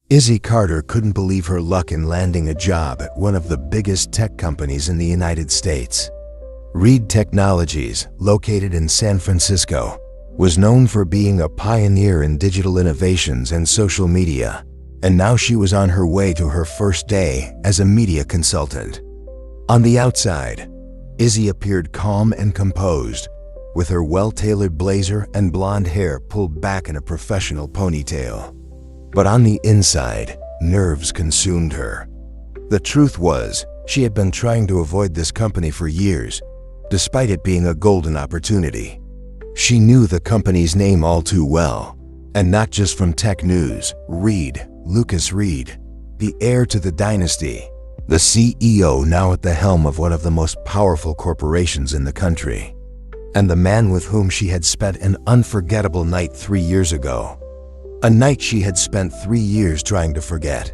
Izzy Carter couldn't believe her luck in landing a job at one of the biggest tech companies in the United States. Reed Technologies, located in San Francisco, was known for being a pioneer in digital innovations and social media, and now she was on her way to her first day as a media consultant. On the outside, Izzy appeared calm and composed, with her well-tailored blazer and blonde hair pulled back in a professional ponytail. But on the inside, nerves consumed her. The truth was, she had been trying to avoid this company for years, despite it being a golden opportunity. She knew the company's name all too well, and not just from tech news. Reed, Lucas Reed, the heir to the dynasty, the CEO now at the helm of one of the most powerful corporations in the country, and the man with whom she had spent an unforgettable night 3 years ago. A night she had spent 3 years trying to forget.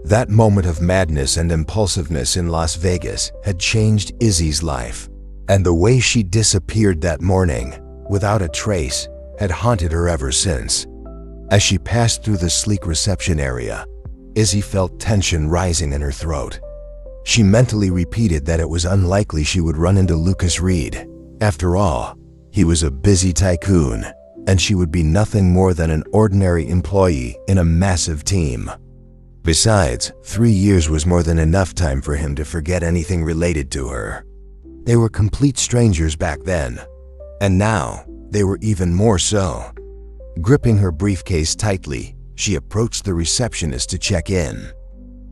That moment of madness and impulsiveness in Las Vegas had changed Izzy's life, and the way she disappeared that morning, without a trace, had haunted her ever since. As she passed through the sleek reception area, Izzy felt tension rising in her throat. She mentally repeated that it was unlikely she would run into Lucas Reed. After all, he was a busy tycoon, and she would be nothing more than an ordinary employee in a massive team. Besides, 3 years was more than enough time for him to forget anything related to her. They were complete strangers back then, and now they were even more so. Gripping her briefcase tightly, she approached the receptionist to check in.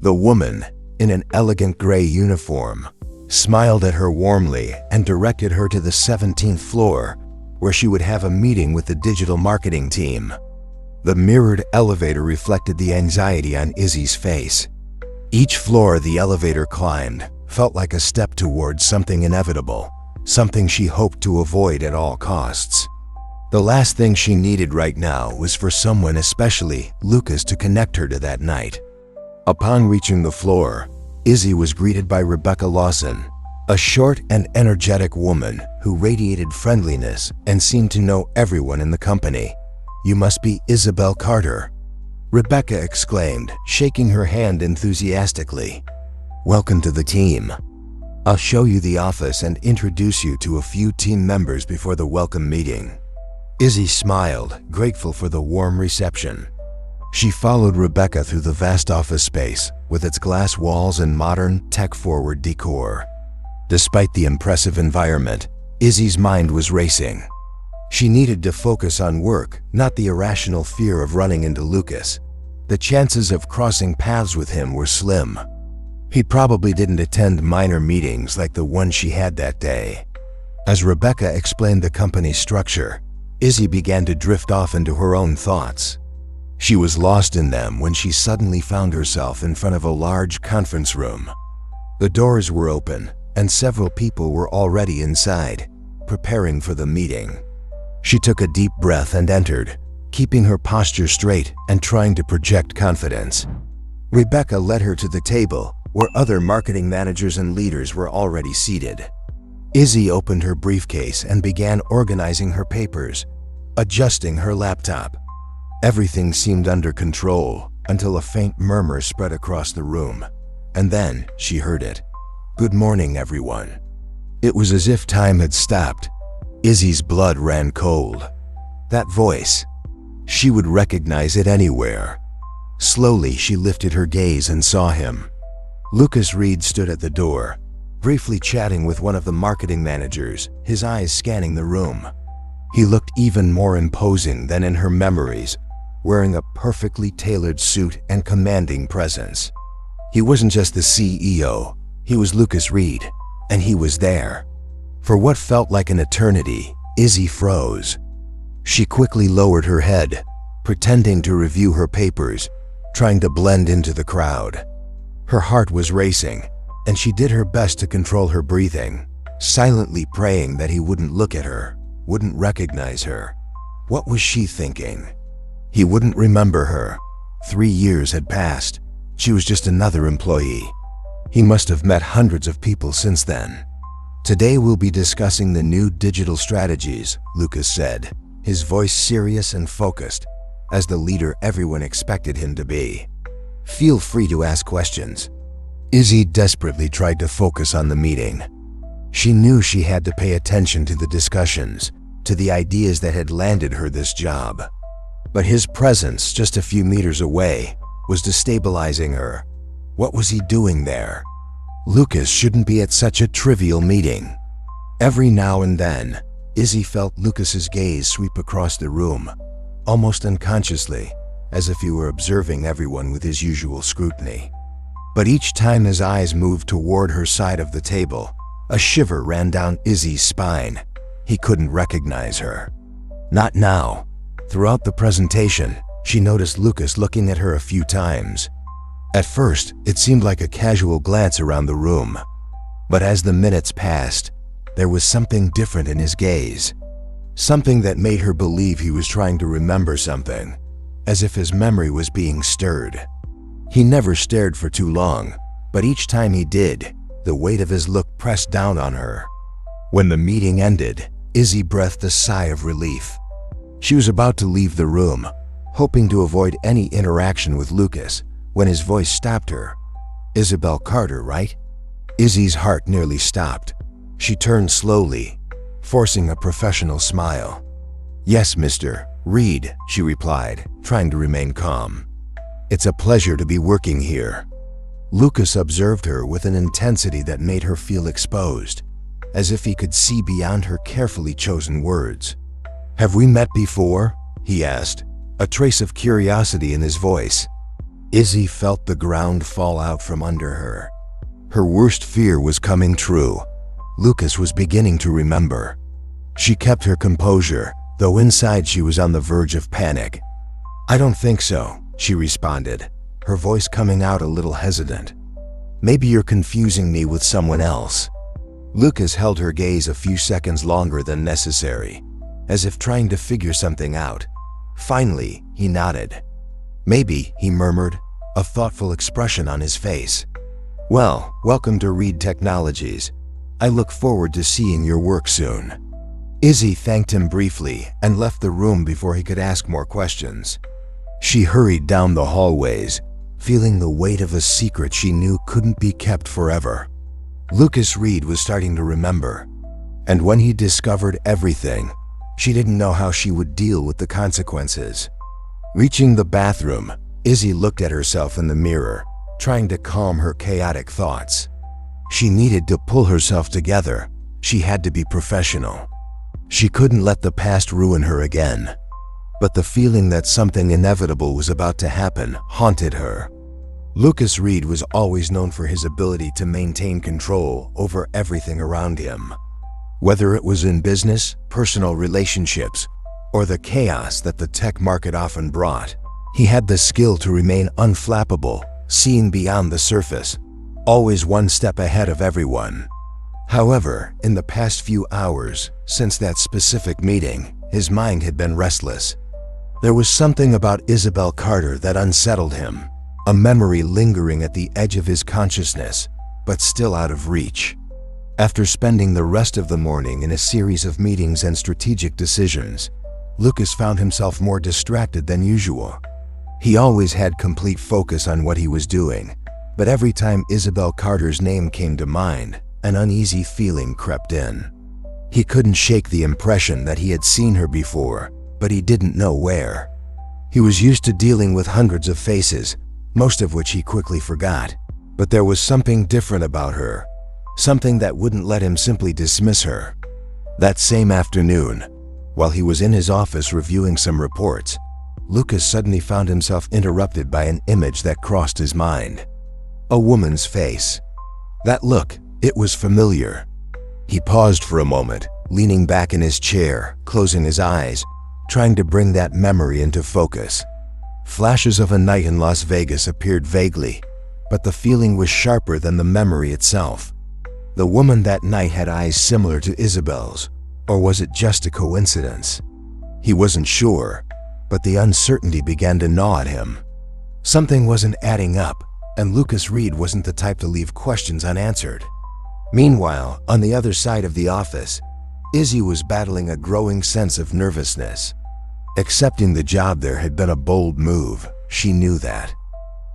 The woman, in an elegant gray uniform, smiled at her warmly and directed her to the 17th floor, where she would have a meeting with the digital marketing team. The mirrored elevator reflected the anxiety on Izzy's face. Each floor the elevator climbed felt like a step towards something inevitable, something she hoped to avoid at all costs. The last thing she needed right now was for someone, especially Lucas, to connect her to that night. Upon reaching the floor, Izzy was greeted by Rebecca Lawson, a short and energetic woman who radiated friendliness and seemed to know everyone in the company. "You must be Isabel Carter," Rebecca exclaimed, shaking her hand enthusiastically. "Welcome to the team. I'll show you the office and introduce you to a few team members before the welcome meeting." Izzy smiled, grateful for the warm reception. She followed Rebecca through the vast office space with its glass walls and modern, tech-forward decor. Despite the impressive environment, Izzy's mind was racing. She needed to focus on work, not the irrational fear of running into Lucas. The chances of crossing paths with him were slim. He probably didn't attend minor meetings like the one she had that day. As Rebecca explained the company's structure, Izzy began to drift off into her own thoughts. She was lost in them when she suddenly found herself in front of a large conference room. The doors were open, and several people were already inside, preparing for the meeting. She took a deep breath and entered, keeping her posture straight and trying to project confidence. Rebecca led her to the table, where other marketing managers and leaders were already seated. Izzy opened her briefcase and began organizing her papers, adjusting her laptop. Everything seemed under control until a faint murmur spread across the room, and then she heard it. "Good morning, everyone." It was as if time had stopped. Izzy's blood ran cold. That voice, she would recognize it anywhere. Slowly, she lifted her gaze and saw him. Lucas Reed stood at the door, briefly chatting with one of the marketing managers, his eyes scanning the room. He looked even more imposing than in her memories, wearing a perfectly tailored suit and commanding presence. He wasn't just the CEO, he was Lucas Reed, and he was there. For what felt like an eternity, Izzy froze. She quickly lowered her head, pretending to review her papers, trying to blend into the crowd. Her heart was racing, and she did her best to control her breathing, silently praying that he wouldn't look at her, wouldn't recognize her. What was she thinking? He wouldn't remember her. 3 years had passed. She was just another employee. He must have met hundreds of people since then. "Today we'll be discussing the new digital strategies," Lucas said, his voice serious and focused, as the leader everyone expected him to be. Feel free to ask questions." Izzy desperately tried to focus on the meeting. She knew she had to pay attention to the discussions, to the ideas that had landed her this job. But his presence just a few meters away was destabilizing her. What was he doing there? Lucas shouldn't be at such a trivial meeting. Every now and then, Izzy felt Lucas's gaze sweep across the room, almost unconsciously, as if he were observing everyone with his usual scrutiny. But each time his eyes moved toward her side of the table, a shiver ran down Izzy's spine. He couldn't recognize her. Not now. Throughout the presentation, she noticed Lucas looking at her a few times. At first, it seemed like a casual glance around the room. But as the minutes passed, there was something different in his gaze. Something that made her believe he was trying to remember something, as if his memory was being stirred. He never stared for too long, but each time he did, the weight of his look pressed down on her. When the meeting ended, Izzy breathed a sigh of relief. She was about to leave the room, hoping to avoid any interaction with Lucas, when his voice stopped her. "Isabel Carter, right?" Izzy's heart nearly stopped. She turned slowly, forcing a professional smile. "Yes, Mr. Reed," she replied, trying to remain calm. "It's a pleasure to be working here." Lucas observed her with an intensity that made her feel exposed, as if he could see beyond her carefully chosen words. "Have we met before?" he asked, a trace of curiosity in his voice. Izzy felt the ground fall out from under her. Her worst fear was coming true. Lucas was beginning to remember. She kept her composure, though inside she was on the verge of panic. "I don't think so," she responded, her voice coming out a little hesitant. "Maybe you're confusing me with someone else." Lucas held her gaze a few seconds longer than necessary, as if trying to figure something out. Finally, he nodded. "Maybe," he murmured, a thoughtful expression on his face. "Well, welcome to Reed Technologies. I look forward to seeing your work soon." Izzy thanked him briefly and left the room before he could ask more questions. She hurried down the hallways, feeling the weight of a secret she knew couldn't be kept forever. Lucas Reed was starting to remember, and when he discovered everything, she didn't know how she would deal with the consequences. Reaching the bathroom, Izzy looked at herself in the mirror, trying to calm her chaotic thoughts. She needed to pull herself together. She had to be professional. She couldn't let the past ruin her again. But the feeling that something inevitable was about to happen haunted her. Lucas Reed was always known for his ability to maintain control over everything around him. Whether it was in business, personal relationships, or the chaos that the tech market often brought, he had the skill to remain unflappable, seeing beyond the surface, always one step ahead of everyone. However, in the past few hours, since that specific meeting, his mind had been restless. There was something about Isabel Carter that unsettled him, a memory lingering at the edge of his consciousness, but still out of reach. After spending the rest of the morning in a series of meetings and strategic decisions, Lucas found himself more distracted than usual. He always had complete focus on what he was doing, but every time Isabel Carter's name came to mind, an uneasy feeling crept in. He couldn't shake the impression that he had seen her before, but he didn't know where. He was used to dealing with hundreds of faces, most of which he quickly forgot, but there was something different about her, something that wouldn't let him simply dismiss her. That same afternoon, while he was in his office reviewing some reports, Lucas suddenly found himself interrupted by an image that crossed his mind. A woman's face. That look, it was familiar. He paused for a moment, leaning back in his chair, closing his eyes, trying to bring that memory into focus. Flashes of a night in Las Vegas appeared vaguely, but the feeling was sharper than the memory itself. The woman that night had eyes similar to Isabel's, or was it just a coincidence? He wasn't sure, but the uncertainty began to gnaw at him. Something wasn't adding up, and Lucas Reed wasn't the type to leave questions unanswered. Meanwhile, on the other side of the office, Izzy was battling a growing sense of nervousness. Accepting the job there had been a bold move, she knew that.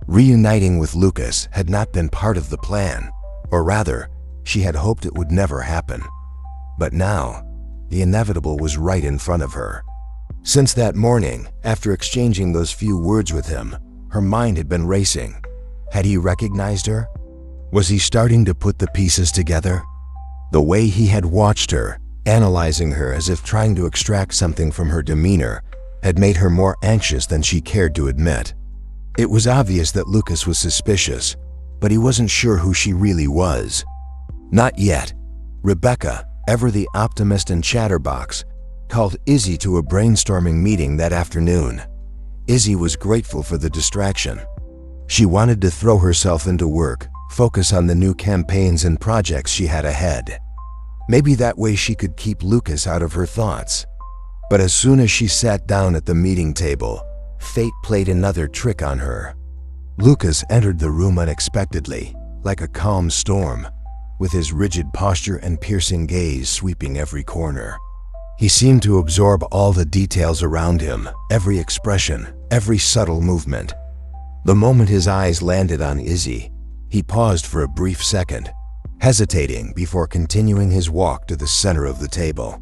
Reuniting with Lucas had not been part of the plan, or rather, she had hoped it would never happen. But now, the inevitable was right in front of her. Since that morning, after exchanging those few words with him, her mind had been racing. Had he recognized her? Was he starting to put the pieces together? The way he had watched her, analyzing her as if trying to extract something from her demeanor, had made her more anxious than she cared to admit. It was obvious that Lucas was suspicious, but he wasn't sure who she really was. Not yet. Rebecca, ever the optimist and chatterbox, called Izzy to a brainstorming meeting that afternoon. Izzy was grateful for the distraction. She wanted to throw herself into work, focus on the new campaigns and projects she had ahead. Maybe that way she could keep Lucas out of her thoughts. But as soon as she sat down at the meeting table, fate played another trick on her. Lucas entered the room unexpectedly, like a calm storm, with his rigid posture and piercing gaze sweeping every corner. He seemed to absorb all the details around him, every expression, every subtle movement. The moment his eyes landed on Izzy, he paused for a brief second, hesitating before continuing his walk to the center of the table.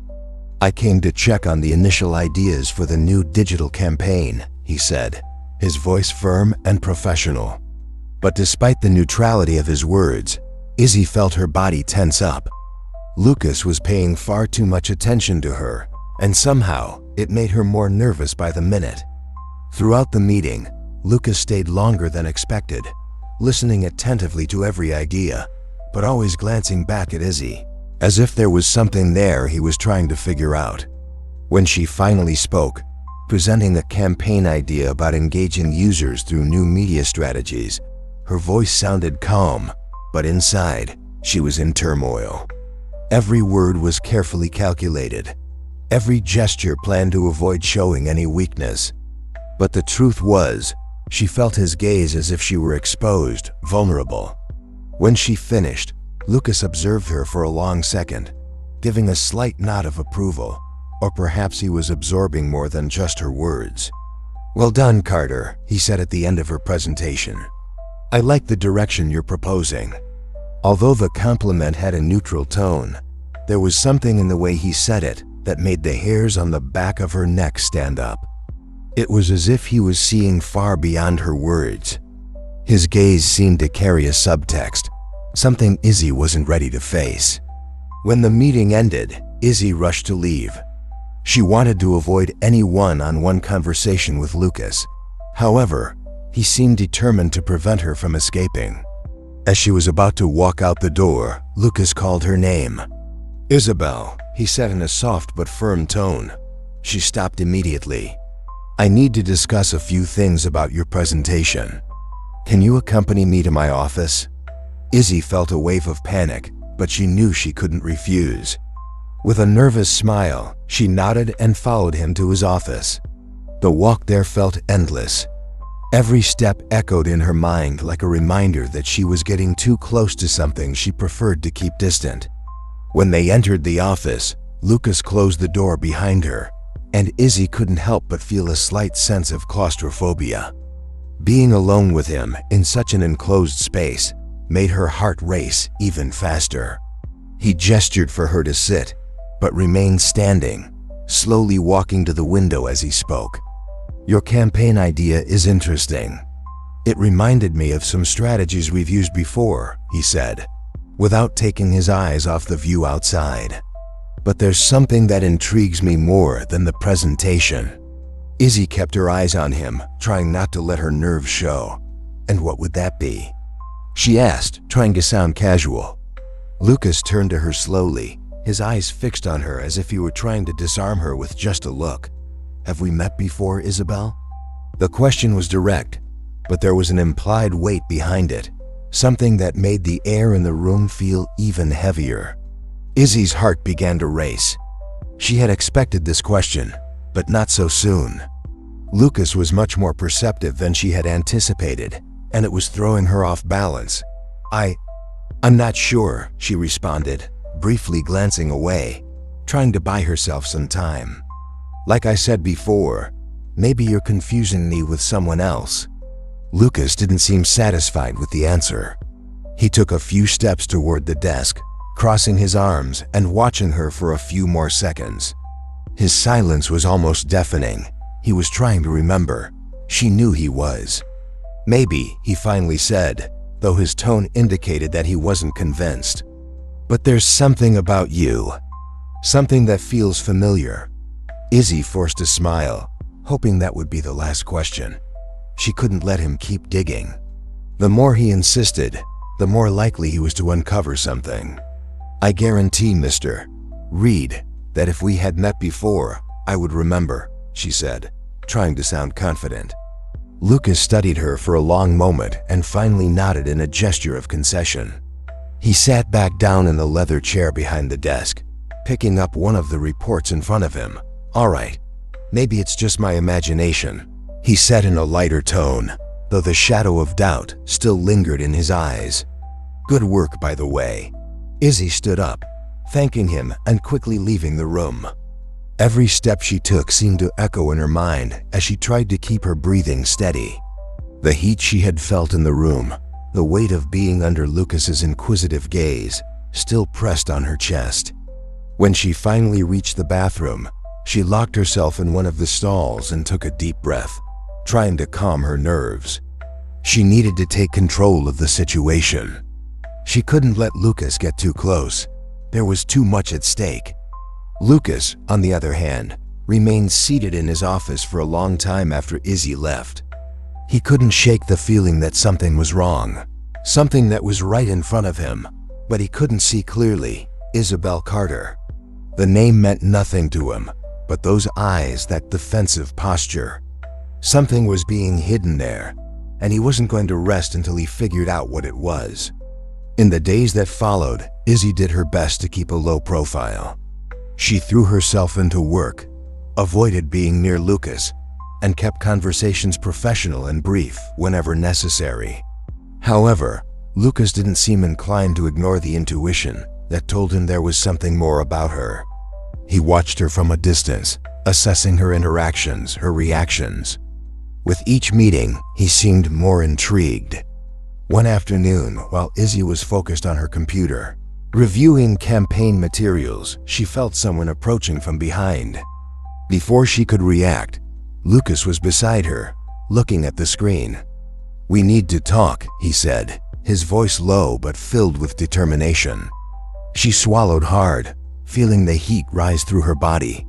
"I came to check on the initial ideas for the new digital campaign," he said, his voice firm and professional. But despite the neutrality of his words, Izzy felt her body tense up. Lucas was paying far too much attention to her, and somehow it made her more nervous by the minute. Throughout the meeting, Lucas stayed longer than expected, listening attentively to every idea, but always glancing back at Izzy, as if there was something there he was trying to figure out. When she finally spoke, presenting a campaign idea about engaging users through new media strategies, her voice sounded calm, but inside, she was in turmoil. Every word was carefully calculated, every gesture planned to avoid showing any weakness. But the truth was, she felt his gaze as if she were exposed, vulnerable. When she finished, Lucas observed her for a long second, giving a slight nod of approval, or perhaps he was absorbing more than just her words. "Well done, Carter," he said at the end of her presentation. "I like the direction you're proposing." Although the compliment had a neutral tone, there was something in the way he said it that made the hairs on the back of her neck stand up. It was as if he was seeing far beyond her words. His gaze seemed to carry a subtext, something Izzy wasn't ready to face. When the meeting ended, Izzy rushed to leave. She wanted to avoid any one-on-one conversation with Lucas. However, he seemed determined to prevent her from escaping. As she was about to walk out the door, Lucas called her name. "Isabel," he said in a soft but firm tone. She stopped immediately. "I need to discuss a few things about your presentation. Can you accompany me to my office?" Izzy felt a wave of panic, but she knew she couldn't refuse. With a nervous smile, she nodded and followed him to his office. The walk there felt endless. Every step echoed in her mind like a reminder that she was getting too close to something she preferred to keep distant. When they entered the office, Lucas closed the door behind her, and Izzy couldn't help but feel a slight sense of claustrophobia. Being alone with him in such an enclosed space made her heart race even faster. He gestured for her to sit, but remained standing, slowly walking to the window as he spoke. "Your campaign idea is interesting. It reminded me of some strategies we've used before," he said, without taking his eyes off the view outside. "But there's something that intrigues me more than the presentation." Izzy kept her eyes on him, trying not to let her nerves show. "And what would that be?" she asked, trying to sound casual. Lucas turned to her slowly, his eyes fixed on her as if he were trying to disarm her with just a look. "Have we met before, Isabel?" The question was direct, but there was an implied weight behind it, something that made the air in the room feel even heavier. Izzy's heart began to race. She had expected this question, but not so soon. Lucas was much more perceptive than she had anticipated, and it was throwing her off balance. I'm not sure," she responded, briefly glancing away, trying to buy herself some time. "Like I said before, maybe you're confusing me with someone else." Lucas didn't seem satisfied with the answer. He took a few steps toward the desk, crossing his arms and watching her for a few more seconds. His silence was almost deafening. He was trying to remember. She knew he was. Maybe, he finally said, though his tone indicated that he wasn't convinced. But there's something about you. Something that feels familiar. Izzy forced a smile, hoping that would be the last question. She couldn't let him keep digging. The more he insisted, the more likely he was to uncover something. I guarantee, Mr. Reed, that if we had met before, I would remember, she said, trying to sound confident. Lucas studied her for a long moment and finally nodded in a gesture of concession. He sat back down in the leather chair behind the desk, picking up one of the reports in front of him. All right, maybe it's just my imagination, he said in a lighter tone, though the shadow of doubt still lingered in his eyes. Good work, by the way. Izzy stood up, thanking him and quickly leaving the room. Every step she took seemed to echo in her mind as she tried to keep her breathing steady. The heat she had felt in the room, the weight of being under Lucas's inquisitive gaze, still pressed on her chest. When she finally reached the bathroom, she locked herself in one of the stalls and took a deep breath, trying to calm her nerves. She needed to take control of the situation. She couldn't let Lucas get too close. There was too much at stake. Lucas, on the other hand, remained seated in his office for a long time after Izzy left. He couldn't shake the feeling that something was wrong, something that was right in front of him, but he couldn't see clearly. Isabel Carter. The name meant nothing to him, but those eyes, that defensive posture. Something was being hidden there, and he wasn't going to rest until he figured out what it was. In the days that followed, Izzy did her best to keep a low profile. She threw herself into work, avoided being near Lucas, and kept conversations professional and brief whenever necessary. However, Lucas didn't seem inclined to ignore the intuition that told him there was something more about her. He watched her from a distance, assessing her interactions, her reactions. With each meeting, he seemed more intrigued. One afternoon, while Izzy was focused on her computer, reviewing campaign materials, she felt someone approaching from behind. Before she could react, Lucas was beside her, looking at the screen. "We need to talk," he said, his voice low but filled with determination. She swallowed hard, feeling the heat rise through her body.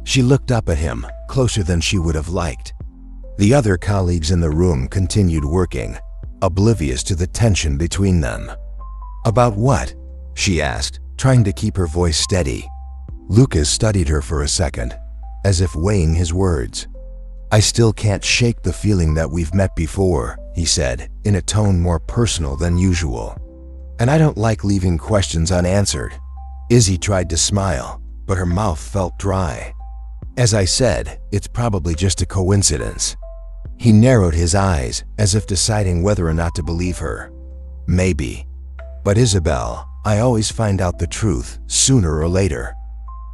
She looked up at him, closer than she would have liked. The other colleagues in the room continued working, oblivious to the tension between them. "About what?" she asked, trying to keep her voice steady. Lucas studied her for a second, as if weighing his words. "I still can't shake the feeling that we've met before," he said, in a tone more personal than usual. "And I don't like leaving questions unanswered." Izzy tried to smile, but her mouth felt dry. "As I said, it's probably just a coincidence." He narrowed his eyes, as if deciding whether or not to believe her. "Maybe. But Isabel, I always find out the truth, sooner or later."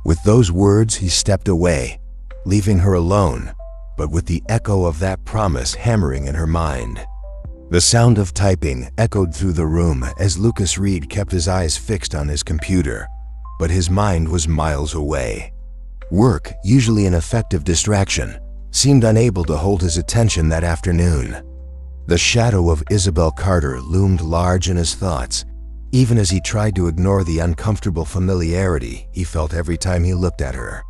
With those words, he stepped away, leaving her alone, but with the echo of that promise hammering in her mind. The sound of typing echoed through the room as Lucas Reed kept his eyes fixed on his computer, but his mind was miles away. Work, usually an effective distraction, seemed unable to hold his attention that afternoon. The shadow of Isabel Carter loomed large in his thoughts, even as he tried to ignore the uncomfortable familiarity he felt every time he looked at her.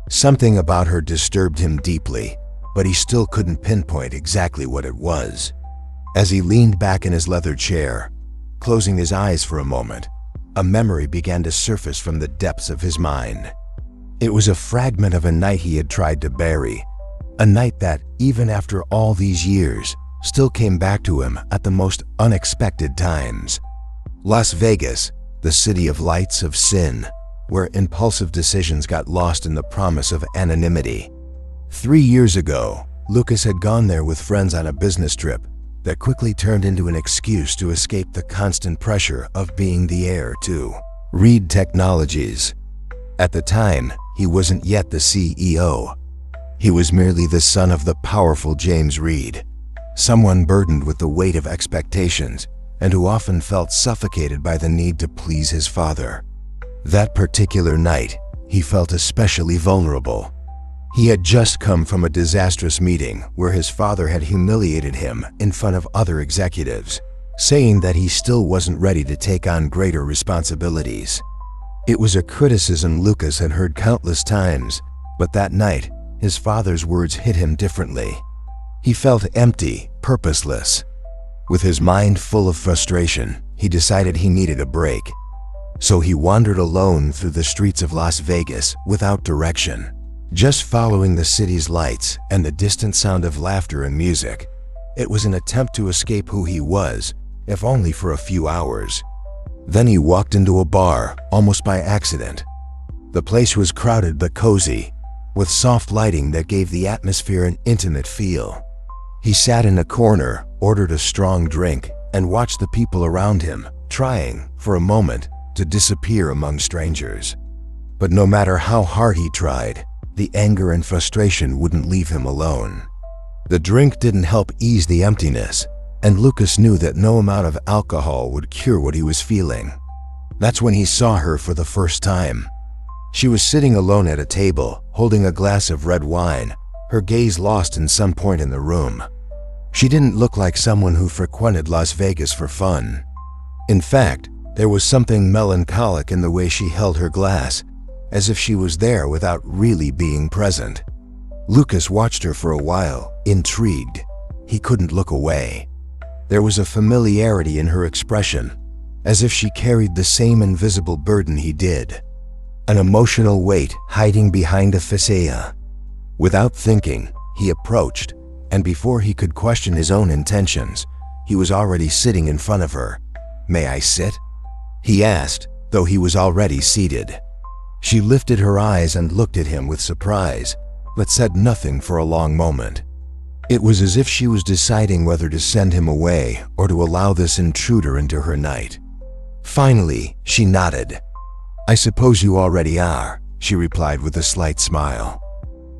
Something about her disturbed him deeply, but he still couldn't pinpoint exactly what it was. As he leaned back in his leather chair, closing his eyes for a moment, a memory began to surface from the depths of his mind. It was a fragment of a night he had tried to bury, a night that, even after all these years, still came back to him at the most unexpected times. Las Vegas, the city of lights, of sin, where impulsive decisions got lost in the promise of anonymity. 3 years ago, Lucas had gone there with friends on a business trip that quickly turned into an excuse to escape the constant pressure of being the heir to Reed Technologies. At the time, he wasn't yet the CEO. He was merely the son of the powerful James Reed, someone burdened with the weight of expectations and who often felt suffocated by the need to please his father. That particular night, he felt especially vulnerable. He had just come from a disastrous meeting where his father had humiliated him in front of other executives, saying that he still wasn't ready to take on greater responsibilities. It was a criticism Lucas had heard countless times, but that night, his father's words hit him differently. He felt empty, purposeless. With his mind full of frustration, he decided he needed a break. So he wandered alone through the streets of Las Vegas without direction, just following the city's lights and the distant sound of laughter and music. It was an attempt to escape who he was, if only for a few hours. Then he walked into a bar, almost by accident. The place was crowded but cozy, with soft lighting that gave the atmosphere an intimate feel. He sat in a corner, ordered a strong drink, and watched the people around him, trying, for a moment, to disappear among strangers. But no matter how hard he tried, the anger and frustration wouldn't leave him alone. The drink didn't help ease the emptiness, and Lucas knew that no amount of alcohol would cure what he was feeling. That's when he saw her for the first time. She was sitting alone at a table, holding a glass of red wine, her gaze lost in some point in the room. She didn't look like someone who frequented Las Vegas for fun. In fact, there was something melancholic in the way she held her glass, as if she was there without really being present. Lucas watched her for a while, intrigued. He couldn't look away. There was a familiarity in her expression, as if she carried the same invisible burden he did. An emotional weight hiding behind a facade. Without thinking, he approached, and before he could question his own intentions, he was already sitting in front of her. "May I sit?" he asked, though he was already seated. She lifted her eyes and looked at him with surprise, but said nothing for a long moment. It was as if she was deciding whether to send him away or to allow this intruder into her night. Finally, she nodded. "I suppose you already are," she replied with a slight smile.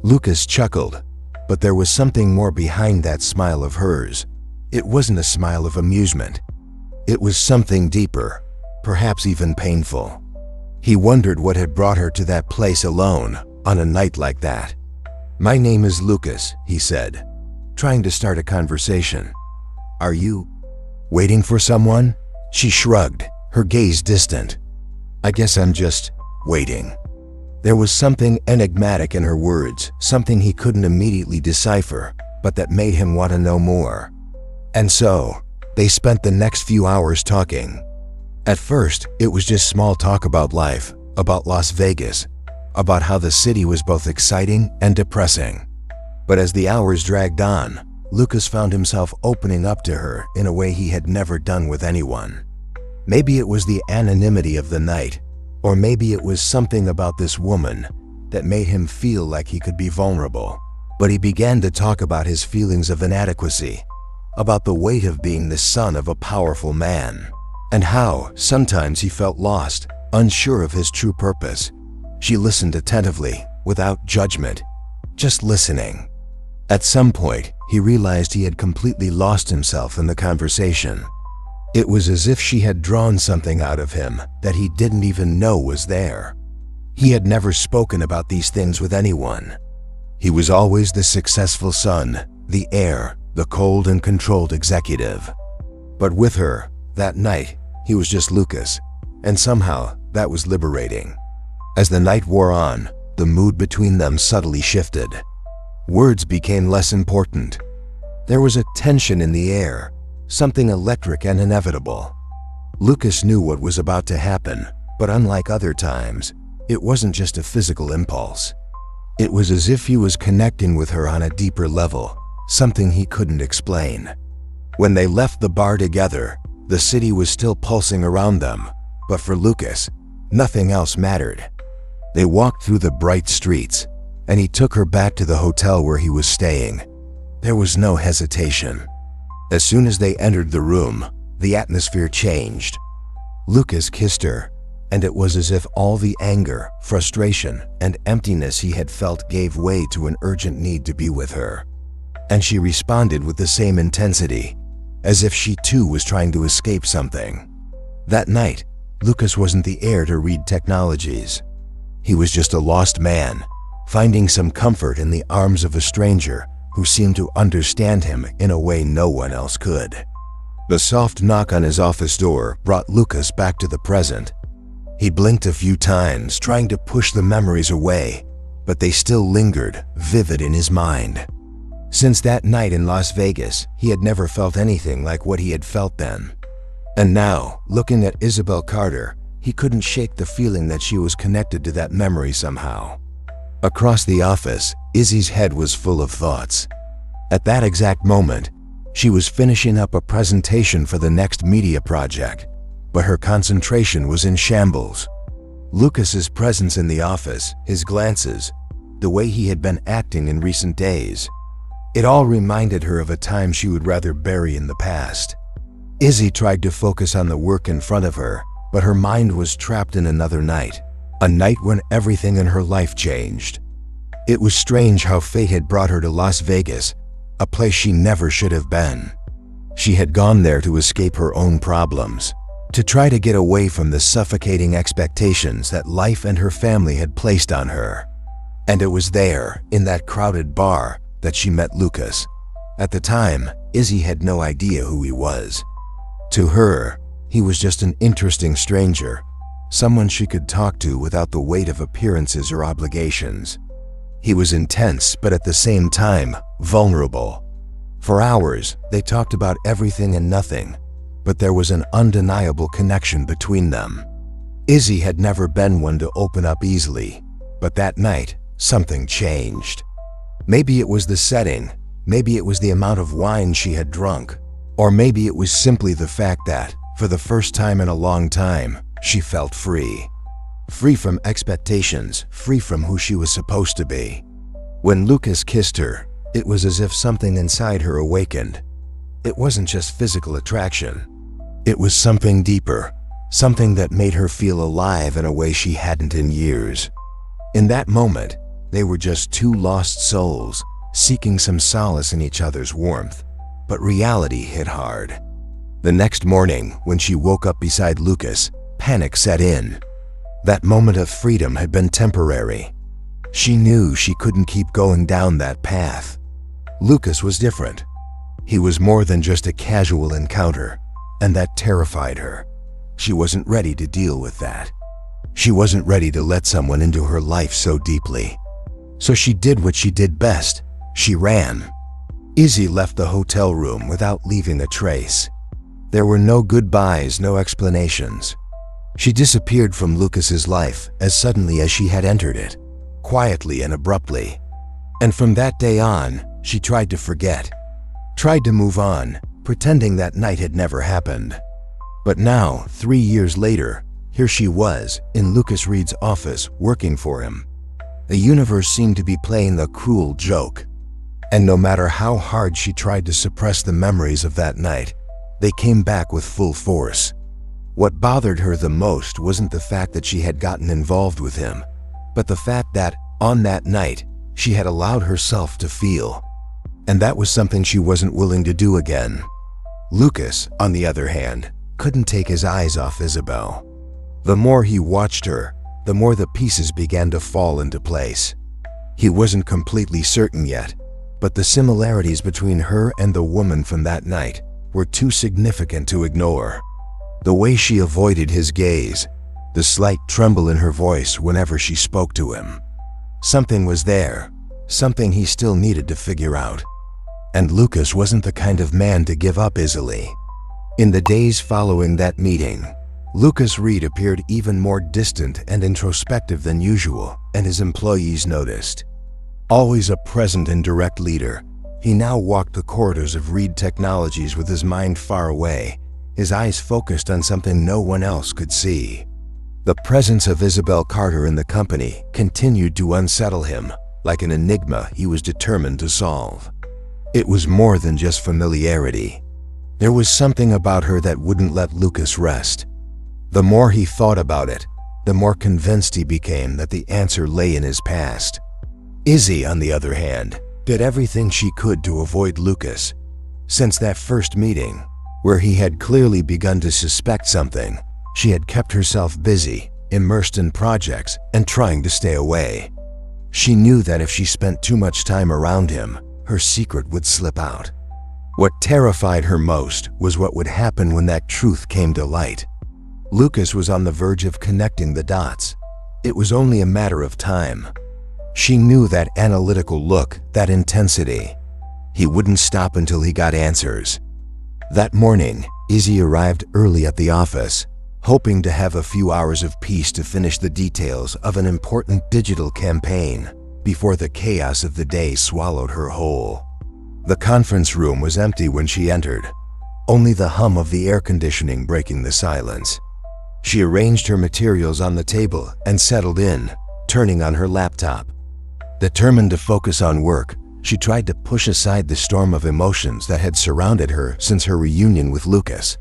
Lucas chuckled, but there was something more behind that smile of hers. It wasn't a smile of amusement. It was something deeper, perhaps even painful. He wondered what had brought her to that place alone on a night like that. "My name is Lucas," he said, trying to start a conversation. "Are you waiting for someone?" She shrugged, her gaze distant. "I guess I'm just waiting." There was something enigmatic in her words, something he couldn't immediately decipher, but that made him want to know more. And so, they spent the next few hours talking. At first, it was just small talk about life, about Las Vegas, about how the city was both exciting and depressing. But as the hours dragged on, Lucas found himself opening up to her in a way he had never done with anyone. Maybe it was the anonymity of the night, or maybe it was something about this woman that made him feel like he could be vulnerable. But he began to talk about his feelings of inadequacy, about the weight of being the son of a powerful man, and how sometimes he felt lost, unsure of his true purpose. She listened attentively, without judgment, just listening. At some point, he realized he had completely lost himself in the conversation. It was as if she had drawn something out of him that he didn't even know was there. He had never spoken about these things with anyone. He was always the successful son, the heir, the cold and controlled executive. But with her, that night, he was just Lucas, and somehow that was liberating. As the night wore on, the mood between them subtly shifted. Words became less important. There was a tension in the air, something electric and inevitable. Lucas knew what was about to happen, but unlike other times, it wasn't just a physical impulse. It was as if he was connecting with her on a deeper level, something he couldn't explain. When they left the bar together, the city was still pulsing around them, but for Lucas, nothing else mattered. They walked through the bright streets, and he took her back to the hotel where he was staying. There was no hesitation. As soon as they entered the room, the atmosphere changed. Lucas kissed her, and it was as if all the anger, frustration, and emptiness he had felt gave way to an urgent need to be with her. and she responded with the same intensity, as if she too was trying to escape something. That night, Lucas wasn't the heir to Reed Technologies. He was just a lost man, finding some comfort in the arms of a stranger who seemed to understand him in a way no one else could. The soft knock on his office door brought Lucas back to the present. He blinked a few times, trying to push the memories away, but they still lingered, vivid in his mind. Since that night in Las Vegas, he had never felt anything like what he had felt then. And now, looking at Isabel Carter, he couldn't shake the feeling that she was connected to that memory somehow. Across the office, Izzy's head was full of thoughts. At that exact moment, she was finishing up a presentation for the next media project, but her concentration was in shambles. Lucas's presence in the office, his glances, the way he had been acting in recent days, it all reminded her of a time she would rather bury in the past. Izzy tried to focus on the work in front of her, but her mind was trapped in another night, a night when everything in her life changed. It was strange how fate had brought her to Las Vegas, a place she never should have been. She had gone there to escape her own problems, to try to get away from the suffocating expectations that life and her family had placed on her. And it was there, in that crowded bar, that she met Lucas. At the time, Izzy had no idea who he was. To her, he was just an interesting stranger, someone she could talk to without the weight of appearances or obligations. He was intense, but at the same time, vulnerable. For hours, they talked about everything and nothing, but there was an undeniable connection between them. Izzy had never been one to open up easily, but that night, something changed. Maybe it was the setting, maybe it was the amount of wine she had drunk, or maybe it was simply the fact that, for the first time in a long time, she felt free. Free from expectations, free from who she was supposed to be. When Lucas kissed her, it was as if something inside her awakened. It wasn't just physical attraction. It was something deeper, something that made her feel alive in a way she hadn't in years. In that moment, they were just two lost souls, seeking some solace in each other's warmth. But reality hit hard. The next morning, when she woke up beside Lucas, panic set in. That moment of freedom had been temporary. She knew she couldn't keep going down that path. Lucas was different. He was more than just a casual encounter, and that terrified her. She wasn't ready to deal with that. She wasn't ready to let someone into her life so deeply. So she did what she did best. She ran. Izzy left the hotel room without leaving a trace. There were no goodbyes, no explanations. She disappeared from Lucas's life as suddenly as she had entered it, quietly and abruptly. And from that day on, she tried to forget, tried to move on, pretending that night had never happened. But now, 3 years later, here she was, in Lucas Reed's office, working for him. The universe seemed to be playing a cruel joke. And no matter how hard she tried to suppress the memories of that night, they came back with full force. What bothered her the most wasn't the fact that she had gotten involved with him, but the fact that, on that night, she had allowed herself to feel. And that was something she wasn't willing to do again. Lucas, on the other hand, couldn't take his eyes off Isabel. The more he watched her, the more the pieces began to fall into place. He wasn't completely certain yet, but the similarities between her and the woman from that night were too significant to ignore. The way she avoided his gaze, the slight tremble in her voice whenever she spoke to him. Something was there, something he still needed to figure out. And Lucas wasn't the kind of man to give up easily. In the days following that meeting, Lucas Reed appeared even more distant and introspective than usual, and his employees noticed. Always a present and direct leader, he now walked the corridors of Reed Technologies with his mind far away, his eyes focused on something no one else could see. The presence of Isabel Carter in the company continued to unsettle him, like an enigma he was determined to solve. It was more than just familiarity. There was something about her that wouldn't let Lucas rest. The more he thought about it, the more convinced he became that the answer lay in his past. Izzy, on the other hand, did everything she could to avoid Lucas. Since that first meeting, where he had clearly begun to suspect something, she had kept herself busy, immersed in projects, and trying to stay away. She knew that if she spent too much time around him, her secret would slip out. What terrified her most was what would happen when that truth came to light. Lucas was on the verge of connecting the dots. It was only a matter of time. She knew that analytical look, that intensity. He wouldn't stop until he got answers. That morning, Izzy arrived early at the office, hoping to have a few hours of peace to finish the details of an important digital campaign before the chaos of the day swallowed her whole. The conference room was empty when she entered, only the hum of the air conditioning breaking the silence. She arranged her materials on the table and settled in, turning on her laptop. Determined to focus on work, she tried to push aside the storm of emotions that had surrounded her since her reunion with Lucas.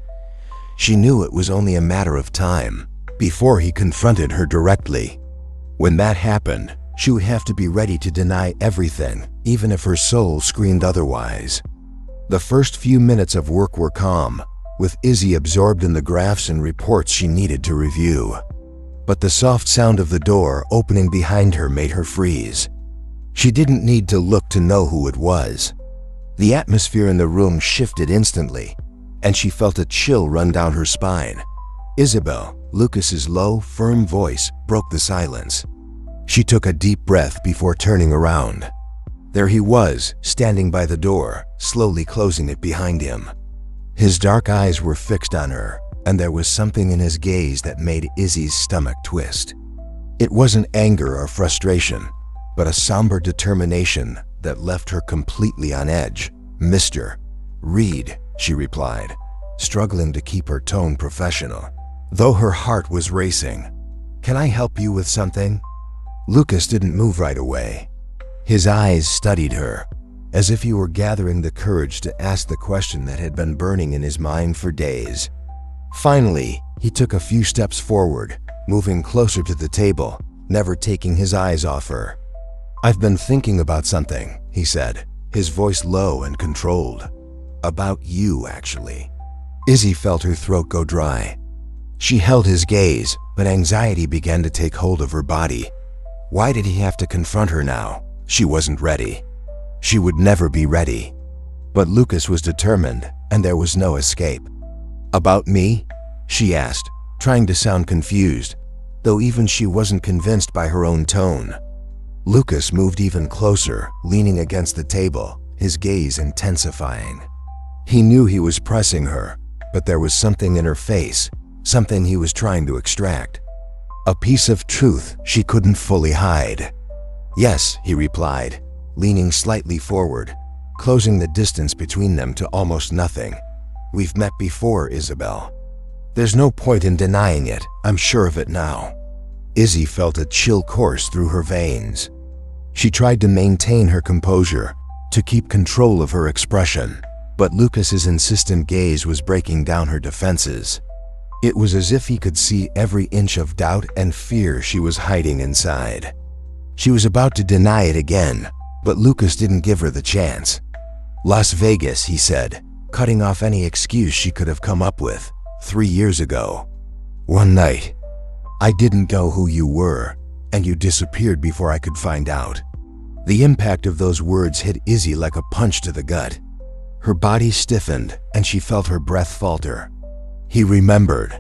She knew it was only a matter of time before he confronted her directly. When that happened, she would have to be ready to deny everything, even if her soul screamed otherwise. The first few minutes of work were calm, with Izzy absorbed in the graphs and reports she needed to review. But the soft sound of the door opening behind her made her freeze. She didn't need to look to know who it was. The atmosphere in the room shifted instantly, and she felt a chill run down her spine. Isabel, Lucas's low, firm voice broke the silence. She took a deep breath before turning around. There he was, standing by the door, slowly closing it behind him. His dark eyes were fixed on her, and there was something in his gaze that made Izzy's stomach twist. It wasn't anger or frustration, but a somber determination that left her completely on edge. "Mr. Reed," she replied, struggling to keep her tone professional, though her heart was racing. "Can I help you with something?" Lucas didn't move right away. His eyes studied her, as if he were gathering the courage to ask the question that had been burning in his mind for days. Finally, he took a few steps forward, moving closer to the table, never taking his eyes off her. "I've been thinking about something," he said, his voice low and controlled. "About you, actually." Izzy felt her throat go dry. She held his gaze, but anxiety began to take hold of her body. Why did he have to confront her now? She wasn't ready. She would never be ready. But Lucas was determined, and there was no escape. "About me?" she asked, trying to sound confused, though even she wasn't convinced by her own tone. Lucas moved even closer, leaning against the table, his gaze intensifying. He knew he was pressing her, but there was something in her face, something he was trying to extract. A piece of truth she couldn't fully hide. "Yes," he replied, leaning slightly forward, closing the distance between them to almost nothing. "We've met before, Isabel. There's no point in denying it, I'm sure of it now." Izzy felt a chill course through her veins. She tried to maintain her composure, to keep control of her expression, but Lucas's insistent gaze was breaking down her defenses. It was as if he could see every inch of doubt and fear she was hiding inside. She was about to deny it again, but Lucas didn't give her the chance. "Las Vegas," he said, cutting off any excuse she could have come up with. 3 years ago. One night. I didn't know who you were, and you disappeared before I could find out." The impact of those words hit Izzy like a punch to the gut. Her body stiffened, and she felt her breath falter. He remembered.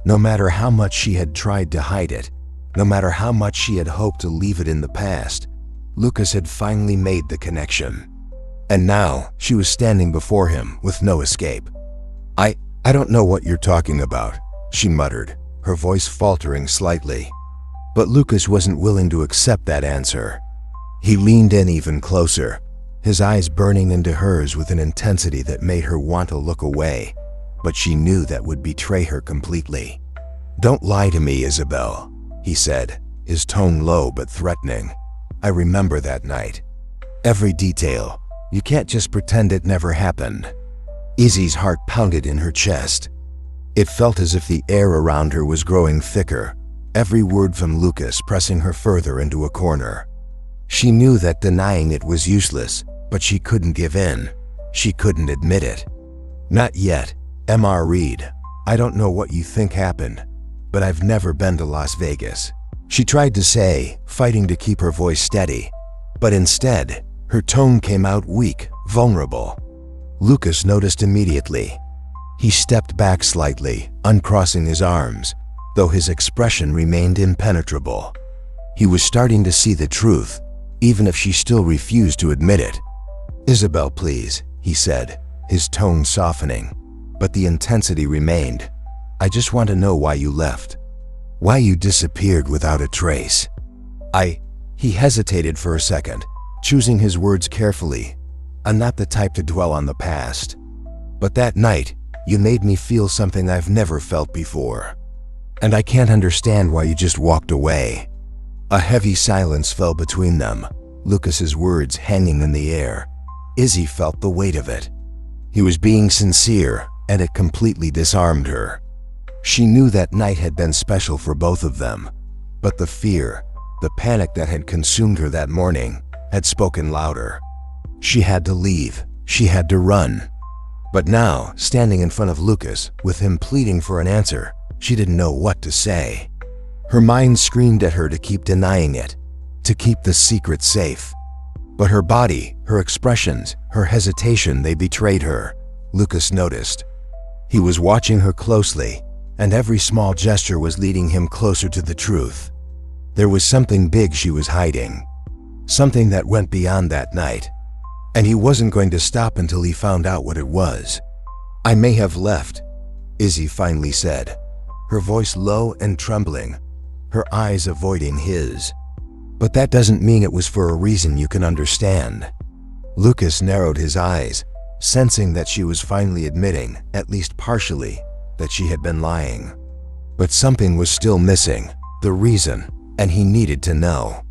No matter how much she had tried to hide it, no matter how much she had hoped to leave it in the past, Lucas had finally made the connection. And now, she was standing before him with no escape. I don't know what you're talking about," she muttered, her voice faltering slightly. But Lucas wasn't willing to accept that answer. He leaned in even closer, his eyes burning into hers with an intensity that made her want to look away, but she knew that would betray her completely. "Don't lie to me, Isabel," he said, his tone low but threatening. "I remember that night. Every detail. You can't just pretend it never happened." Izzy's heart pounded in her chest. It felt as if the air around her was growing thicker, every word from Lucas pressing her further into a corner. She knew that denying it was useless, but she couldn't give in. She couldn't admit it. "Not yet, Mr. Reed. I don't know what you think happened, but I've never been to Las Vegas," she tried to say, fighting to keep her voice steady. But instead, her tone came out weak, vulnerable. Lucas noticed immediately. He stepped back slightly, uncrossing his arms, though his expression remained impenetrable. He was starting to see the truth, even if she still refused to admit it. "Isabel, please," he said, his tone softening, but the intensity remained. "I just want to know why you left. Why you disappeared without a trace." He hesitated for a second, choosing his words carefully. "I'm not the type to dwell on the past. But that night, you made me feel something I've never felt before. And I can't understand why you just walked away." A heavy silence fell between them, Lucas's words hanging in the air. Izzy felt the weight of it. He was being sincere, and it completely disarmed her. She knew that night had been special for both of them, but the fear, the panic that had consumed her that morning, had spoken louder. She had to leave. She had to run. But now, standing in front of Lucas, with him pleading for an answer, she didn't know what to say. Her mind screamed at her to keep denying it, to keep the secret safe. But her body, her expressions, her hesitation, they betrayed her, Lucas noticed. He was watching her closely, and every small gesture was leading him closer to the truth. There was something big she was hiding, something that went beyond that night, and he wasn't going to stop until he found out what it was. "I may have left," Izzy finally said, her voice low and trembling, her eyes avoiding his. "But that doesn't mean it was for a reason you can understand." Lucas narrowed his eyes, sensing that she was finally admitting, at least partially, that she had been lying. But something was still missing, the reason, and he needed to know.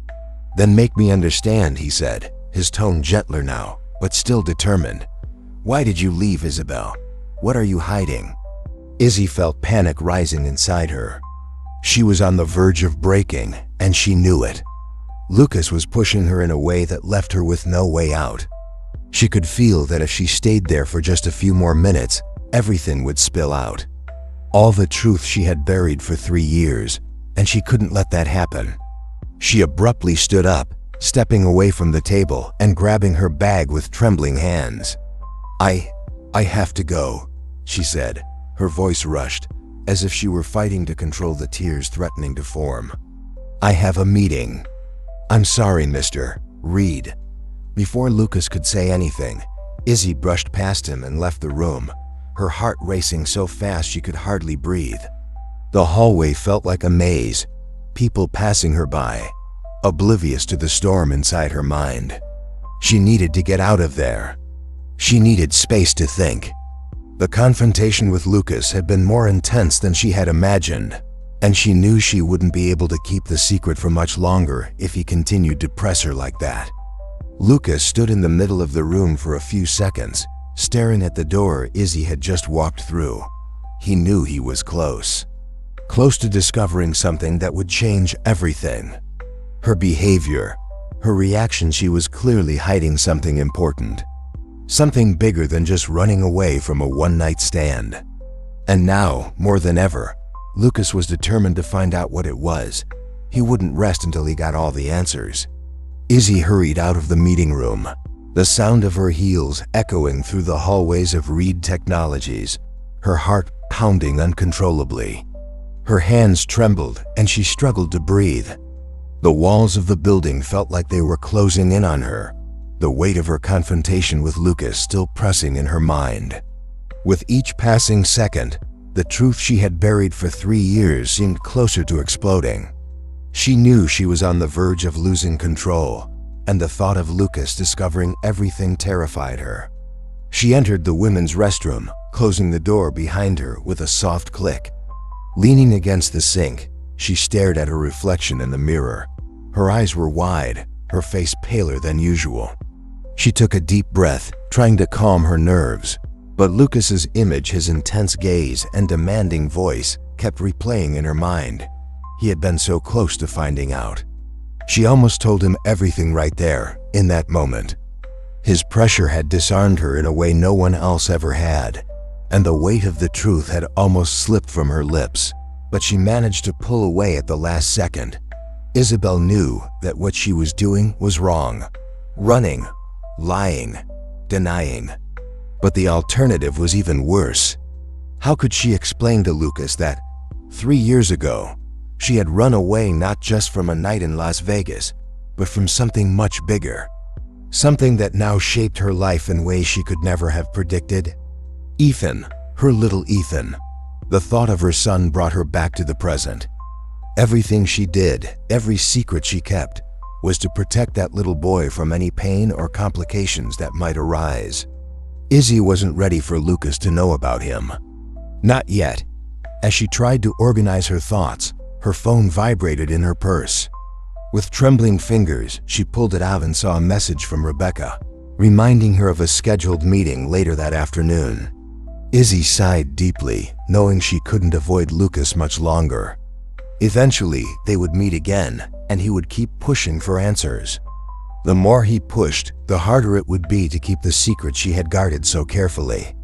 "Then make me understand," he said, his tone gentler now, but still determined. "Why did you leave, Isabel? What are you hiding?" Izzy felt panic rising inside her. She was on the verge of breaking, and she knew it. Lucas was pushing her in a way that left her with no way out. She could feel that if she stayed there for just a few more minutes, everything would spill out. All the truth she had buried for 3 years, and she couldn't let that happen. She abruptly stood up, stepping away from the table and grabbing her bag with trembling hands. I have to go," she said, her voice rushed, as if she were fighting to control the tears threatening to form. "I have a meeting." "I'm sorry, Mr. Reed." Before Lucas could say anything, Izzy brushed past him and left the room, her heart racing so fast she could hardly breathe. The hallway felt like a maze, people passing her by, oblivious to the storm inside her mind. She needed to get out of there. She needed space to think. The confrontation with Lucas had been more intense than she had imagined, and she knew she wouldn't be able to keep the secret for much longer if he continued to press her like that. Lucas stood in the middle of the room for a few seconds, staring at the door Izzy had just walked through. He knew he was close to discovering something that would change everything. Her behavior, her reaction, she was clearly hiding something important. Something bigger than just running away from a one-night stand. And now, more than ever, Lucas was determined to find out what it was. He wouldn't rest until he got all the answers. Izzy hurried out of the meeting room, the sound of her heels echoing through the hallways of Reed Technologies, her heart pounding uncontrollably. Her hands trembled and she struggled to breathe. The walls of the building felt like they were closing in on her, the weight of her confrontation with Lucas still pressing in her mind. With each passing second, the truth she had buried for 3 years seemed closer to exploding. She knew she was on the verge of losing control, and the thought of Lucas discovering everything terrified her. She entered the women's restroom, closing the door behind her with a soft click. Leaning against the sink, she stared at her reflection in the mirror. Her eyes were wide, her face paler than usual. She took a deep breath, trying to calm her nerves, but Lucas's image, his intense gaze and demanding voice, kept replaying in her mind. He had been so close to finding out. She almost told him everything right there, in that moment. His pressure had disarmed her in a way no one else ever had, and the weight of the truth had almost slipped from her lips, but she managed to pull away at the last second. Isabel knew that what she was doing was wrong. Running, lying, denying. But the alternative was even worse. How could she explain to Lucas that, 3 years ago, she had run away not just from a night in Las Vegas, but from something much bigger? Something that now shaped her life in ways she could never have predicted? Ethan, her little Ethan. The thought of her son brought her back to the present. Everything she did, every secret she kept, was to protect that little boy from any pain or complications that might arise. Izzy wasn't ready for Lucas to know about him. Not yet. As she tried to organize her thoughts, her phone vibrated in her purse. With trembling fingers, she pulled it out and saw a message from Rebecca, reminding her of a scheduled meeting later that afternoon. Izzy sighed deeply, knowing she couldn't avoid Lucas much longer. Eventually, they would meet again, and he would keep pushing for answers. The more he pushed, the harder it would be to keep the secret she had guarded so carefully.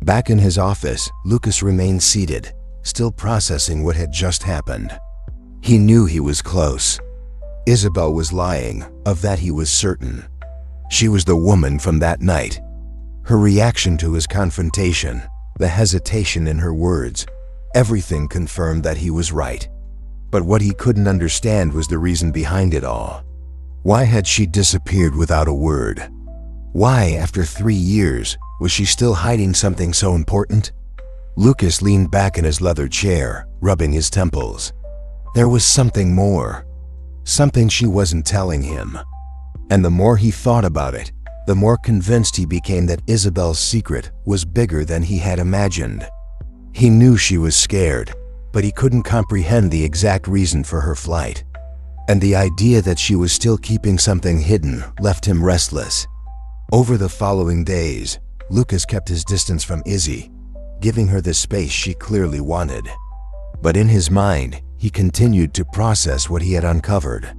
Back in his office, Lucas remained seated, still processing what had just happened. He knew he was close. Isabel was lying, of that he was certain. She was the woman from that night. Her reaction to his confrontation, the hesitation in her words, everything confirmed that he was right. But what he couldn't understand was the reason behind it all. Why had she disappeared without a word? Why, after 3 years, was she still hiding something so important? Lucas leaned back in his leather chair, rubbing his temples. There was something more. Something she wasn't telling him. And the more he thought about it, the more convinced he became that Isabel's secret was bigger than he had imagined. He knew she was scared, but he couldn't comprehend the exact reason for her flight. And the idea that she was still keeping something hidden left him restless. Over the following days, Lucas kept his distance from Izzy, giving her the space she clearly wanted. But in his mind, he continued to process what he had uncovered.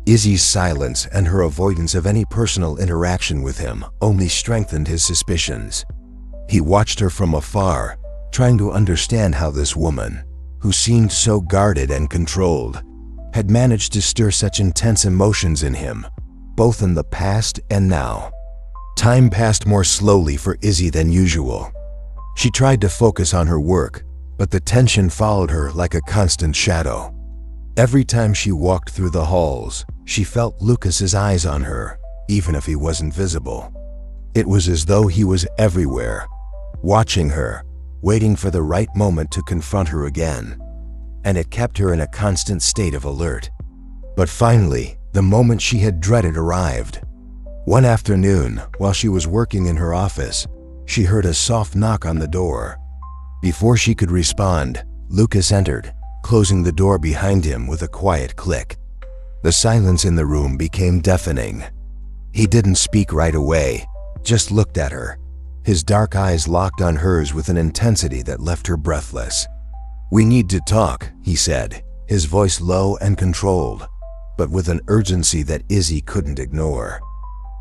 Izzy's silence and her avoidance of any personal interaction with him only strengthened his suspicions. He watched her from afar, trying to understand how this woman, who seemed so guarded and controlled, had managed to stir such intense emotions in him, both in the past and now. Time passed more slowly for Izzy than usual. She tried to focus on her work, but the tension followed her like a constant shadow. Every time she walked through the halls, she felt Lucas's eyes on her, even if he wasn't visible. It was as though he was everywhere, watching her, waiting for the right moment to confront her again, and it kept her in a constant state of alert. But finally, the moment she had dreaded arrived. One afternoon, while she was working in her office, she heard a soft knock on the door. Before she could respond, Lucas entered, closing the door behind him with a quiet click. The silence in the room became deafening. He didn't speak right away, just looked at her, his dark eyes locked on hers with an intensity that left her breathless. "We need to talk," he said, his voice low and controlled, but with an urgency that Izzy couldn't ignore.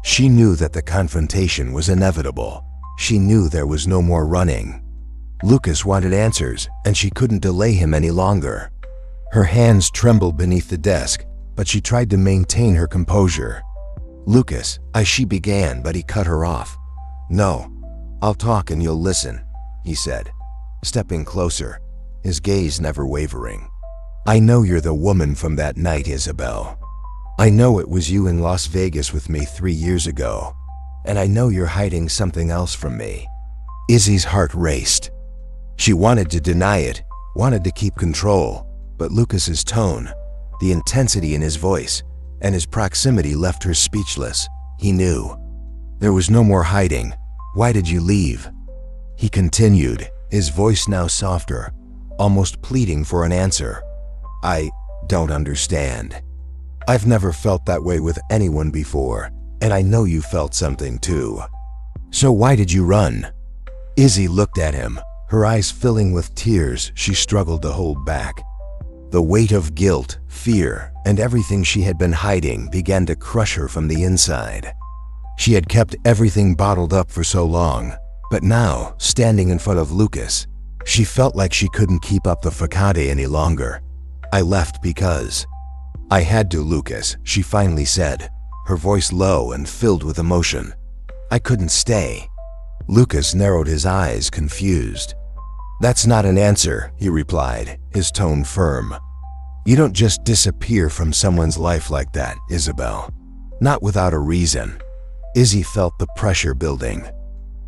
She knew that the confrontation was inevitable. She knew there was no more running. Lucas wanted answers, and she couldn't delay him any longer. Her hands trembled beneath the desk, but she tried to maintain her composure. "Lucas," she began, but he cut her off. "No, I'll talk and you'll listen," he said, stepping closer, his gaze never wavering. "I know you're the woman from that night, Isabel. I know it was you in Las Vegas with me 3 years ago, and I know you're hiding something else from me." Izzy's heart raced. She wanted to deny it, wanted to keep control, but Lucas's tone, the intensity in his voice, and his proximity left her speechless. He knew. There was no more hiding. "Why did you leave?" He continued, his voice now softer, almost pleading for an answer. "I don't understand. I've never felt that way with anyone before, and I know you felt something too. So why did you run?" Izzy looked at him, her eyes filling with tears she struggled to hold back. The weight of guilt, fear, and everything she had been hiding began to crush her from the inside. She had kept everything bottled up for so long, but now, standing in front of Lucas, she felt like she couldn't keep up the facade any longer. "I left because I had to, Lucas," she finally said, her voice low and filled with emotion. "I couldn't stay." Lucas narrowed his eyes, confused. "That's not an answer," he replied, his tone firm. "You don't just disappear from someone's life like that, Isabel. Not without a reason." Izzy felt the pressure building.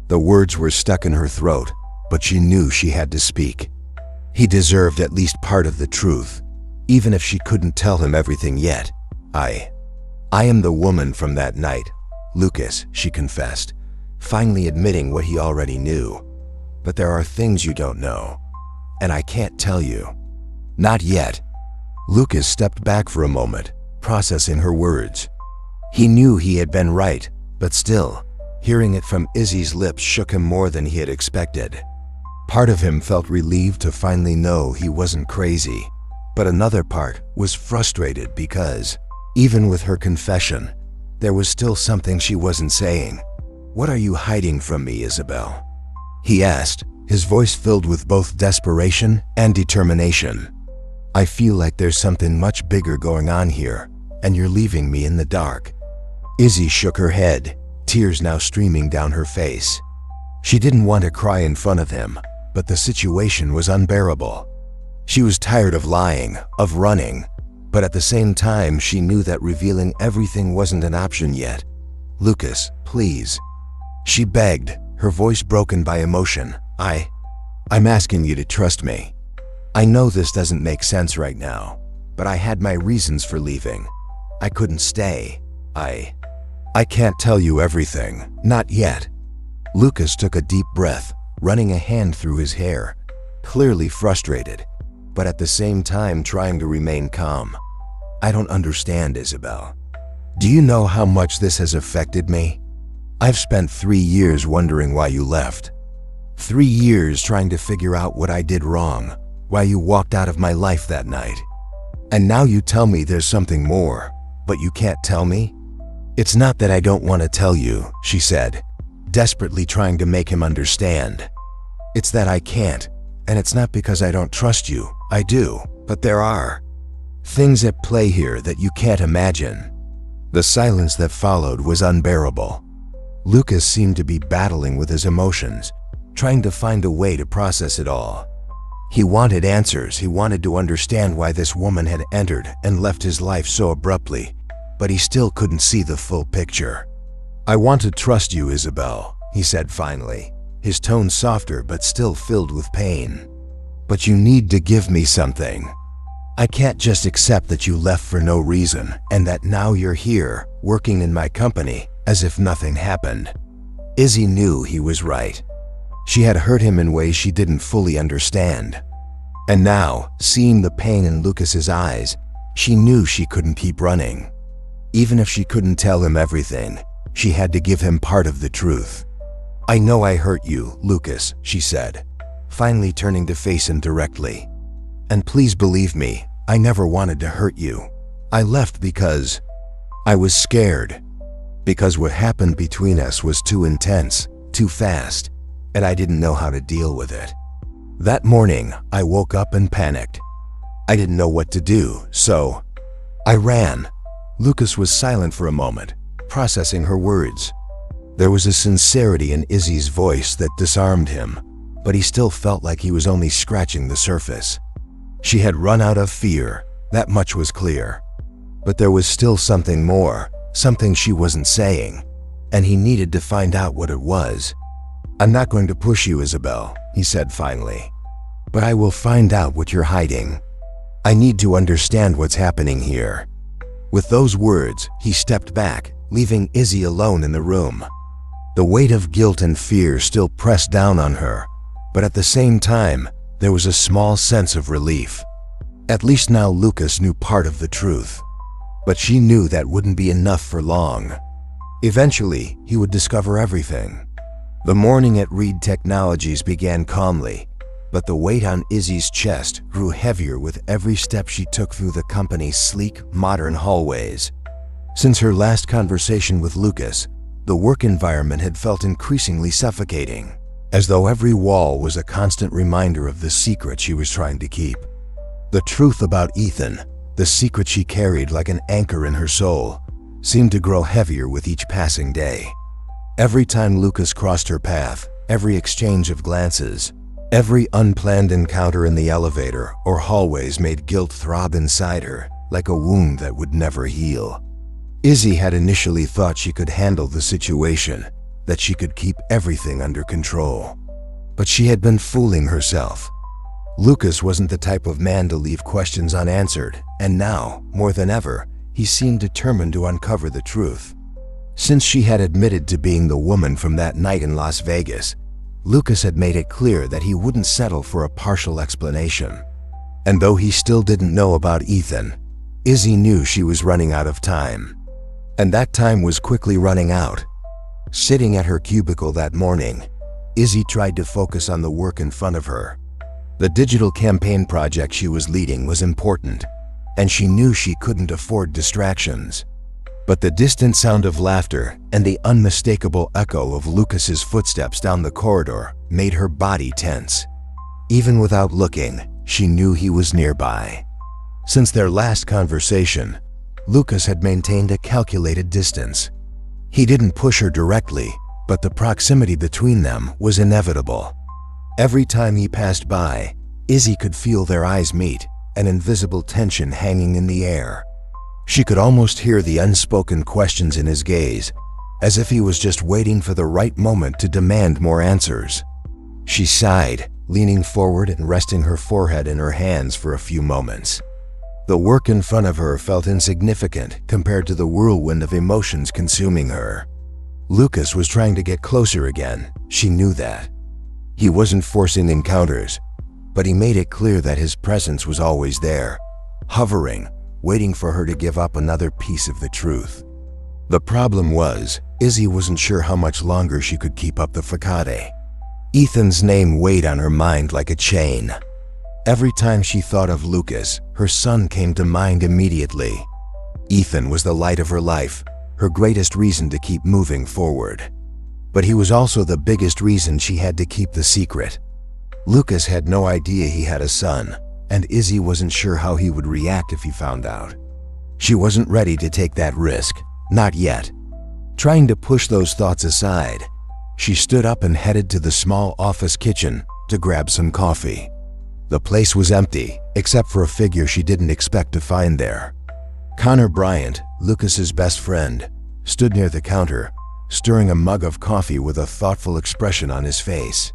The words were stuck in her throat, but she knew she had to speak. He deserved at least part of the truth, even if she couldn't tell him everything yet. I am the woman from that night, Lucas," she confessed, finally admitting what he already knew. "But there are things you don't know, and I can't tell you." "Not yet." Lucas stepped back for a moment, processing her words. He knew he had been right, but still, hearing it from Izzy's lips shook him more than he had expected. Part of him felt relieved to finally know he wasn't crazy, but another part was frustrated because, even with her confession, there was still something she wasn't saying. "What are you hiding from me, Isabel?" he asked, his voice filled with both desperation and determination. "I feel like there's something much bigger going on here, and you're leaving me in the dark." Izzy shook her head, tears now streaming down her face. She didn't want to cry in front of him, but the situation was unbearable. She was tired of lying, of running, but at the same time she knew that revealing everything wasn't an option yet. "Lucas, please," she begged, her voice broken by emotion. I'm asking you to trust me. I know this doesn't make sense right now, but I had my reasons for leaving. I couldn't stay. I can't tell you everything, not yet." Lucas took a deep breath, running a hand through his hair, clearly frustrated, but at the same time trying to remain calm. "I don't understand, Isabel. Do you know how much this has affected me? I've spent 3 years wondering why you left. 3 years trying to figure out what I did wrong, why you walked out of my life that night. And now you tell me there's something more, but you can't tell me?" "It's not that I don't want to tell you," she said, desperately trying to make him understand. "It's that I can't, and it's not because I don't trust you. I do, but there are things at play here that you can't imagine." The silence that followed was unbearable. Lucas seemed to be battling with his emotions, trying to find a way to process it all. He wanted answers. He wanted to understand why this woman had entered and left his life so abruptly, but he still couldn't see the full picture. "I want to trust you, Isabel," he said finally, his tone softer but still filled with pain. "But you need to give me something. I can't just accept that you left for no reason and that now you're here, working in my company, as if nothing happened." Izzy knew he was right. She had hurt him in ways she didn't fully understand. And now, seeing the pain in Lucas's eyes, she knew she couldn't keep running. Even if she couldn't tell him everything, she had to give him part of the truth. "I know I hurt you, Lucas," she said, finally turning to face him directly. "And please believe me, I never wanted to hurt you. I left because I was scared. Because what happened between us was too intense, too fast, and I didn't know how to deal with it. That morning, I woke up and panicked. I didn't know what to do, so I ran." Lucas was silent for a moment, processing her words. There was a sincerity in Izzy's voice that disarmed him, but he still felt like he was only scratching the surface. She had run out of fear, that much was clear. But there was still something more, something she wasn't saying, and he needed to find out what it was. "I'm not going to push you, Isabel," he said finally, "but I will find out what you're hiding. I need to understand what's happening here." With those words, he stepped back, leaving Izzy alone in the room. The weight of guilt and fear still pressed down on her, but at the same time, there was a small sense of relief. At least now Lucas knew part of the truth. But she knew that wouldn't be enough for long. Eventually, he would discover everything. The morning at Reed Technologies began calmly, But the weight on Izzy's chest grew heavier with every step she took through the company's sleek, modern hallways. Since her last conversation with Lucas, the work environment had felt increasingly suffocating, as though every wall was a constant reminder of the secret she was trying to keep. The truth about Ethan, the secret she carried like an anchor in her soul, seemed to grow heavier with each passing day. Every time Lucas crossed her path, every exchange of glances, every unplanned encounter in the elevator or hallways made guilt throb inside her like a wound that would never heal. Izzy had initially thought she could handle the situation, that she could keep everything under control. But she had been fooling herself. Lucas wasn't the type of man to leave questions unanswered, and now, more than ever, he seemed determined to uncover the truth. Since she had admitted to being the woman from that night in Las Vegas, Lucas had made it clear that he wouldn't settle for a partial explanation. And though he still didn't know about Ethan, Izzy knew she was running out of time. And that time was quickly running out. Sitting at her cubicle that morning, Izzy tried to focus on the work in front of her. The digital campaign project she was leading was important, and she knew she couldn't afford distractions. But the distant sound of laughter and the unmistakable echo of Lucas's footsteps down the corridor made her body tense. Even without looking, she knew he was nearby. Since their last conversation, Lucas had maintained a calculated distance. He didn't push her directly, but the proximity between them was inevitable. Every time he passed by, Izzy could feel their eyes meet, an invisible tension hanging in the air. She could almost hear the unspoken questions in his gaze, as if he was just waiting for the right moment to demand more answers. She sighed, leaning forward and resting her forehead in her hands for a few moments. The work in front of her felt insignificant compared to the whirlwind of emotions consuming her. Lucas was trying to get closer again, she knew that. He wasn't forcing encounters, but he made it clear that his presence was always there, hovering, waiting for her to give up another piece of the truth. The problem was, Izzy wasn't sure how much longer she could keep up the facade. Ethan's name weighed on her mind like a chain. Every time she thought of Lucas, her son came to mind immediately. Ethan was the light of her life, her greatest reason to keep moving forward. But he was also the biggest reason she had to keep the secret. Lucas had no idea he had a son, and Izzy wasn't sure how he would react if he found out. She wasn't ready to take that risk, not yet. Trying to push those thoughts aside, she stood up and headed to the small office kitchen to grab some coffee. The place was empty, except for a figure she didn't expect to find there. Connor Bryant, Lucas's best friend, stood near the counter, stirring a mug of coffee with a thoughtful expression on his face.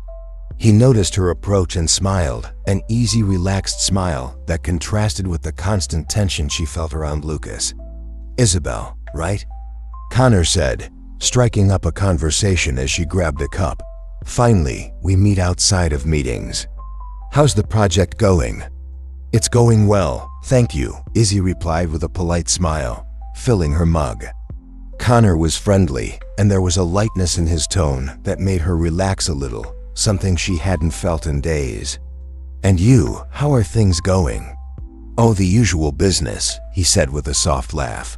He noticed her approach and smiled, an easy, relaxed smile that contrasted with the constant tension she felt around Lucas. "Isabel, right?" Connor said, striking up a conversation as she grabbed a cup. "Finally, we meet outside of meetings. How's the project going?" "It's going well, thank you," Izzy replied with a polite smile, filling her mug. Connor was friendly, and there was a lightness in his tone that made her relax a little, something she hadn't felt in days. "And you, how are things going?" "Oh, the usual business," he said with a soft laugh.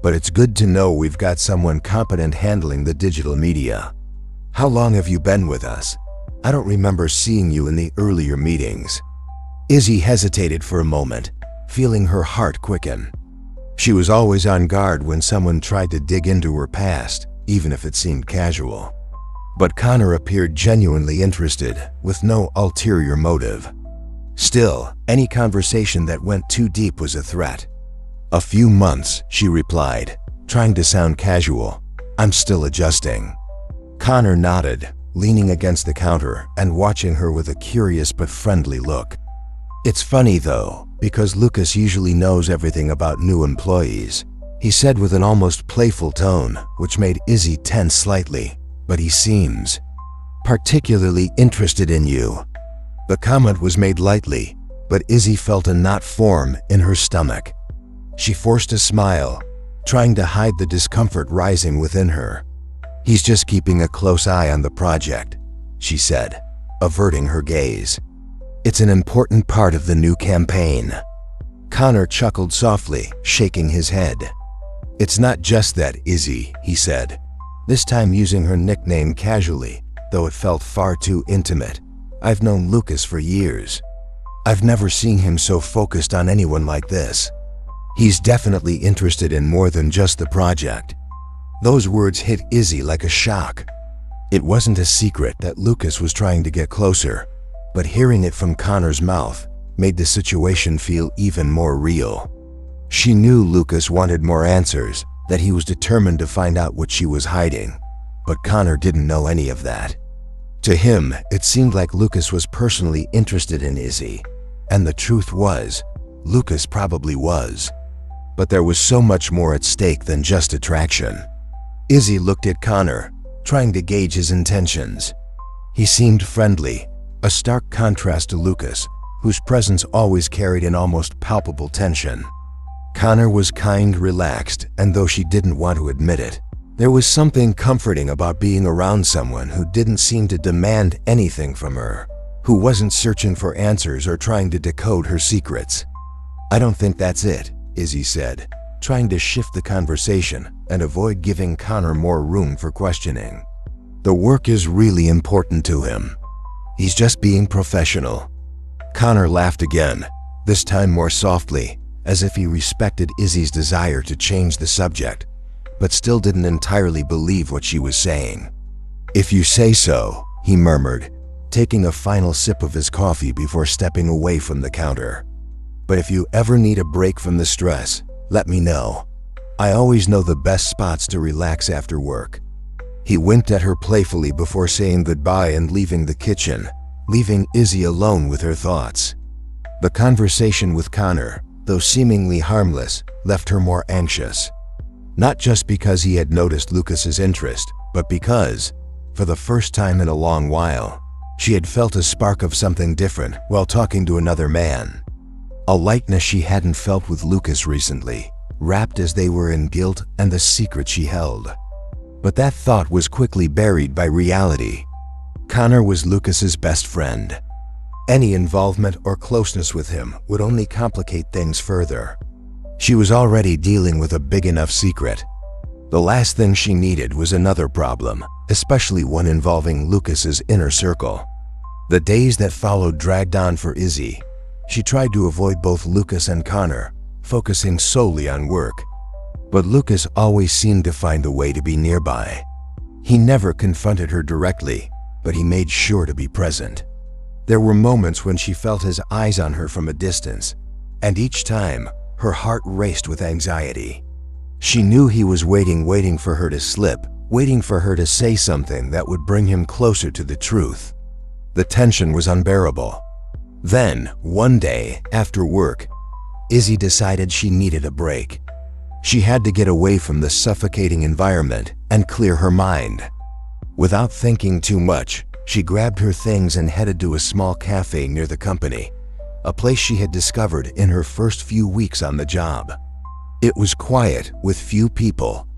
"But it's good to know we've got someone competent handling the digital media. How long have you been with us? I don't remember seeing you in the earlier meetings." Izzy hesitated for a moment, feeling her heart quicken. She was always on guard when someone tried to dig into her past, even if it seemed casual. But Connor appeared genuinely interested, with no ulterior motive. Still, any conversation that went too deep was a threat. "A few months," she replied, trying to sound casual. "I'm still adjusting." Connor nodded, leaning against the counter and watching her with a curious but friendly look. "It's funny though, because Lucas usually knows everything about new employees," he said with an almost playful tone, which made Izzy tense slightly. "But he seems particularly interested in you." The comment was made lightly, but Izzy felt a knot form in her stomach. She forced a smile, trying to hide the discomfort rising within her. "He's just keeping a close eye on the project," she said, averting her gaze. It's an important part of the new campaign. Connor chuckled softly, shaking his head. It's not just that, Izzy, he said, this time using her nickname casually, though it felt far too intimate. I've known Lucas for years. I've never seen him so focused on anyone like this. He's definitely interested in more than just the project. Those words hit Izzy like a shock. It wasn't a secret that Lucas was trying to get closer, but hearing it from Connor's mouth made the situation feel even more real. She knew Lucas wanted more answers, that he was determined to find out what she was hiding, but Connor didn't know any of that. To him, it seemed like Lucas was personally interested in Izzy, and the truth was, Lucas probably was. But there was so much more at stake than just attraction. Izzy looked at Connor, trying to gauge his intentions. He seemed friendly, a stark contrast to Lucas, whose presence always carried an almost palpable tension. Connor was kind, relaxed, and though she didn't want to admit it, there was something comforting about being around someone who didn't seem to demand anything from her, who wasn't searching for answers or trying to decode her secrets. I don't think that's it, Izzy said, trying to shift the conversation and avoid giving Connor more room for questioning. The work is really important to him. He's just being professional. Connor laughed again, this time more softly, as if he respected Izzy's desire to change the subject, but still didn't entirely believe what she was saying. If you say so, he murmured, taking a final sip of his coffee before stepping away from the counter. But if you ever need a break from the stress, let me know. I always know the best spots to relax after work. He winked at her playfully before saying goodbye and leaving the kitchen, leaving Izzy alone with her thoughts. The conversation with Connor, though seemingly harmless, left her more anxious. Not just because he had noticed Lucas's interest, but because, for the first time in a long while, she had felt a spark of something different while talking to another man. A lightness she hadn't felt with Lucas recently, wrapped as they were in guilt and the secret she held. But that thought was quickly buried by reality. Connor was Lucas's best friend. Any involvement or closeness with him would only complicate things further. She was already dealing with a big enough secret. The last thing she needed was another problem, especially one involving Lucas's inner circle. The days that followed dragged on for Izzy. She tried to avoid both Lucas and Connor, focusing solely on work. But Lucas always seemed to find a way to be nearby. He never confronted her directly, but he made sure to be present. There were moments when she felt his eyes on her from a distance, and each time, her heart raced with anxiety. She knew he was waiting for her to slip, waiting for her to say something that would bring him closer to the truth. The tension was unbearable. Then, one day, after work, Izzy decided she needed a break. She had to get away from the suffocating environment and clear her mind. Without thinking too much, she grabbed her things and headed to a small cafe near the company, a place she had discovered in her first few weeks on the job. It was quiet, with few people,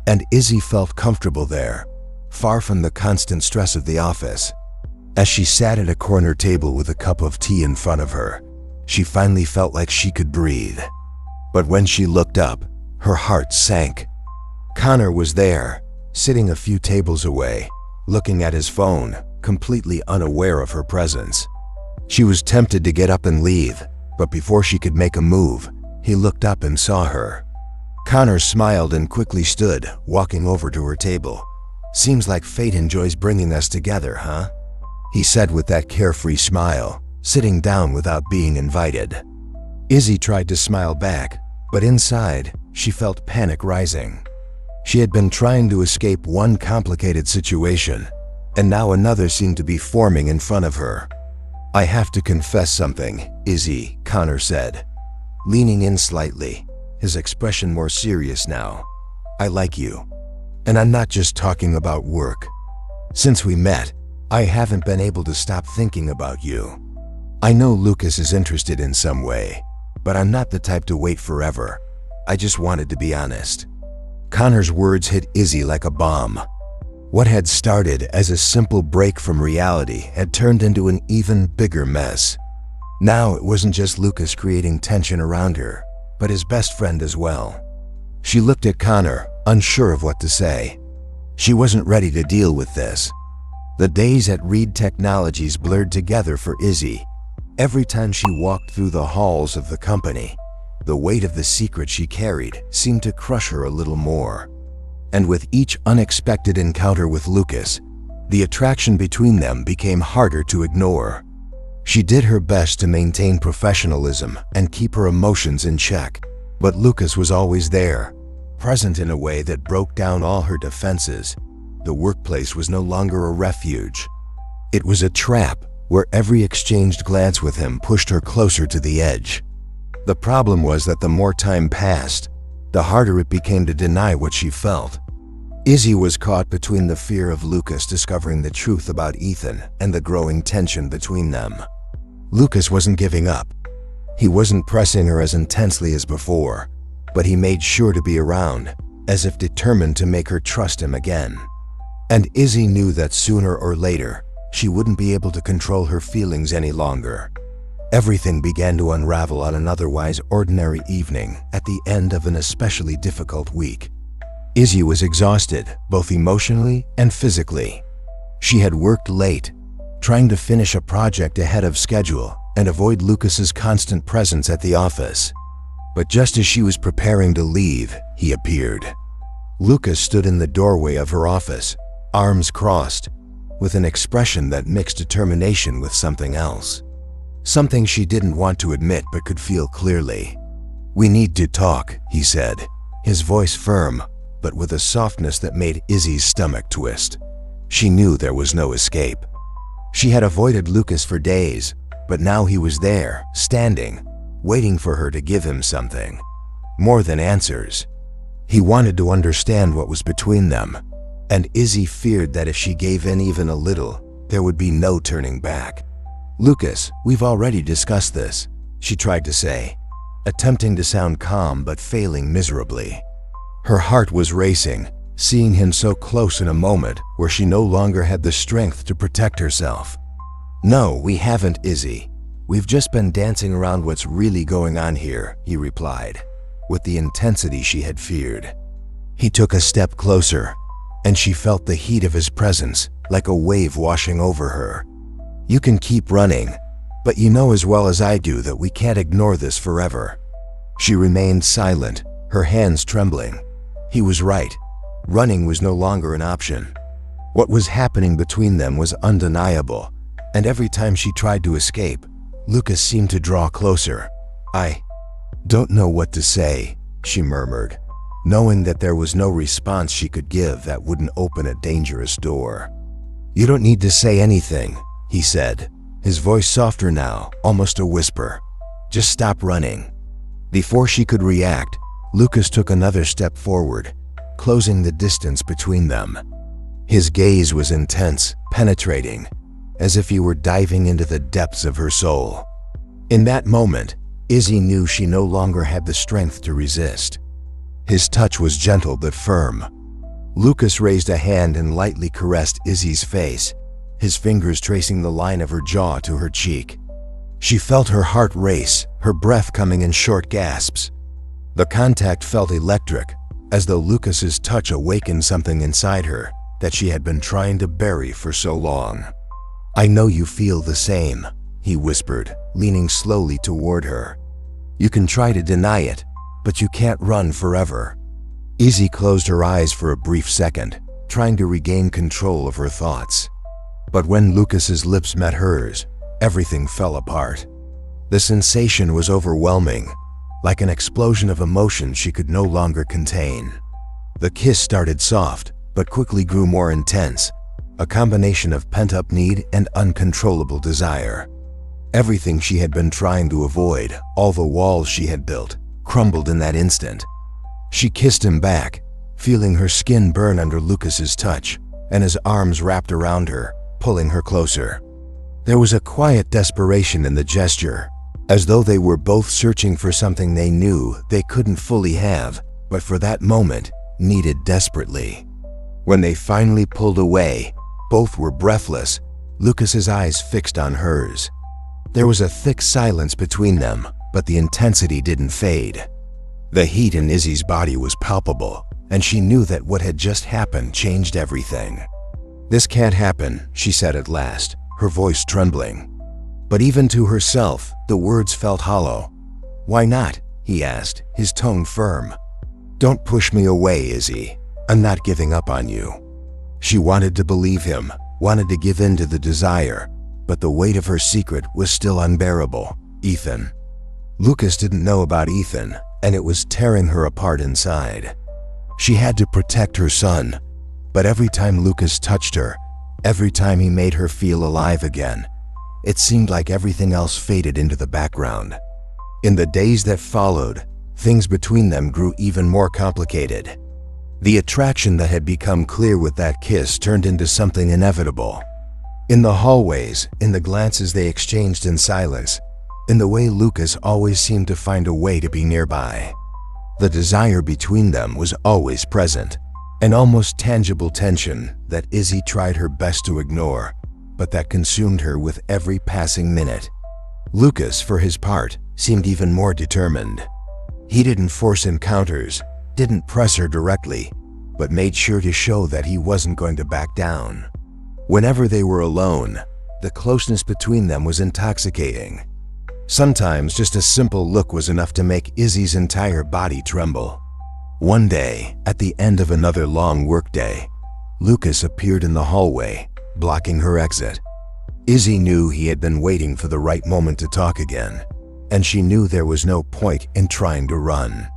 and Izzy felt comfortable there, far from the constant stress of the office. As she sat at a corner table with a cup of tea in front of her, she finally felt like she could breathe. But when she looked up, her heart sank. Connor was there, sitting a few tables away, looking at his phone, completely unaware of her presence. She was tempted to get up and leave, but before she could make a move, he looked up and saw her. Connor smiled and quickly stood, walking over to her table. "Seems like fate enjoys bringing us together, huh?" he said with that carefree smile, sitting down without being invited. Izzy tried to smile back, but inside, she felt panic rising. She had been trying to escape one complicated situation, and now another seemed to be forming in front of her. "I have to confess something, Izzy," Connor said, leaning in slightly, his expression more serious now. "I like you. And I'm not just talking about work. Since we met, I haven't been able to stop thinking about you. I know Lucas is interested in some way, but I'm not the type to wait forever. I just wanted to be honest." Connor's words hit Izzy like a bomb. What had started as a simple break from reality had turned into an even bigger mess. Now it wasn't just Lucas creating tension around her, but his best friend as well. She looked at Connor, unsure of what to say. She wasn't ready to deal with this. The days at Reed Technologies blurred together for Izzy. Every time she walked through the halls of the company, the weight of the secret she carried seemed to crush her a little more. And with each unexpected encounter with Lucas, the attraction between them became harder to ignore. She did her best to maintain professionalism and keep her emotions in check, but Lucas was always there, present in a way that broke down all her defenses. The workplace was no longer a refuge. It was a trap where every exchanged glance with him pushed her closer to the edge. The problem was that the more time passed, the harder it became to deny what she felt. Izzy was caught between the fear of Lucas discovering the truth about Ethan and the growing tension between them. Lucas wasn't giving up. He wasn't pressing her as intensely as before, but he made sure to be around, as if determined to make her trust him again. And Izzy knew that sooner or later, she wouldn't be able to control her feelings any longer. Everything began to unravel on an otherwise ordinary evening at the end of an especially difficult week. Izzy was exhausted, both emotionally and physically. She had worked late, trying to finish a project ahead of schedule and avoid Lucas's constant presence at the office. But just as she was preparing to leave, he appeared. Lucas stood in the doorway of her office, arms crossed, with an expression that mixed determination with something else. Something she didn't want to admit but could feel clearly. "We need to talk," he said, his voice firm, but with a softness that made Izzy's stomach twist. She knew there was no escape. She had avoided Lucas for days, but now he was there, standing, waiting for her to give him something. More than answers. He wanted to understand what was between them, and Izzy feared that if she gave in even a little, there would be no turning back. "Lucas, we've already discussed this," she tried to say, attempting to sound calm but failing miserably. Her heart was racing, seeing him so close in a moment where she no longer had the strength to protect herself. "No, we haven't, Izzy. We've just been dancing around what's really going on here," he replied, with the intensity she had feared. He took a step closer, and she felt the heat of his presence like a wave washing over her. "You can keep running, but you know as well as I do that we can't ignore this forever." She remained silent, her hands trembling. He was right. Running was no longer an option. What was happening between them was undeniable, and every time she tried to escape, Lucas seemed to draw closer. "I don't know what to say," she murmured, knowing that there was no response she could give that wouldn't open a dangerous door. "You don't need to say anything," he said, his voice softer now, almost a whisper. "Just stop running." Before she could react, Lucas took another step forward, closing the distance between them. His gaze was intense, penetrating, as if he were diving into the depths of her soul. In that moment, Izzy knew she no longer had the strength to resist. His touch was gentle but firm. Lucas raised a hand and lightly caressed Izzy's face, his fingers tracing the line of her jaw to her cheek. She felt her heart race, her breath coming in short gasps. The contact felt electric, as though Lucas's touch awakened something inside her that she had been trying to bury for so long. "I know you feel the same," he whispered, leaning slowly toward her. "You can try to deny it, but you can't run forever." Izzy closed her eyes for a brief second, trying to regain control of her thoughts. But when Lucas's lips met hers, everything fell apart. The sensation was overwhelming, like an explosion of emotion she could no longer contain. The kiss started soft, but quickly grew more intense, a combination of pent-up need and uncontrollable desire. Everything she had been trying to avoid, all the walls she had built, crumbled in that instant. She kissed him back, feeling her skin burn under Lucas's touch, and his arms wrapped around her, pulling her closer. There was a quiet desperation in the gesture, as though they were both searching for something they knew they couldn't fully have, but for that moment, needed desperately. When they finally pulled away, both were breathless, Lucas's eyes fixed on hers. There was a thick silence between them, but the intensity didn't fade. The heat in Izzy's body was palpable, and she knew that what had just happened changed everything. "This can't happen," she said at last, her voice trembling. But even to herself, the words felt hollow. "Why not?" he asked, his tone firm. "Don't push me away, Izzy. I'm not giving up on you." She wanted to believe him, wanted to give in to the desire, but the weight of her secret was still unbearable. Ethan. Lucas didn't know about Ethan, and it was tearing her apart inside. She had to protect her son, but every time Lucas touched her, every time he made her feel alive again, it seemed like everything else faded into the background. In the days that followed, things between them grew even more complicated. The attraction that had become clear with that kiss turned into something inevitable. In the hallways, in the glances they exchanged in silence, in the way Lucas always seemed to find a way to be nearby. The desire between them was always present, an almost tangible tension that Izzy tried her best to ignore, but that consumed her with every passing minute. Lucas, for his part, seemed even more determined. He didn't force encounters, didn't press her directly, but made sure to show that he wasn't going to back down. Whenever they were alone, the closeness between them was intoxicating. Sometimes just a simple look was enough to make Izzy's entire body tremble. One day, at the end of another long workday, Lucas appeared in the hallway, blocking her exit. Izzy knew he had been waiting for the right moment to talk again, and she knew there was no point in trying to run.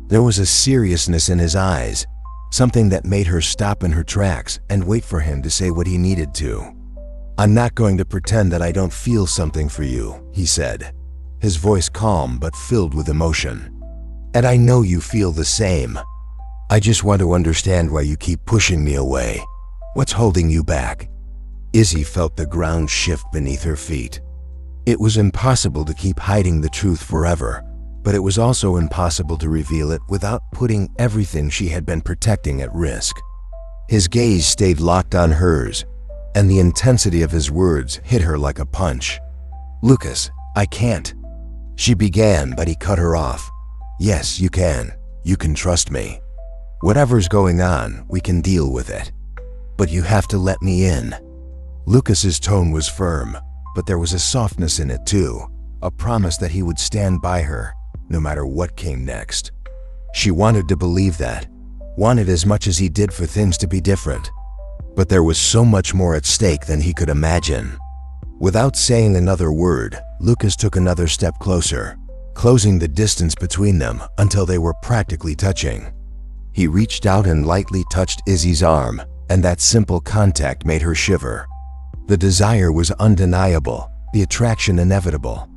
There was a seriousness in his eyes, something that made her stop in her tracks and wait for him to say what he needed to. "I'm not going to pretend that I don't feel something for you," he said, his voice calm but filled with emotion. "And I know you feel the same. I just want to understand why you keep pushing me away. What's holding you back?" Izzy felt the ground shift beneath her feet. It was impossible to keep hiding the truth forever, but it was also impossible to reveal it without putting everything she had been protecting at risk. His gaze stayed locked on hers, and the intensity of his words hit her like a punch. "Lucas, I can't," she began, but he cut her off. "Yes, you can. You can trust me. Whatever's going on, we can deal with it. But you have to let me in." Lucas's tone was firm, but there was a softness in it too, a promise that he would stand by her, no matter what came next. She wanted to believe that, wanted as much as he did for things to be different. But there was so much more at stake than he could imagine. Without saying another word, Lucas took another step closer, closing the distance between them until they were practically touching. He reached out and lightly touched Izzy's arm, and that simple contact made her shiver. The desire was undeniable, the attraction inevitable.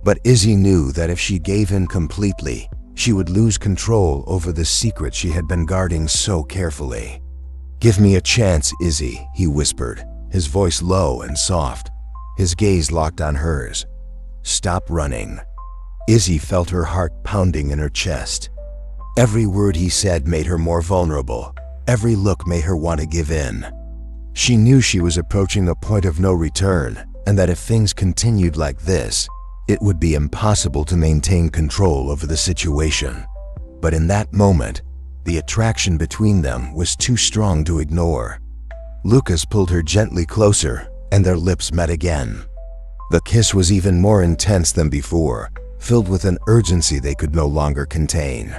But Izzy knew that if she gave in completely, she would lose control over the secret she had been guarding so carefully. "Give me a chance, Izzy," he whispered, his voice low and soft, his gaze locked on hers. "Stop running." Izzy felt her heart pounding in her chest. Every word he said made her more vulnerable. Every look made her want to give in. She knew she was approaching a point of no return, and that if things continued like this, it would be impossible to maintain control over the situation. But in that moment, the attraction between them was too strong to ignore. Lucas pulled her gently closer, and their lips met again. The kiss was even more intense than before, filled with an urgency they could no longer contain.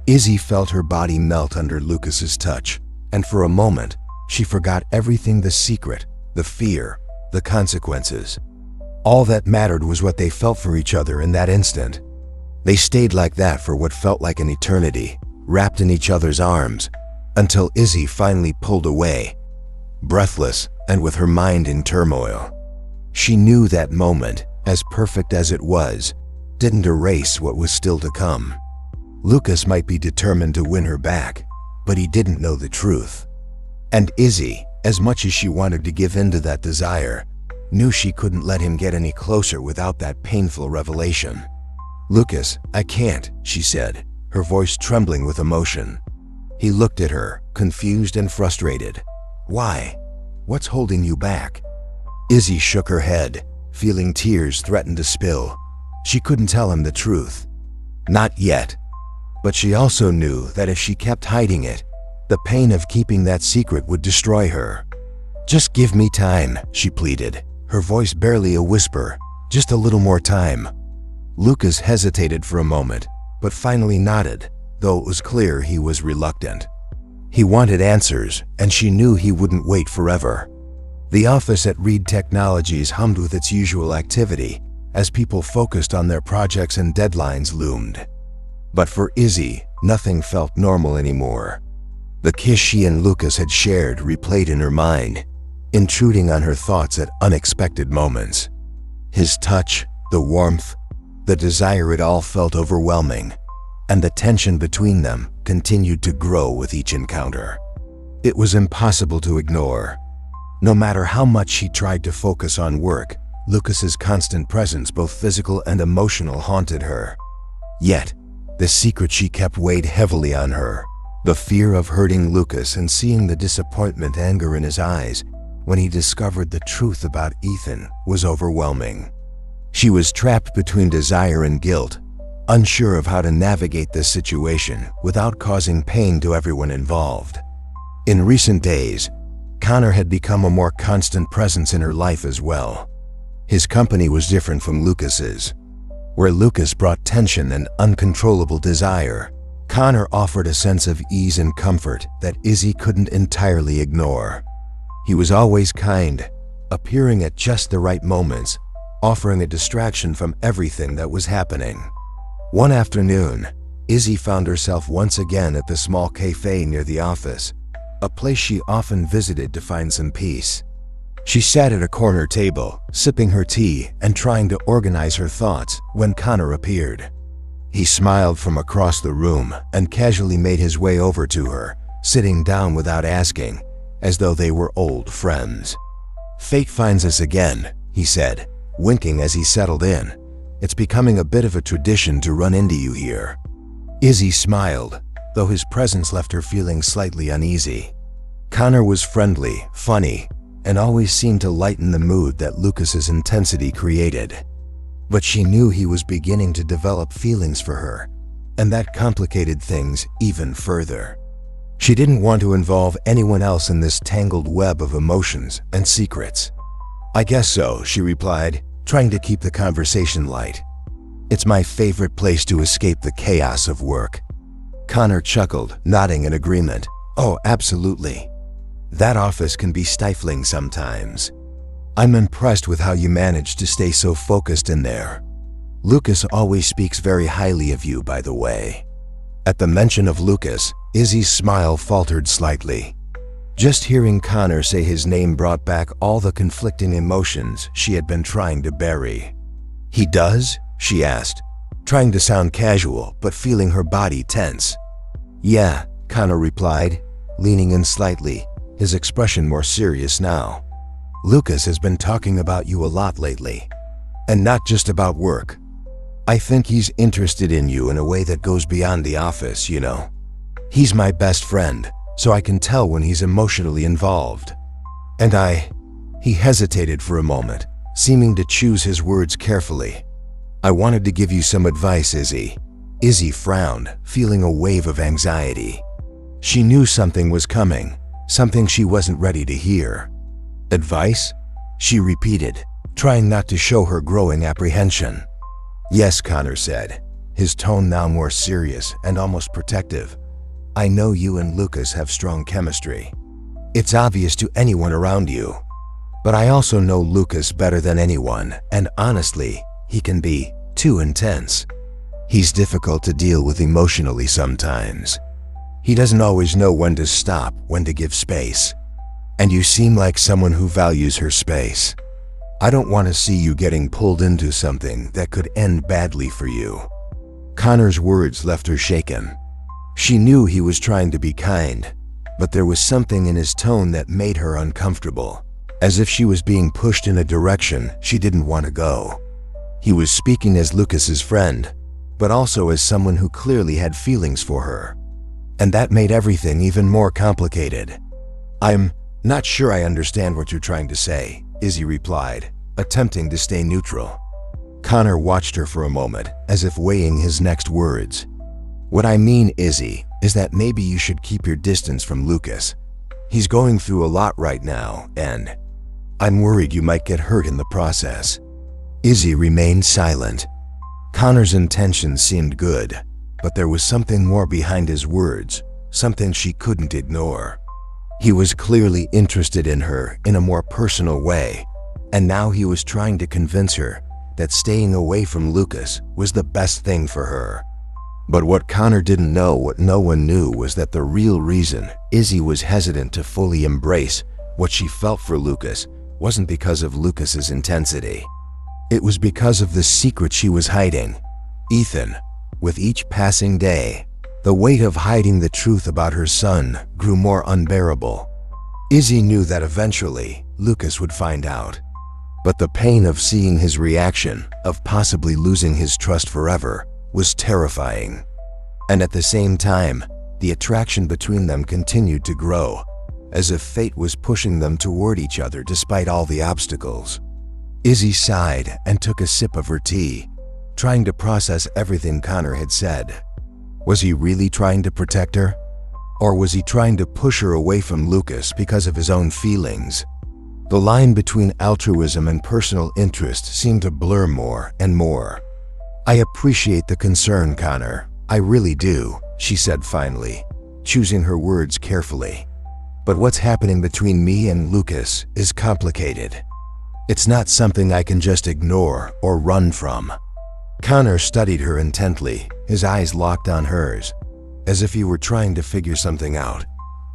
Izzy felt her body melt under Lucas's touch, and for a moment, she forgot everything: the secret, the fear, the consequences. All that mattered was what they felt for each other in that instant. They stayed like that for what felt like an eternity, wrapped in each other's arms, until Izzy finally pulled away, breathless and with her mind in turmoil. She knew that moment, as perfect as it was, didn't erase what was still to come. Lucas might be determined to win her back, but he didn't know the truth. And Izzy, as much as she wanted to give in to that desire, knew she couldn't let him get any closer without that painful revelation. "Lucas, I can't," she said, her voice trembling with emotion. He looked at her, confused and frustrated. "Why? What's holding you back?" Izzy shook her head, feeling tears threaten to spill. She couldn't tell him the truth. Not yet. But she also knew that if she kept hiding it, the pain of keeping that secret would destroy her. "Just give me time," she pleaded, her voice barely a whisper. "Just a little more time." Lucas hesitated for a moment, but finally nodded, though it was clear he was reluctant. He wanted answers, and she knew he wouldn't wait forever. The office at Reed Technologies hummed with its usual activity as people focused on their projects and deadlines loomed. But for Izzy, nothing felt normal anymore. The kiss she and Lucas had shared replayed in her mind, intruding on her thoughts at unexpected moments. His touch, the warmth, the desire, it all felt overwhelming, and the tension between them continued to grow with each encounter. It was impossible to ignore. No matter how much she tried to focus on work, Lucas's constant presence, both physical and emotional, haunted her. Yet, the secret she kept weighed heavily on her. The fear of hurting Lucas and seeing the disappointment and anger in his eyes when he discovered the truth about Ethan was overwhelming. She was trapped between desire and guilt, unsure of how to navigate this situation without causing pain to everyone involved. In recent days, Connor had become a more constant presence in her life as well. His company was different from Lucas's. Where Lucas brought tension and uncontrollable desire, Connor offered a sense of ease and comfort that Izzy couldn't entirely ignore. He was always kind, appearing at just the right moments, offering a distraction from everything that was happening. One afternoon, Izzy found herself once again at the small cafe near the office, a place she often visited to find some peace. She sat at a corner table, sipping her tea and trying to organize her thoughts when Connor appeared. He smiled from across the room and casually made his way over to her, sitting down without asking, as though they were old friends. "Fate finds us again," he said, winking as he settled in. "It's becoming a bit of a tradition to run into you here." Izzy smiled, though his presence left her feeling slightly uneasy. Connor was friendly, funny, and always seemed to lighten the mood that Lucas's intensity created. But she knew he was beginning to develop feelings for her, and that complicated things even further. She didn't want to involve anyone else in this tangled web of emotions and secrets. "I guess so," she replied, trying to keep the conversation light. "It's my favorite place to escape the chaos of work." Connor chuckled, nodding in agreement. "Oh, absolutely. That office can be stifling sometimes. I'm impressed with how you manage to stay so focused in there. Lucas always speaks very highly of you, by the way." At the mention of Lucas, Izzy's smile faltered slightly. Just hearing Connor say his name brought back all the conflicting emotions she had been trying to bury. "He does?" she asked, trying to sound casual but feeling her body tense. "Yeah," Connor replied, leaning in slightly, his expression more serious now. "Lucas has been talking about you a lot lately. And not just about work. I think he's interested in you in a way that goes beyond the office, you know. He's my best friend, so I can tell when he's emotionally involved. And He hesitated for a moment, seeming to choose his words carefully. "I wanted to give you some advice, Izzy." Izzy frowned, feeling a wave of anxiety. She knew something was coming, something she wasn't ready to hear. "Advice?" she repeated, trying not to show her growing apprehension. "Yes," Connor said, his tone now more serious and almost protective. "I know you and Lucas have strong chemistry. It's obvious to anyone around you. But I also know Lucas better than anyone, and honestly, he can be too intense. He's difficult to deal with emotionally sometimes. He doesn't always know when to stop, when to give space. And you seem like someone who values her space. I don't want to see you getting pulled into something that could end badly for you." Connor's words left her shaken. She knew he was trying to be kind, but there was something in his tone that made her uncomfortable, as if she was being pushed in a direction she didn't want to go. He was speaking as Lucas's friend, but also as someone who clearly had feelings for her. And that made everything even more complicated. "I'm not sure I understand what you're trying to say," Izzy replied, attempting to stay neutral. Connor watched her for a moment, as if weighing his next words. "What I mean, Izzy, is that maybe you should keep your distance from Lucas. He's going through a lot right now, and I'm worried you might get hurt in the process." Izzy remained silent. Connor's intentions seemed good, but there was something more behind his words, something she couldn't ignore. He was clearly interested in her in a more personal way, and now he was trying to convince her that staying away from Lucas was the best thing for her. But what Connor didn't know, what no one knew, was that the real reason Izzy was hesitant to fully embrace what she felt for Lucas wasn't because of Lucas's intensity. It was because of the secret she was hiding. Ethan. With each passing day, the weight of hiding the truth about her son grew more unbearable. Izzy knew that eventually Lucas would find out. But the pain of seeing his reaction, of possibly losing his trust forever, was terrifying. And at the same time, the attraction between them continued to grow, as if fate was pushing them toward each other despite all the obstacles. Izzy sighed and took a sip of her tea, trying to process everything Connor had said. Was he really trying to protect her? Or was he trying to push her away from Lucas because of his own feelings? The line between altruism and personal interest seemed to blur more and more. "I appreciate the concern, Connor. I really do," she said finally, choosing her words carefully. "But what's happening between me and Lucas is complicated. It's not something I can just ignore or run from." Connor studied her intently, his eyes locked on hers, as if he were trying to figure something out.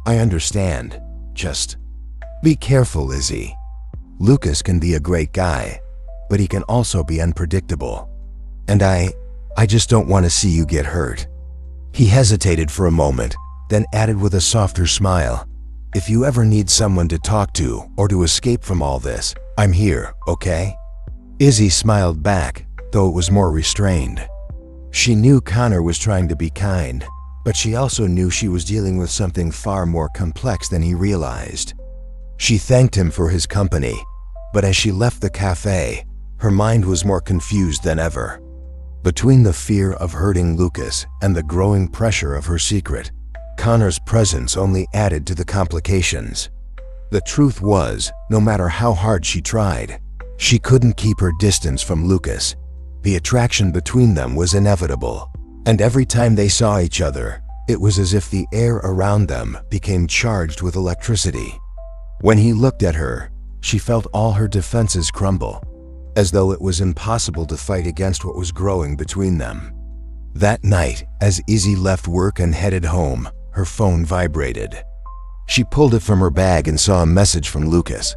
"I understand. Just be careful, Izzy. Lucas can be a great guy, but he can also be unpredictable. And I just don't want to see you get hurt." He hesitated for a moment, then added with a softer smile, "If you ever need someone to talk to or to escape from all this, I'm here, okay?" Izzy smiled back, though it was more restrained. She knew Connor was trying to be kind, but she also knew she was dealing with something far more complex than he realized. She thanked him for his company, but as she left the cafe, her mind was more confused than ever. Between the fear of hurting Lucas and the growing pressure of her secret, Connor's presence only added to the complications. The truth was, no matter how hard she tried, she couldn't keep her distance from Lucas. The attraction between them was inevitable, and every time they saw each other, it was as if the air around them became charged with electricity. When he looked at her, she felt all her defenses crumble, as though it was impossible to fight against what was growing between them. That night, as Izzy left work and headed home, her phone vibrated. She pulled it from her bag and saw a message from Lucas.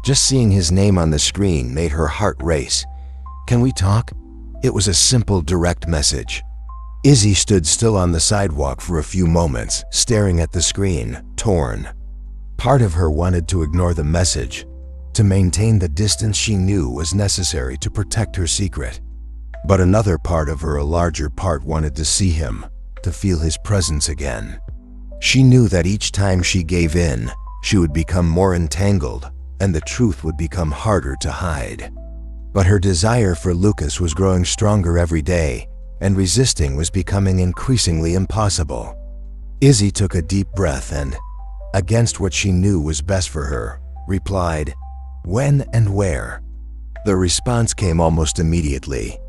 Just seeing his name on the screen made her heart race. "Can we talk?" It was a simple, direct message. Izzy stood still on the sidewalk for a few moments, staring at the screen, torn. Part of her wanted to ignore the message, to maintain the distance she knew was necessary to protect her secret. But another part of her, a larger part, wanted to see him, to feel his presence again. She knew that each time she gave in, she would become more entangled, and the truth would become harder to hide. But her desire for Lucas was growing stronger every day, and resisting was becoming increasingly impossible. Izzy took a deep breath and, against what she knew was best for her, replied, "When and where?" The response came almost immediately.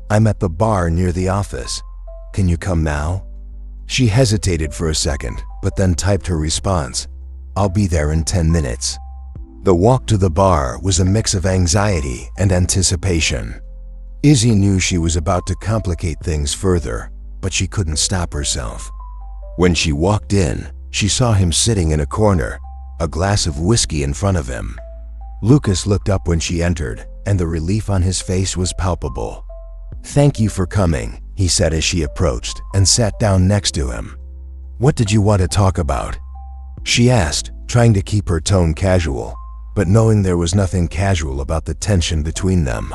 "I'm at the bar near the office. Can you come now?" She hesitated for a second, but then typed her response, "I'll be there in 10 minutes." The walk to the bar was a mix of anxiety and anticipation. Izzy knew she was about to complicate things further, but she couldn't stop herself. When she walked in, she saw him sitting in a corner, a glass of whiskey in front of him. Lucas looked up when she entered, and the relief on his face was palpable. "Thank you for coming," he said as she approached and sat down next to him. "What did you want to talk about?" she asked, trying to keep her tone casual, but knowing there was nothing casual about the tension between them.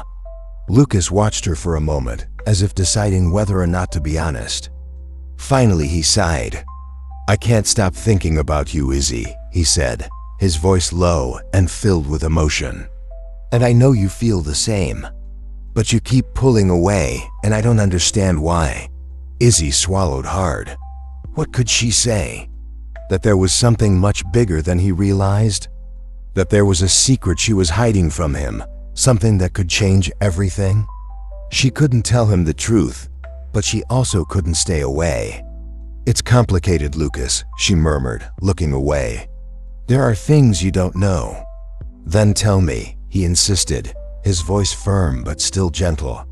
Lucas watched her for a moment, as if deciding whether or not to be honest. Finally, he sighed. "I can't stop thinking about you, Izzy," he said, his voice low and filled with emotion. And I know you feel the same. But you keep pulling away, and I don't understand why." Izzy swallowed hard. What could she say? That there was something much bigger than he realized? That there was a secret she was hiding from him, something that could change everything? She couldn't tell him the truth, but she also couldn't stay away. "It's complicated, Lucas," she murmured, looking away. "There are things you don't know." "Then tell me," he insisted, his voice firm but still gentle.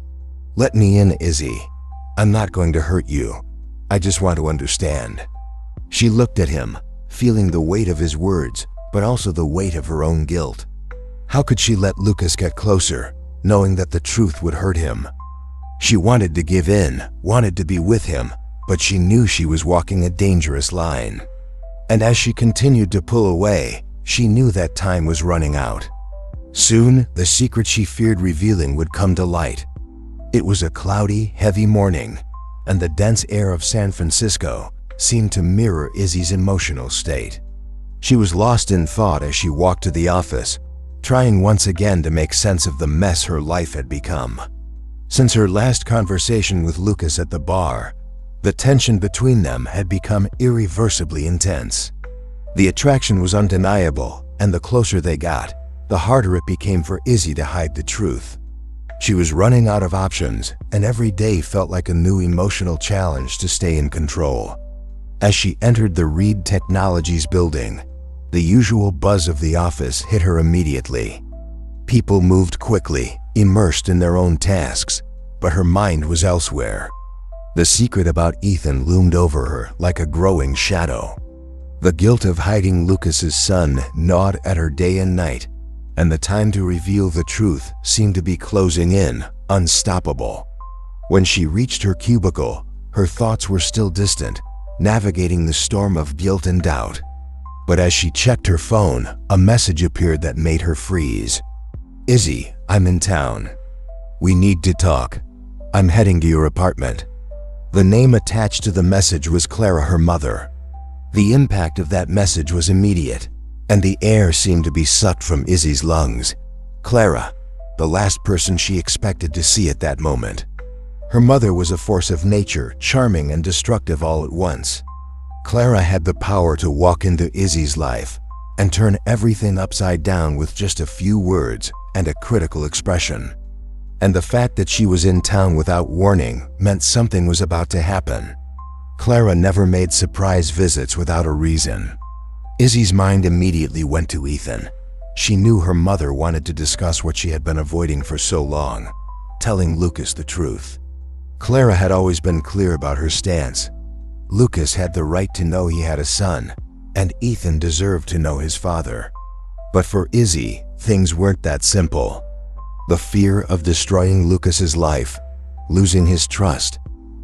"Let me in, Izzy. I'm not going to hurt you. I just want to understand." She looked at him, feeling the weight of his words, but also the weight of her own guilt. How could she let Lucas get closer, knowing that the truth would hurt him? She wanted to give in, wanted to be with him, but she knew she was walking a dangerous line. And as she continued to pull away, she knew that time was running out. Soon, the secret she feared revealing would come to light. It was a cloudy, heavy morning, and the dense air of San Francisco seemed to mirror Izzy's emotional state. She was lost in thought as she walked to the office, trying once again to make sense of the mess her life had become. Since her last conversation with Lucas at the bar, the tension between them had become irreversibly intense. The attraction was undeniable, and the closer they got, the harder it became for Izzy to hide the truth. She was running out of options, and every day felt like a new emotional challenge to stay in control. As she entered the Reed Technologies building, the usual buzz of the office hit her immediately. People moved quickly, immersed in their own tasks, but her mind was elsewhere. The secret about Ethan loomed over her like a growing shadow. The guilt of hiding Lucas's son gnawed at her day and night, and the time to reveal the truth seemed to be closing in, unstoppable. When she reached her cubicle, her thoughts were still distant, navigating the storm of guilt and doubt. But as she checked her phone, a message appeared that made her freeze. "Izzy, I'm in town. We need to talk. I'm heading to your apartment." The name attached to the message was Clara, her mother. The impact of that message was immediate, and the air seemed to be sucked from Izzy's lungs. Clara, the last person she expected to see at that moment. Her mother was a force of nature, charming and destructive all at once. Clara had the power to walk into Izzy's life and turn everything upside down with just a few words and a critical expression. And the fact that she was in town without warning meant something was about to happen. Clara never made surprise visits without a reason. Izzy's mind immediately went to Ethan. She knew her mother wanted to discuss what she had been avoiding for so long, telling Lucas the truth. Clara had always been clear about her stance. Lucas had the right to know he had a son, and Ethan deserved to know his father. But for Izzy, things weren't that simple. The fear of destroying Lucas's life, losing his trust,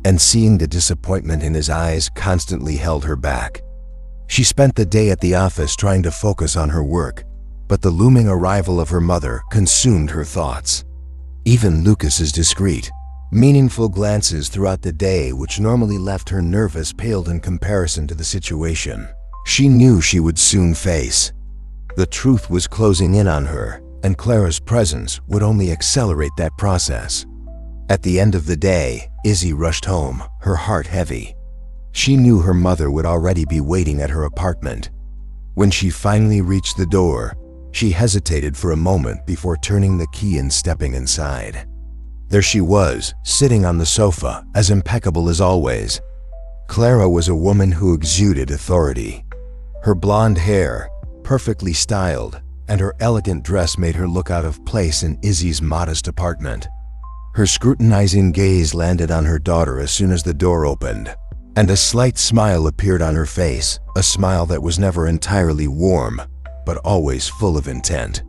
and seeing the disappointment in his eyes constantly held her back. She spent the day at the office trying to focus on her work, but the looming arrival of her mother consumed her thoughts. Even Lucas's discreet, meaningful glances throughout the day, which normally left her nervous, paled in comparison to the situation she knew she would soon face. The truth was closing in on her, and Clara's presence would only accelerate that process. At the end of the day, Izzy rushed home, her heart heavy. She knew her mother would already be waiting at her apartment. When she finally reached the door, she hesitated for a moment before turning the key and stepping inside. There she was, sitting on the sofa, as impeccable as always. Clara was a woman who exuded authority. Her blonde hair, perfectly styled, and her elegant dress made her look out of place in Izzy's modest apartment. Her scrutinizing gaze landed on her daughter as soon as the door opened, and a slight smile appeared on her face, a smile that was never entirely warm, but always full of intent.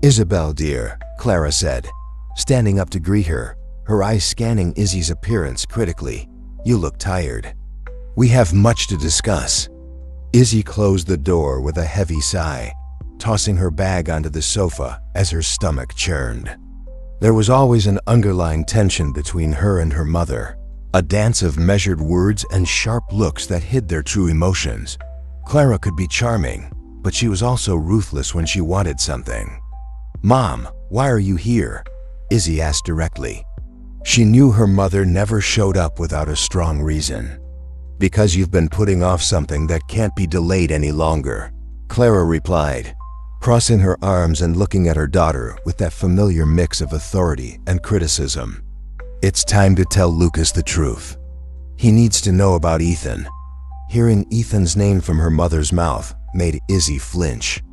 "Isabel, dear," Clara said, standing up to greet her, her eyes scanning Izzy's appearance critically. "You look tired. We have much to discuss." Izzy closed the door with a heavy sigh, tossing her bag onto the sofa as her stomach churned. There was always an underlying tension between her and her mother, a dance of measured words and sharp looks that hid their true emotions. Clara could be charming, but she was also ruthless when she wanted something. "Mom, "Why are you here?" Izzy asked directly. She knew her mother never showed up without a strong reason. "Because you've been putting off something that can't be delayed any longer," Clara replied, crossing her arms and looking at her daughter with that familiar mix of authority and criticism. "It's time to tell Lucas the truth. He needs to know about Ethan." Hearing Ethan's name from her mother's mouth made Izzy flinch.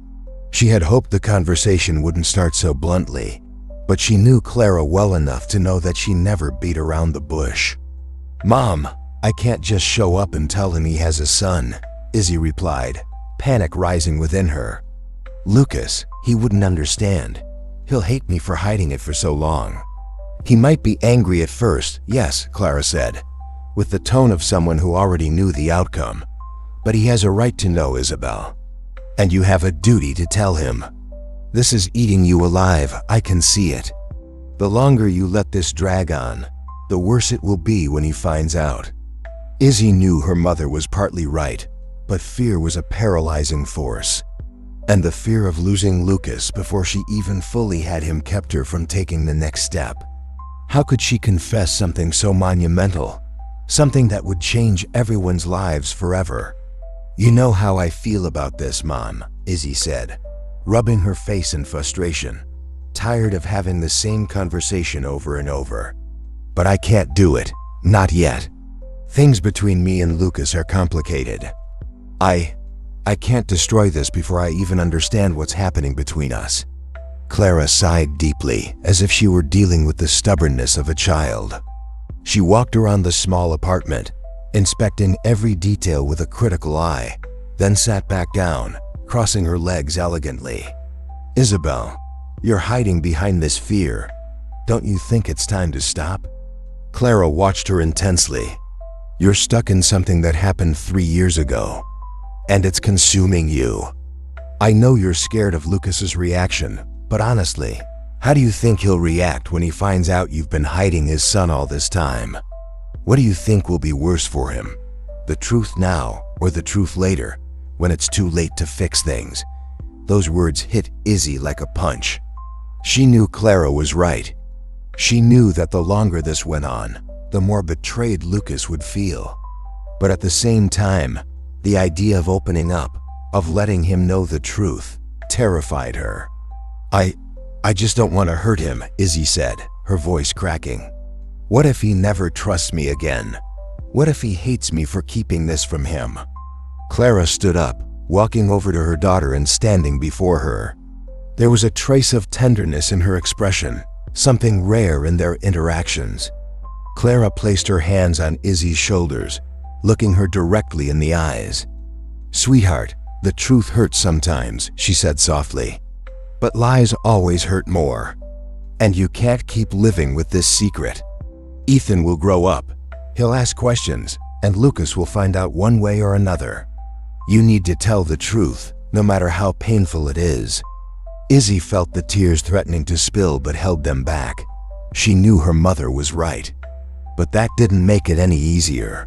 She had hoped the conversation wouldn't start so bluntly, but she knew Clara well enough to know that she never beat around the bush. "Mom, I can't just show up and tell him he has a son," Izzy replied, panic rising within her. "Lucas, he wouldn't understand. He'll hate me for hiding it for so long." "He might be angry at first, yes," Clara said, with the tone of someone who already knew the outcome. "But he has a right to know, Isabel. And you have a duty to tell him. This is eating you alive, I can see it. The longer you let this drag on, the worse it will be when he finds out." Izzy knew her mother was partly right, but fear was a paralyzing force. And the fear of losing Lucas before she even fully had him kept her from taking the next step. How could she confess something so monumental? Something that would change everyone's lives forever. "You know how I feel about this, Mom," Izzy said, rubbing her face in frustration, tired of having the same conversation over and over. "But I can't do it, not yet. Things between me and Lucas are complicated. I can't destroy this before I even understand what's happening between us." Clara sighed deeply, as if she were dealing with the stubbornness of a child. She walked around the small apartment, inspecting every detail with a critical eye, then sat back down, crossing her legs elegantly. "Isabel, you're hiding behind this fear. Don't you think it's time to stop?" Clara watched her intensely. "You're stuck in something that happened 3 years ago, and it's consuming you. I know you're scared of Lucas's reaction, but honestly, how do you think he'll react when he finds out you've been hiding his son all this time? What do you think will be worse for him? The truth now or the truth later, when it's too late to fix things?" Those words hit Izzy like a punch. She knew Clara was right. She knew that the longer this went on, the more betrayed Lucas would feel. But at the same time, the idea of opening up, of letting him know the truth, terrified her. I just don't want to hurt him," Izzy said, her voice cracking. "What if he never trusts me again? What if he hates me for keeping this from him?" Clara stood up, walking over to her daughter and standing before her. There was a trace of tenderness in her expression, something rare in their interactions. Clara placed her hands on Izzy's shoulders, looking her directly in the eyes. "Sweetheart, the truth hurts sometimes," she said softly. "But lies always hurt more. And you can't keep living with this secret. Ethan will grow up. He'll ask questions, and Lucas will find out one way or another. You need to tell the truth, no matter how painful it is." Izzy felt the tears threatening to spill but held them back. She knew her mother was right. But that didn't make it any easier.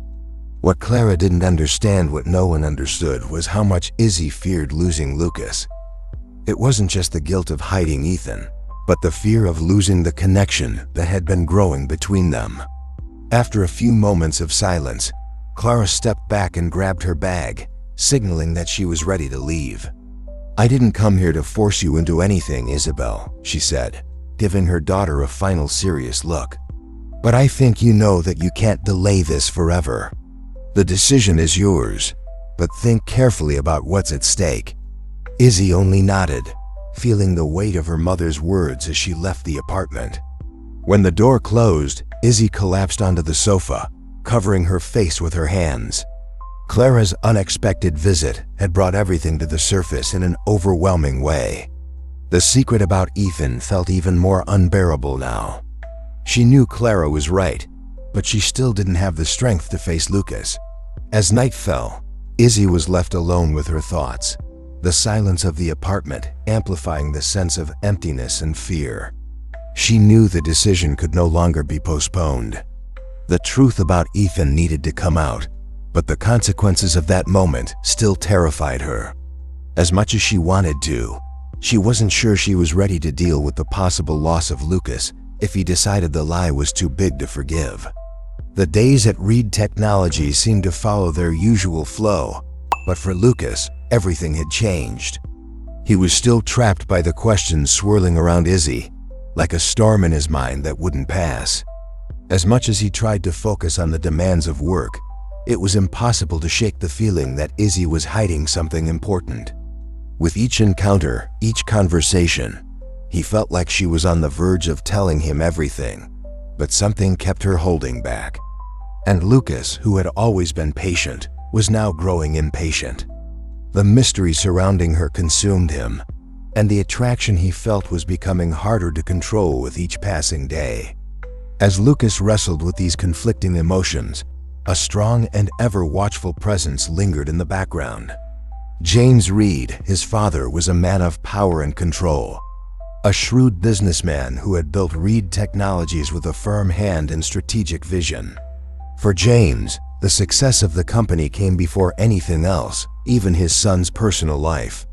What Clara didn't understand, what no one understood, was how much Izzy feared losing Lucas. It wasn't just the guilt of hiding Ethan, but the fear of losing the connection that had been growing between them. After a few moments of silence, Clara stepped back and grabbed her bag, signaling that she was ready to leave. "I didn't come here to force you into anything, Isabel," she said, giving her daughter a final serious look. "But I think you know that you can't delay this forever. The decision is yours, but think carefully about what's at stake." Izzy only nodded, feeling the weight of her mother's words as she left the apartment. When the door closed, Izzy collapsed onto the sofa, covering her face with her hands. Clara's unexpected visit had brought everything to the surface in an overwhelming way. The secret about Ethan felt even more unbearable now. She knew Clara was right, but she still didn't have the strength to face Lucas. As night fell, Izzy was left alone with her thoughts, the silence of the apartment amplifying the sense of emptiness and fear. She knew the decision could no longer be postponed. The truth about Ethan needed to come out, but the consequences of that moment still terrified her. As much as she wanted to, She wasn't sure she was ready to deal with the possible loss of Lucas if he decided the lie was too big to forgive. The days at Reed Technologies seemed to follow their usual flow, but for Lucas, everything had changed. He was still trapped by the questions swirling around Izzy, like a storm in his mind that wouldn't pass. As much as he tried to focus on the demands of work, it was impossible to shake the feeling that Izzy was hiding something important. With each encounter, each conversation, he felt like she was on the verge of telling him everything, but something kept her holding back. And Lucas, who had always been patient, was now growing impatient. The mystery surrounding her consumed him, and the attraction he felt was becoming harder to control with each passing day. As Lucas wrestled with these conflicting emotions, a strong and ever-watchful presence lingered in the background. James Reed, his father, was a man of power and control, a shrewd businessman who had built Reed Technologies with a firm hand and strategic vision. For James, the success of the company came before anything else, even his son's personal life.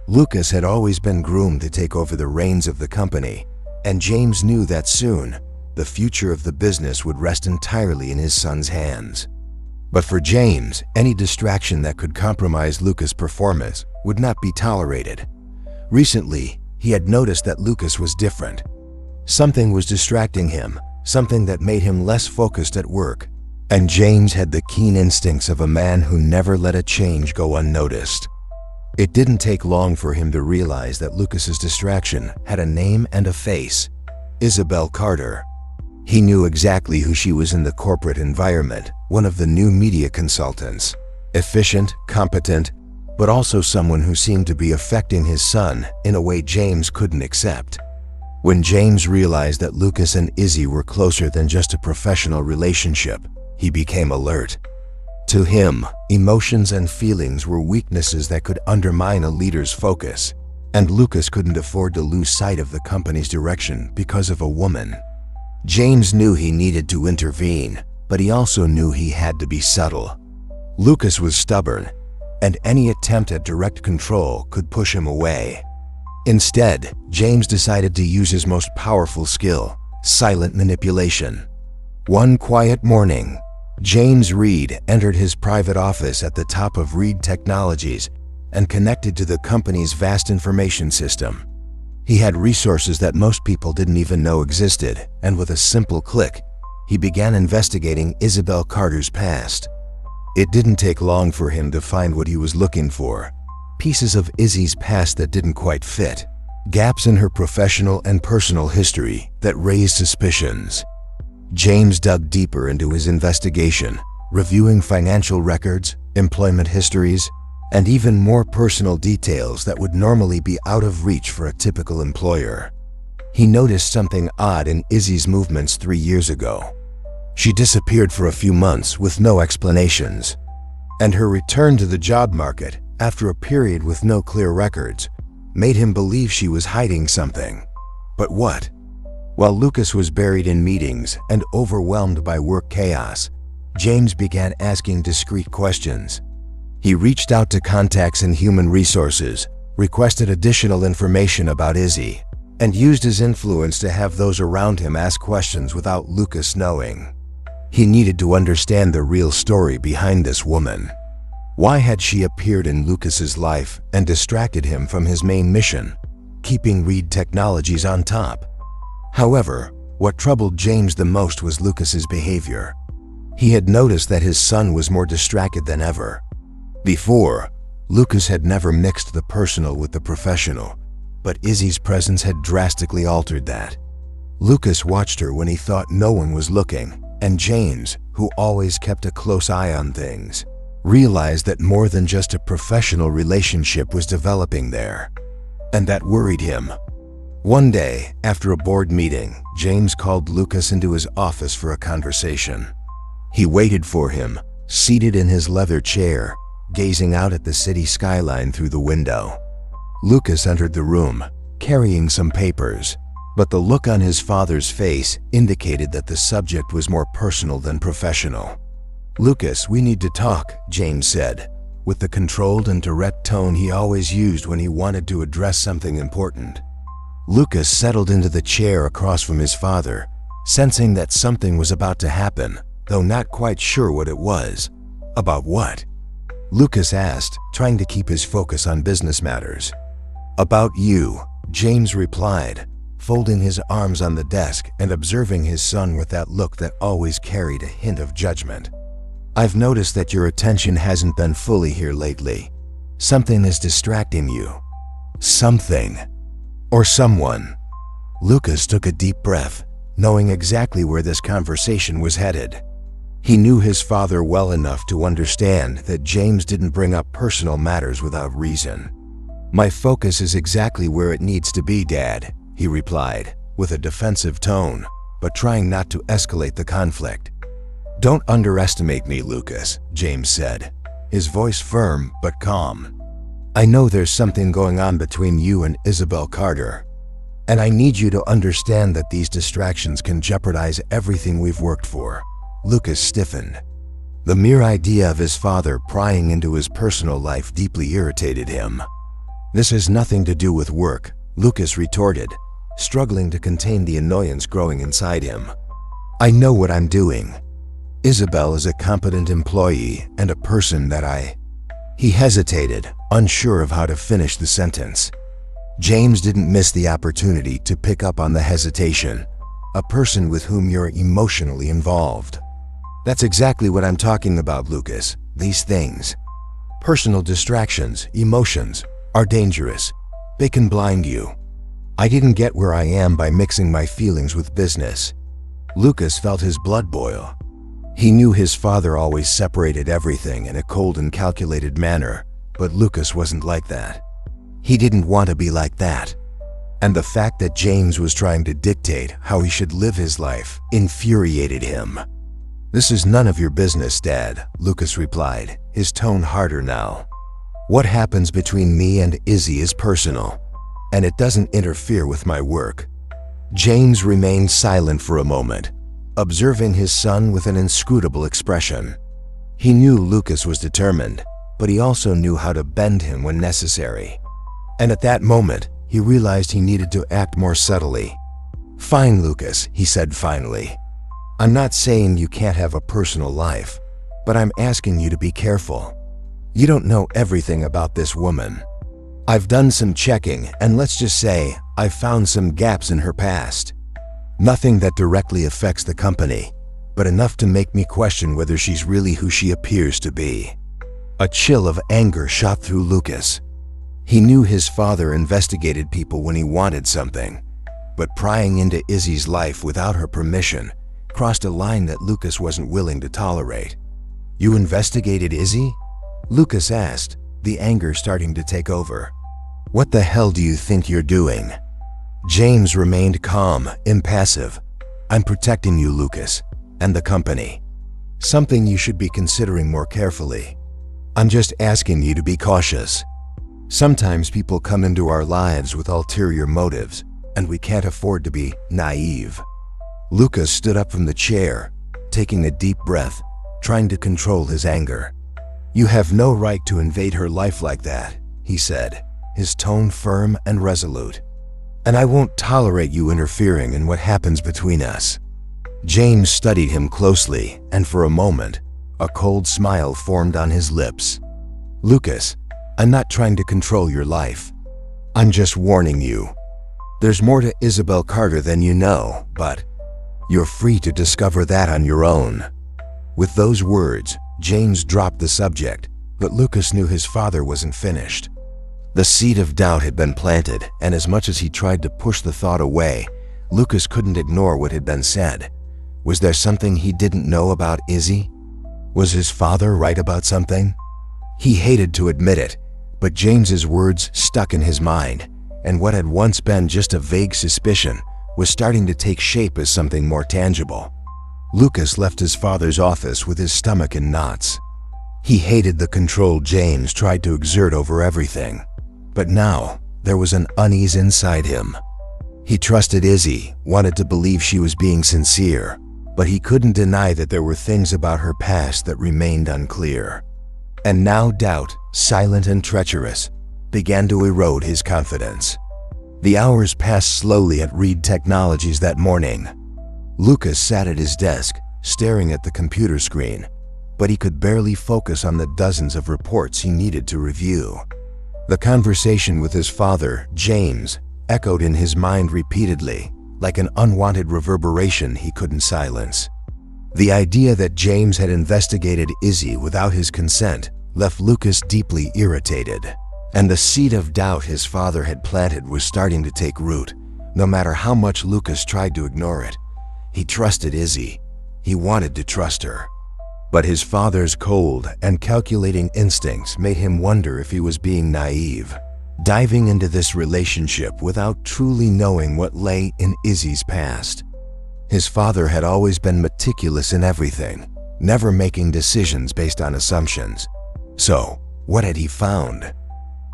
Lucas had always been groomed to take over the reins of the company, and James knew that soon, the future of the business would rest entirely in his son's hands. But for James, any distraction that could compromise Lucas' performance would not be tolerated. Recently, he had noticed that Lucas was different. Something was distracting him, something that made him less focused at work. And James had the keen instincts of a man who never let a change go unnoticed. It didn't take long for him to realize that Lucas's distraction had a name and a face: Isabel Carter. He knew exactly who she was in the corporate environment, one of the new media consultants. Efficient, competent, but also someone who seemed to be affecting his son in a way James couldn't accept. When James realized that Lucas and Izzy were closer than just a professional relationship, he became alert. To him, emotions and feelings were weaknesses that could undermine a leader's focus, and Lucas couldn't afford to lose sight of the company's direction because of a woman. James knew he needed to intervene, but he also knew he had to be subtle. Lucas was stubborn, and any attempt at direct control could push him away. Instead, James decided to use his most powerful skill: silent manipulation. One quiet morning, James Reed entered his private office at the top of Reed Technologies and connected to the company's vast information system. He had resources that most people didn't even know existed, and with a simple click, he began investigating Isabel Carter's past. It didn't take long for him to find what he was looking for: pieces of Izzy's past that didn't quite fit, gaps in her professional and personal history that raised suspicions. James dug deeper into his investigation, reviewing financial records, employment histories, and even more personal details that would normally be out of reach for a typical employer. He noticed something odd in Izzy's movements 3 years ago. She disappeared for a few months with no explanations, and her return to the job market after a period with no clear records made him believe she was hiding something. But what? While Lucas was buried in meetings and overwhelmed by work chaos, James began asking discreet questions. He reached out to contacts in human resources, requested additional information about Izzy, and used his influence to have those around him ask questions without Lucas knowing. He needed to understand the real story behind this woman. Why had she appeared in Lucas's life and distracted him from his main mission, keeping Reed Technologies on top? However, what troubled James the most was Lucas's behavior. He had noticed that his son was more distracted than ever. Before, Lucas had never mixed the personal with the professional, but Izzy's presence had drastically altered that. Lucas watched her when he thought no one was looking, and James, who always kept a close eye on things, realized that more than just a professional relationship was developing there. And that worried him. One day, after a board meeting, James called Lucas into his office for a conversation. He waited for him, seated in his leather chair, gazing out at the city skyline through the window. Lucas entered the room, carrying some papers, but the look on his father's face indicated that the subject was more personal than professional. "Lucas, we need to talk," James said, with the controlled and direct tone he always used when he wanted to address something important. Lucas settled into the chair across from his father, sensing that something was about to happen, though not quite sure what it was. About what? Lucas asked, trying to keep his focus on business matters. About you, James replied, folding his arms on the desk and observing his son with that look that always carried a hint of judgment. I've noticed that your attention hasn't been fully here lately. Something is distracting you. Something. Or someone. Lucas took a deep breath, knowing exactly where this conversation was headed. He knew his father well enough to understand that James didn't bring up personal matters without reason. My focus is exactly where it needs to be, Dad, he replied, with a defensive tone, but trying not to escalate the conflict. Don't underestimate me, Lucas, James said, his voice firm but calm. I know there's something going on between you and Isabel Carter, and I need you to understand that these distractions can jeopardize everything we've worked for. Lucas stiffened. The mere idea of his father prying into his personal life deeply irritated him. This has nothing to do with work, Lucas retorted, struggling to contain the annoyance growing inside him. I know what I'm doing. Isabel is a competent employee and a person that He hesitated, unsure of how to finish the sentence. James didn't miss the opportunity to pick up on the hesitation, a person with whom you're emotionally involved. That's exactly what I'm talking about, Lucas. These things. Personal distractions, emotions, are dangerous. They can blind you. I didn't get where I am by mixing my feelings with business. Lucas felt his blood boil. He knew his father always separated everything in a cold and calculated manner, but Lucas wasn't like that. He didn't want to be like that. And the fact that James was trying to dictate how he should live his life infuriated him. This is none of your business, Dad, Lucas replied, his tone harder now. What happens between me and Izzy is personal, and it doesn't interfere with my work. James remained silent for a moment, observing his son with an inscrutable expression. He knew Lucas was determined, but he also knew how to bend him when necessary. And at that moment, he realized he needed to act more subtly. Fine, Lucas, he said finally. I'm not saying you can't have a personal life, but I'm asking you to be careful. You don't know everything about this woman. I've done some checking, and let's just say I've found some gaps in her past. Nothing that directly affects the company, but enough to make me question whether she's really who she appears to be. A chill of anger shot through Lucas. He knew his father investigated people when he wanted something, but prying into Izzy's life without her permission crossed a line that Lucas wasn't willing to tolerate. You investigated Izzy? Lucas asked, the anger starting to take over. What the hell do you think you're doing? James remained calm, impassive. I'm protecting you, Lucas, and the company. Something you should be considering more carefully. I'm just asking you to be cautious. Sometimes people come into our lives with ulterior motives, and we can't afford to be naive. Lucas stood up from the chair, taking a deep breath, trying to control his anger. You have no right to invade her life like that, he said, his tone firm and resolute. And I won't tolerate you interfering in what happens between us. James studied him closely, and for a moment, a cold smile formed on his lips. Lucas, I'm not trying to control your life. I'm just warning you. There's more to Isabel Carter than you know, but you're free to discover that on your own. With those words, James dropped the subject, but Lucas knew his father wasn't finished. The seed of doubt had been planted, and as much as he tried to push the thought away, Lucas couldn't ignore what had been said. Was there something he didn't know about Izzy? Was his father right about something? He hated to admit it, but James's words stuck in his mind, and what had once been just a vague suspicion was starting to take shape as something more tangible. Lucas left his father's office with his stomach in knots. He hated the control James tried to exert over everything, but now there was an unease inside him. He trusted Izzy, wanted to believe she was being sincere, but he couldn't deny that there were things about her past that remained unclear. And now doubt, silent and treacherous, began to erode his confidence. The hours passed slowly at Reed Technologies that morning. Lucas sat at his desk, staring at the computer screen, but he could barely focus on the dozens of reports he needed to review. The conversation with his father, James, echoed in his mind repeatedly, like an unwanted reverberation he couldn't silence. The idea that James had investigated Izzy without his consent left Lucas deeply irritated, and the seed of doubt his father had planted was starting to take root, no matter how much Lucas tried to ignore it. He trusted Izzy. He wanted to trust her. But his father's cold and calculating instincts made him wonder if he was being naive, diving into this relationship without truly knowing what lay in Izzy's past. His father had always been meticulous in everything, never making decisions based on assumptions. So, what had he found?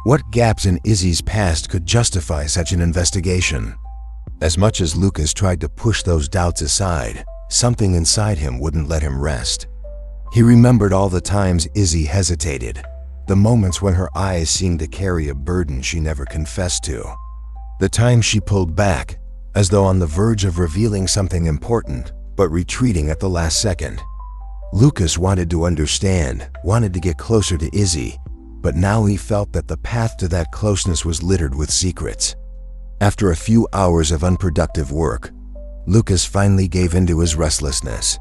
What gaps in Izzy's past could justify such an investigation? As much as Lucas tried to push those doubts aside, something inside him wouldn't let him rest. He remembered all the times Izzy hesitated, the moments when her eyes seemed to carry a burden she never confessed to. The times she pulled back, as though on the verge of revealing something important, but retreating at the last second. Lucas wanted to understand, wanted to get closer to Izzy, but now he felt that the path to that closeness was littered with secrets. After a few hours of unproductive work, Lucas finally gave in to his restlessness.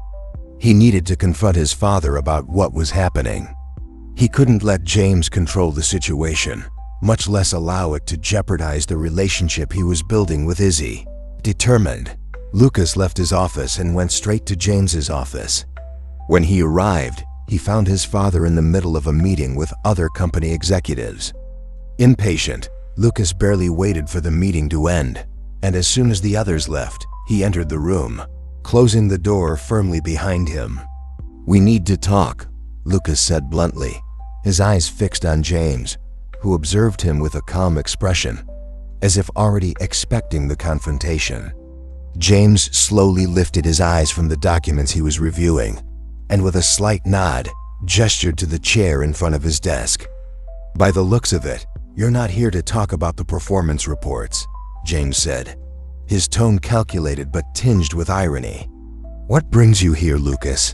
He needed to confront his father about what was happening. He couldn't let James control the situation, much less allow it to jeopardize the relationship he was building with Izzy. Determined, Lucas left his office and went straight to James's office. When he arrived, he found his father in the middle of a meeting with other company executives. Impatient, Lucas barely waited for the meeting to end, and as soon as the others left, he entered the room, closing the door firmly behind him. "We need to talk," Lucas said bluntly, his eyes fixed on James, who observed him with a calm expression, as if already expecting the confrontation. James slowly lifted his eyes from the documents he was reviewing, and with a slight nod, gestured to the chair in front of his desk. "By the looks of it, you're not here to talk about the performance reports," James said, his tone calculated but tinged with irony. "What brings you here, Lucas?"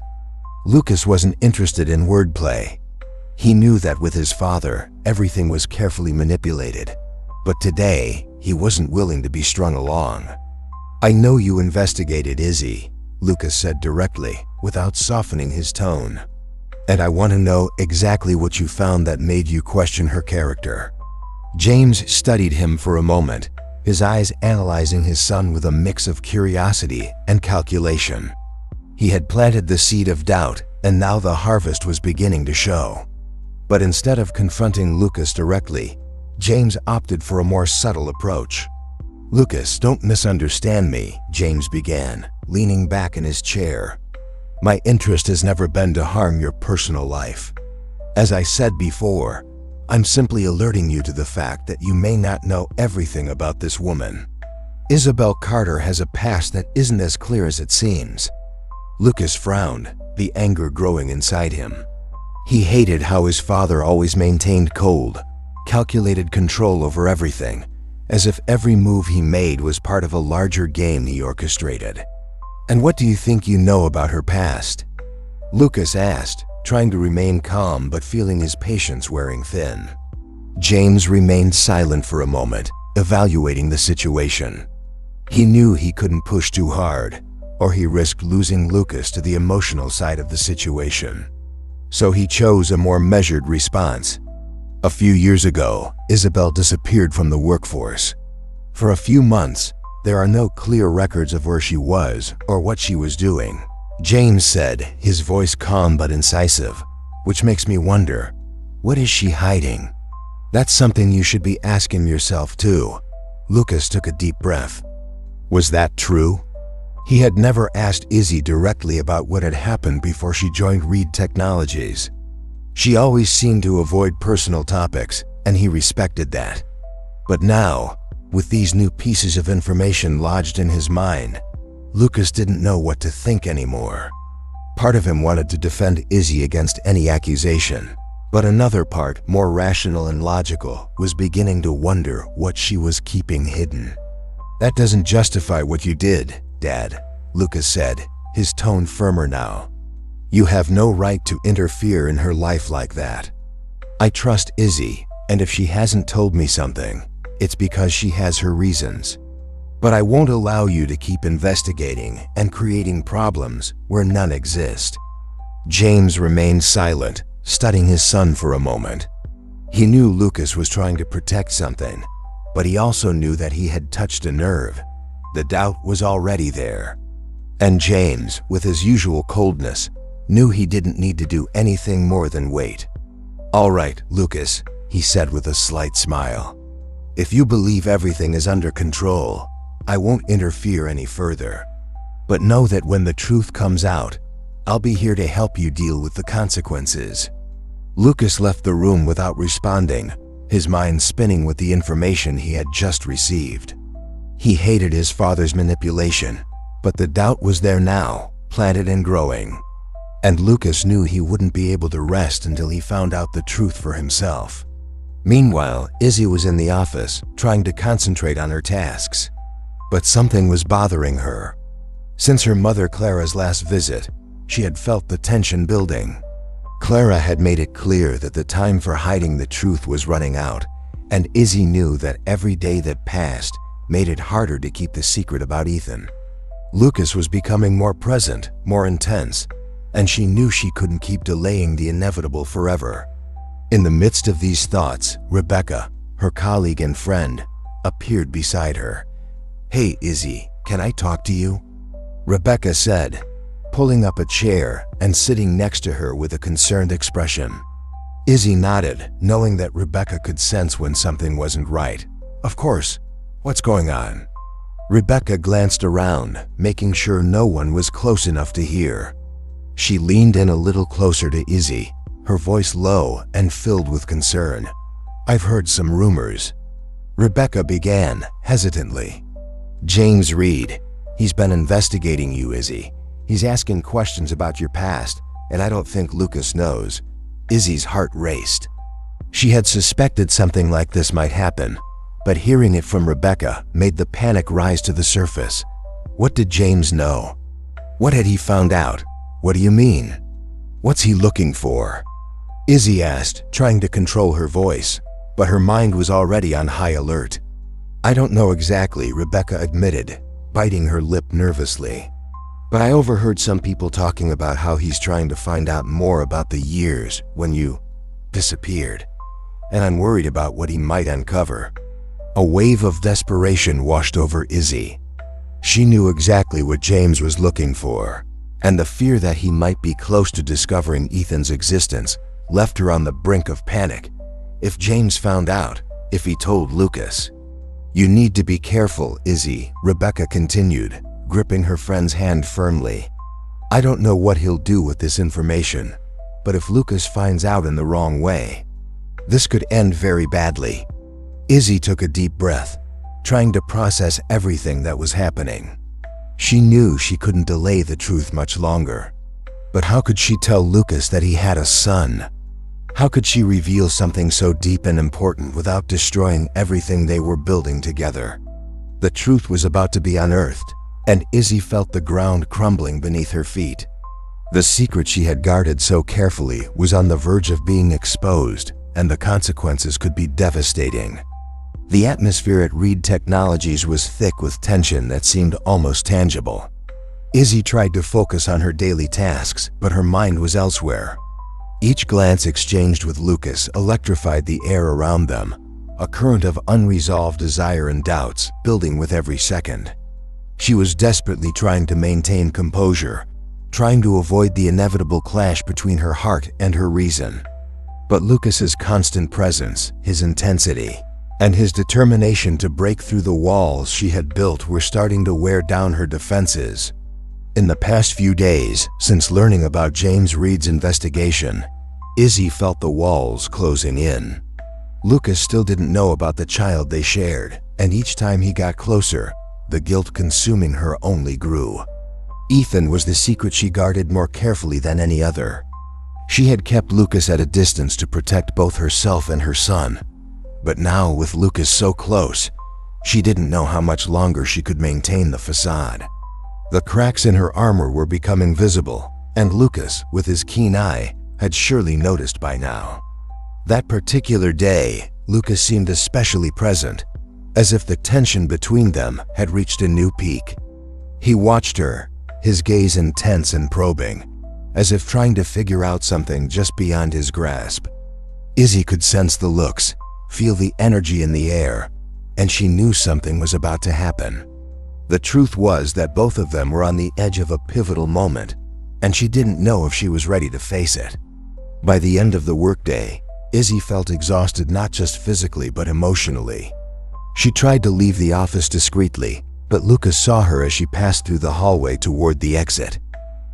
Lucas wasn't interested in wordplay. He knew that with his father, everything was carefully manipulated. But today, he wasn't willing to be strung along. "I know you investigated Izzy," Lucas said directly, without softening his tone. "And I want to know exactly what you found that made you question her character." James studied him for a moment, his eyes analyzing his son with a mix of curiosity and calculation. He had planted the seed of doubt, and now the harvest was beginning to show. But instead of confronting Lucas directly, James opted for a more subtle approach. "Lucas, don't misunderstand me," James began, leaning back in his chair. "My interest has never been to harm your personal life. As I said before, I'm simply alerting you to the fact that you may not know everything about this woman. Isabel Carter has a past that isn't as clear as it seems." Lucas frowned, the anger growing inside him. He hated how his father always maintained cold, calculated control over everything, as if every move he made was part of a larger game he orchestrated. "And what do you think you know about her past?" Lucas asked, trying to remain calm but feeling his patience wearing thin. James remained silent for a moment, evaluating the situation. He knew he couldn't push too hard, or he risked losing Lucas to the emotional side of the situation. So he chose a more measured response. "A few years ago, Isabel disappeared from the workforce. For a few months, there are no clear records of where she was or what she was doing," James said, his voice calm but incisive, "which makes me wonder, what is she hiding?" "That's something you should be asking yourself too." Lucas took a deep breath. Was that true? He had never asked Izzy directly about what had happened before she joined Reed Technologies. She always seemed to avoid personal topics, and he respected that. But now, with these new pieces of information lodged in his mind, Lucas didn't know what to think anymore. Part of him wanted to defend Izzy against any accusation, But another part, more rational and logical, was beginning to wonder what she was keeping hidden. "That doesn't justify what you did, Dad," Lucas said, his tone firmer now. "You have no right to interfere in her life like that. I trust Izzy, and if she hasn't told me something, it's because she has her reasons. But I won't allow you to keep investigating and creating problems where none exist." James remained silent, studying his son for a moment. He knew Lucas was trying to protect something, but he also knew that he had touched a nerve. The doubt was already there. And James, with his usual coldness, knew he didn't need to do anything more than wait. "All right, Lucas," he said with a slight smile. "If you believe everything is under control, I won't interfere any further. But know that when the truth comes out, I'll be here to help you deal with the consequences." Lucas left the room without responding, his mind spinning with the information he had just received. He hated his father's manipulation, but the doubt was there now, planted and growing. And Lucas knew he wouldn't be able to rest until he found out the truth for himself. Meanwhile, Izzy was in the office, trying to concentrate on her tasks. But something was bothering her. Since her mother Clara's last visit, she had felt the tension building. Clara had made it clear that the time for hiding the truth was running out, and Izzy knew that every day that passed made it harder to keep the secret about Ethan. Lucas was becoming more present, more intense, and she knew she couldn't keep delaying the inevitable forever. In the midst of these thoughts, Rebecca, her colleague and friend, appeared beside her. "Hey, Izzy, can I talk to you?" Rebecca said, pulling up a chair and sitting next to her with a concerned expression. Izzy nodded, knowing that Rebecca could sense when something wasn't right. "Of course. What's going on?" Rebecca glanced around, making sure no one was close enough to hear. She leaned in a little closer to Izzy, her voice low and filled with concern. "I've heard some rumors." Rebecca began, hesitantly. "James Reed. He's been investigating you, Izzy. He's asking questions about your past, and I don't think Lucas knows." Izzy's heart raced. She had suspected something like this might happen, but hearing it from Rebecca made the panic rise to the surface. What did James know? What had he found out? "What do you mean? What's he looking for?" Izzy asked, trying to control her voice, but her mind was already on high alert. "I don't know exactly," Rebecca admitted, biting her lip nervously. "But I overheard some people talking about how he's trying to find out more about the years when you disappeared, and I'm worried about what he might uncover." A wave of desperation washed over Izzy. She knew exactly what James was looking for, and the fear that he might be close to discovering Ethan's existence left her on the brink of panic. If James found out, if he told Lucas. "You need to be careful, Izzy," Rebecca continued, gripping her friend's hand firmly. "I don't know what he'll do with this information, but if Lucas finds out in the wrong way, this could end very badly." Izzy took a deep breath, trying to process everything that was happening. She knew she couldn't delay the truth much longer. But how could she tell Lucas that he had a son? How could she reveal something so deep and important without destroying everything they were building together? The truth was about to be unearthed, and Izzy felt the ground crumbling beneath her feet. The secret she had guarded so carefully was on the verge of being exposed, and the consequences could be devastating. The atmosphere at Reed Technologies was thick with tension that seemed almost tangible. Izzy tried to focus on her daily tasks, but her mind was elsewhere. Each glance exchanged with Lucas electrified the air around them, a current of unresolved desire and doubts building with every second. She was desperately trying to maintain composure, trying to avoid the inevitable clash between her heart and her reason. But Lucas's constant presence, his intensity, and his determination to break through the walls she had built were starting to wear down her defenses. In the past few days, since learning about James Reed's investigation, Izzy felt the walls closing in. Lucas still didn't know about the child they shared, and each time he got closer, the guilt consuming her only grew. Ethan was the secret she guarded more carefully than any other. She had kept Lucas at a distance to protect both herself and her son. But now, with Lucas so close, she didn't know how much longer she could maintain the facade. The cracks in her armor were becoming visible, and Lucas, with his keen eye, had surely noticed by now. That particular day, Lucas seemed especially present, as if the tension between them had reached a new peak. He watched her, his gaze intense and probing, as if trying to figure out something just beyond his grasp. Izzy could sense the looks, feel the energy in the air, and she knew something was about to happen. The truth was that both of them were on the edge of a pivotal moment, and she didn't know if she was ready to face it. By the end of the workday, Izzy felt exhausted not just physically but emotionally. She tried to leave the office discreetly, but Lucas saw her as she passed through the hallway toward the exit.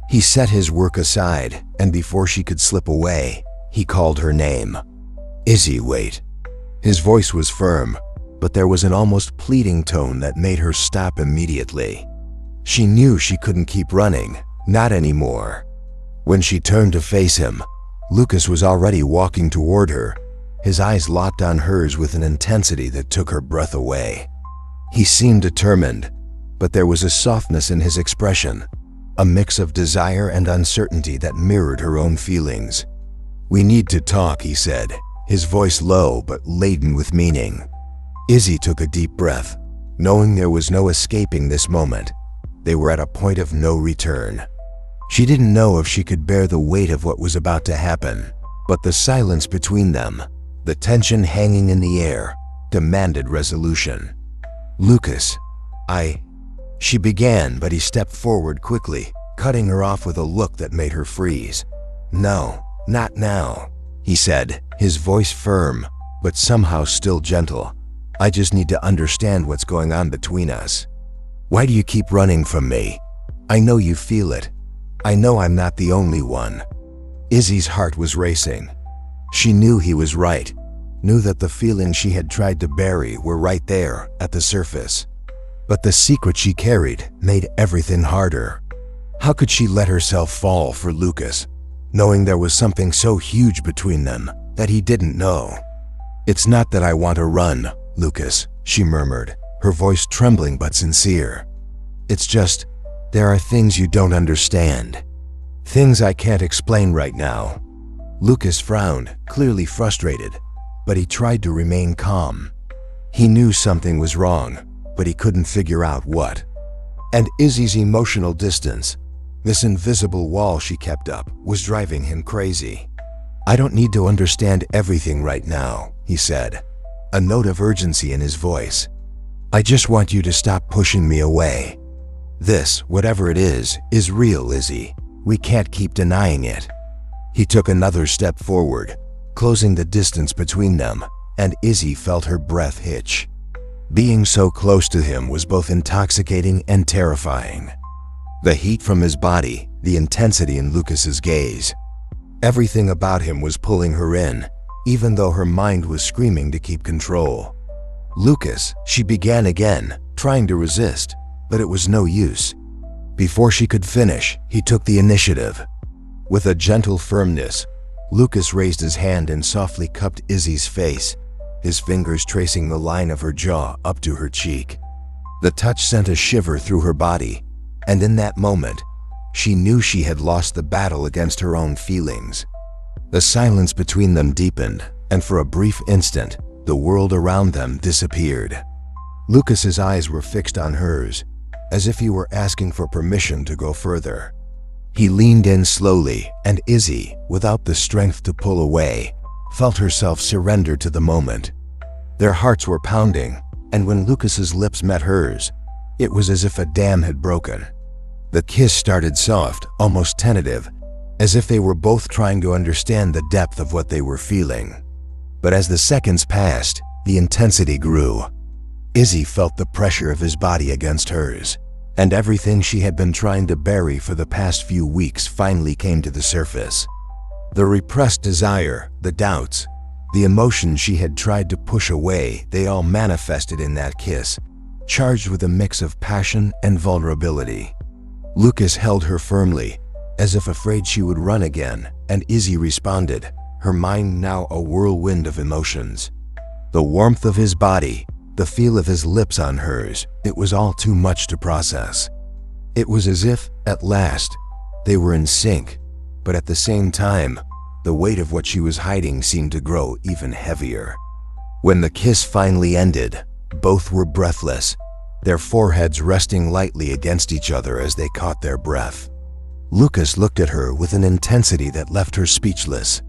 He set his work aside, and before she could slip away, he called her name. "Izzy, wait." His voice was firm, but there was an almost pleading tone that made her stop immediately. She knew she couldn't keep running, not anymore. When she turned to face him, Lucas was already walking toward her, his eyes locked on hers with an intensity that took her breath away. He seemed determined, but there was a softness in his expression, a mix of desire and uncertainty that mirrored her own feelings. "We need to talk," he said, his voice low but laden with meaning. Izzy took a deep breath, knowing there was no escaping this moment. They were at a point of no return. She didn't know if she could bear the weight of what was about to happen, but the silence between them, the tension hanging in the air, demanded resolution. "Lucas, She began, but he stepped forward quickly, cutting her off with a look that made her freeze. "No, not now," he said, his voice firm, but somehow still gentle. "I just need to understand what's going on between us. Why do you keep running from me? I know you feel it. I know I'm not the only one." Izzy's heart was racing. She knew he was right, knew that the feelings she had tried to bury were right there at the surface. But the secret she carried made everything harder. How could she let herself fall for Lucas, knowing there was something so huge between them that he didn't know? "It's not that I want to run, Lucas," she murmured, her voice trembling but sincere. "It's just, there are things you don't understand. Things I can't explain right now." Lucas frowned, clearly frustrated, but he tried to remain calm. He knew something was wrong, but he couldn't figure out what. And Izzy's emotional distance, this invisible wall she kept up, was driving him crazy. "I don't need to understand everything right now," he said, a note of urgency in his voice. "I just want you to stop pushing me away. This, whatever it is real, Izzy. We can't keep denying it." He took another step forward, closing the distance between them, and Izzy felt her breath hitch. Being so close to him was both intoxicating and terrifying. The heat from his body, the intensity in Lucas's gaze. Everything about him was pulling her in, even though her mind was screaming to keep control. "Lucas," she began again, trying to resist, but it was no use. Before she could finish, he took the initiative. With a gentle firmness, Lucas raised his hand and softly cupped Izzy's face, his fingers tracing the line of her jaw up to her cheek. The touch sent a shiver through her body, and in that moment, she knew she had lost the battle against her own feelings. The silence between them deepened, and for a brief instant, the world around them disappeared. Lucas's eyes were fixed on hers, as if he were asking for permission to go further. He leaned in slowly, and Izzy, without the strength to pull away, felt herself surrender to the moment. Their hearts were pounding, and when Lucas's lips met hers, it was as if a dam had broken. The kiss started soft, almost tentative, as if they were both trying to understand the depth of what they were feeling. But as the seconds passed, the intensity grew. Izzy felt the pressure of his body against hers, and everything she had been trying to bury for the past few weeks finally came to the surface. The repressed desire, the doubts, the emotions she had tried to push away, they all manifested in that kiss, charged with a mix of passion and vulnerability. Lucas held her firmly, as if afraid she would run again, and Izzy responded, her mind now a whirlwind of emotions. The warmth of his body, the feel of his lips on hers, it was all too much to process. It was as if, at last, they were in sync, but at the same time, the weight of what she was hiding seemed to grow even heavier. When the kiss finally ended, both were breathless, their foreheads resting lightly against each other as they caught their breath. Lucas looked at her with an intensity that left her speechless.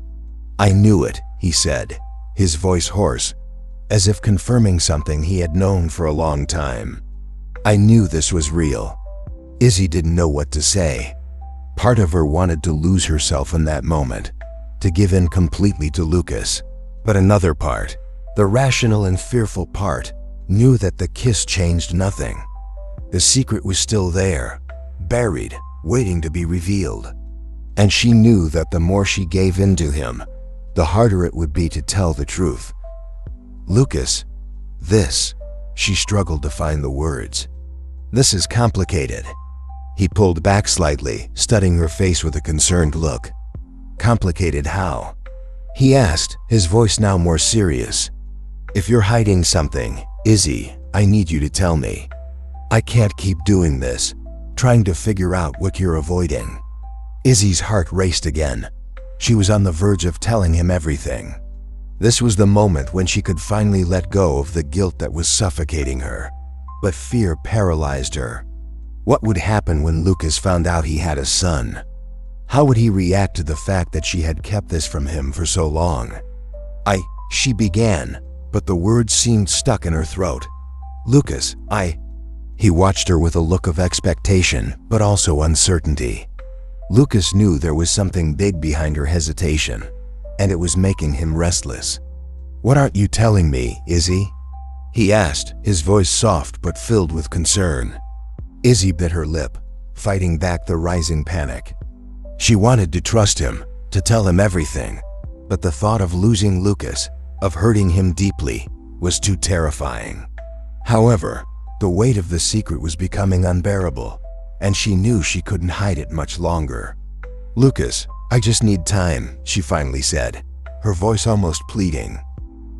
"I knew it," he said, his voice hoarse, as if confirming something he had known for a long time. "I knew this was real." Izzy didn't know what to say. Part of her wanted to lose herself in that moment, to give in completely to Lucas. But another part, the rational and fearful part, knew that the kiss changed nothing. The secret was still there, buried, waiting to be revealed. And she knew that the more she gave in to him, the harder it would be to tell the truth. "Lucas, this," she struggled to find the words. "This is complicated." He pulled back slightly, studying her face with a concerned look. "Complicated how?" he asked, his voice now more serious. "If you're hiding something, Izzy, I need you to tell me. I can't keep doing this, trying to figure out what you're avoiding." Izzy's heart raced again. She was on the verge of telling him everything. This was the moment when she could finally let go of the guilt that was suffocating her. But fear paralyzed her. What would happen when Lucas found out he had a son? How would he react to the fact that she had kept this from him for so long? She began, but the words seemed stuck in her throat. "Lucas, He watched her with a look of expectation, but also uncertainty. Lucas knew there was something big behind her hesitation, and it was making him restless. "What aren't you telling me, Izzy?" he asked, his voice soft but filled with concern. Izzy bit her lip, fighting back the rising panic. She wanted to trust him, to tell him everything, but the thought of losing Lucas, of hurting him deeply, was too terrifying. However, the weight of the secret was becoming unbearable, and she knew she couldn't hide it much longer. "Lucas, I just need time," she finally said, her voice almost pleading.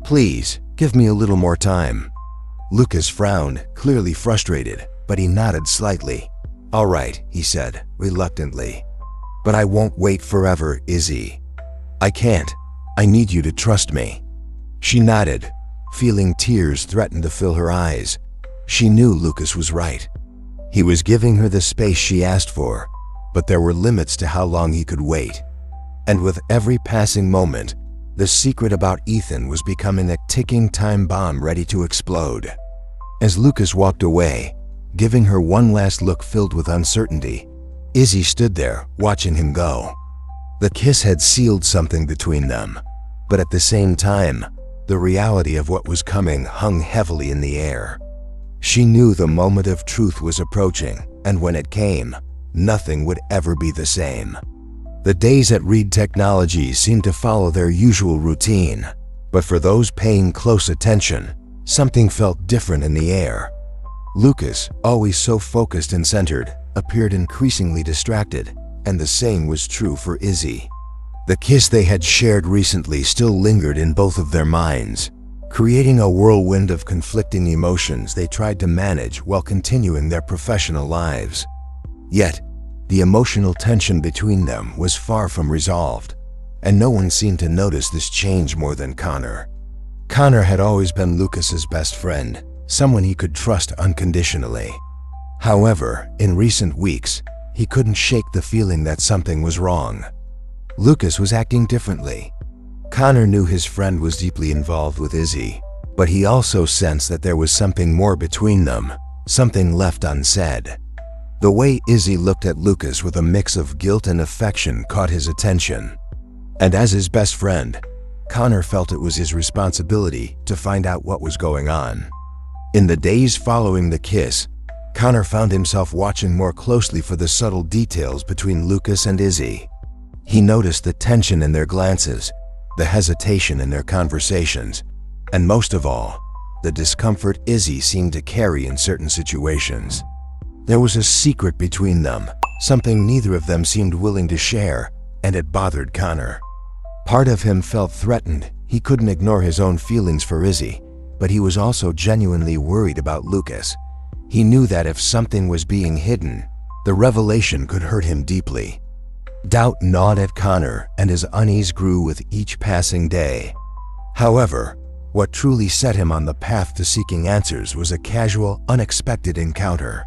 "Please, give me a little more time." Lucas frowned, clearly frustrated, but he nodded slightly. "All right," he said, reluctantly. "But I won't wait forever, Izzy. I can't. I need you to trust me." She nodded, feeling tears threaten to fill her eyes. She knew Lucas was right. He was giving her the space she asked for, but there were limits to how long he could wait. And with every passing moment, the secret about Ethan was becoming a ticking time bomb ready to explode. As Lucas walked away, giving her one last look filled with uncertainty, Izzy stood there, watching him go. The kiss had sealed something between them, but at the same time, the reality of what was coming hung heavily in the air. She knew the moment of truth was approaching, and when it came, nothing would ever be the same. The days at Reed Technologies seemed to follow their usual routine, but for those paying close attention, something felt different in the air. Lucas, always so focused and centered, appeared increasingly distracted, and the same was true for Izzy. The kiss they had shared recently still lingered in both of their minds, creating a whirlwind of conflicting emotions they tried to manage while continuing their professional lives. Yet, the emotional tension between them was far from resolved, and no one seemed to notice this change more than Connor. Connor had always been Lucas's best friend, someone he could trust unconditionally. However, in recent weeks, he couldn't shake the feeling that something was wrong. Lucas was acting differently. Connor knew his friend was deeply involved with Izzy, but he also sensed that there was something more between them, something left unsaid. The way Izzy looked at Lucas with a mix of guilt and affection caught his attention. And as his best friend, Connor felt it was his responsibility to find out what was going on. In the days following the kiss, Connor found himself watching more closely for the subtle details between Lucas and Izzy. He noticed the tension in their glances, the hesitation in their conversations, and most of all, the discomfort Izzy seemed to carry in certain situations. There was a secret between them, something neither of them seemed willing to share, and it bothered Connor. Part of him felt threatened. He couldn't ignore his own feelings for Izzy, but he was also genuinely worried about Lucas. He knew that if something was being hidden, the revelation could hurt him deeply. Doubt gnawed at Connor, and his unease grew with each passing day. However, what truly set him on the path to seeking answers was a casual, unexpected encounter.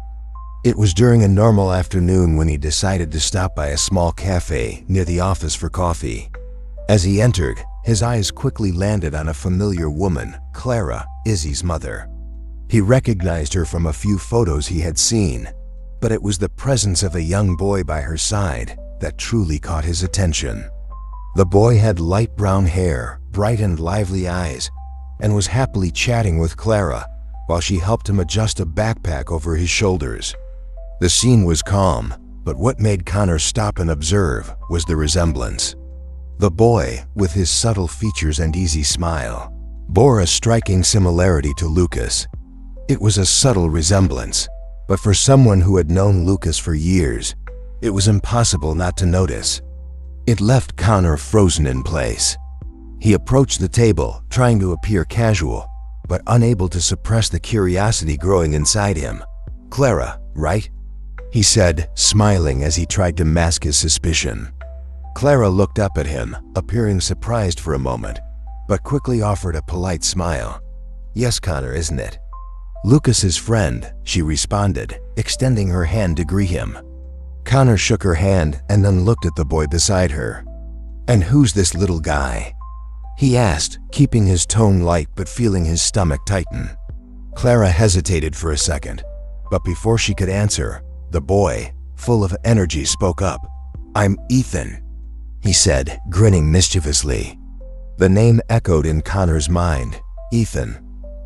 It was during a normal afternoon when he decided to stop by a small cafe near the office for coffee. As he entered, his eyes quickly landed on a familiar woman, Clara, Izzy's mother. He recognized her from a few photos he had seen, but it was the presence of a young boy by her side that truly caught his attention. The boy had light brown hair, bright and lively eyes, and was happily chatting with Clara while she helped him adjust a backpack over his shoulders. The scene was calm, but what made Connor stop and observe was the resemblance. The boy, with his subtle features and easy smile, bore a striking similarity to Lucas. It was a subtle resemblance, but for someone who had known Lucas for years, it was impossible not to notice. It left Connor frozen in place. He approached the table, trying to appear casual, but unable to suppress the curiosity growing inside him. "Clara, right?" he said, smiling as he tried to mask his suspicion. Clara looked up at him, appearing surprised for a moment, but quickly offered a polite smile. "Yes, Connor, isn't it?" "Lucas's friend," she responded, extending her hand to greet him. Connor shook her hand and then looked at the boy beside her. "And who's this little guy?" he asked, keeping his tone light but feeling his stomach tighten. Clara hesitated for a second, but before she could answer, the boy, full of energy, spoke up. "I'm Ethan," he said, grinning mischievously. The name echoed in Connor's mind. Ethan.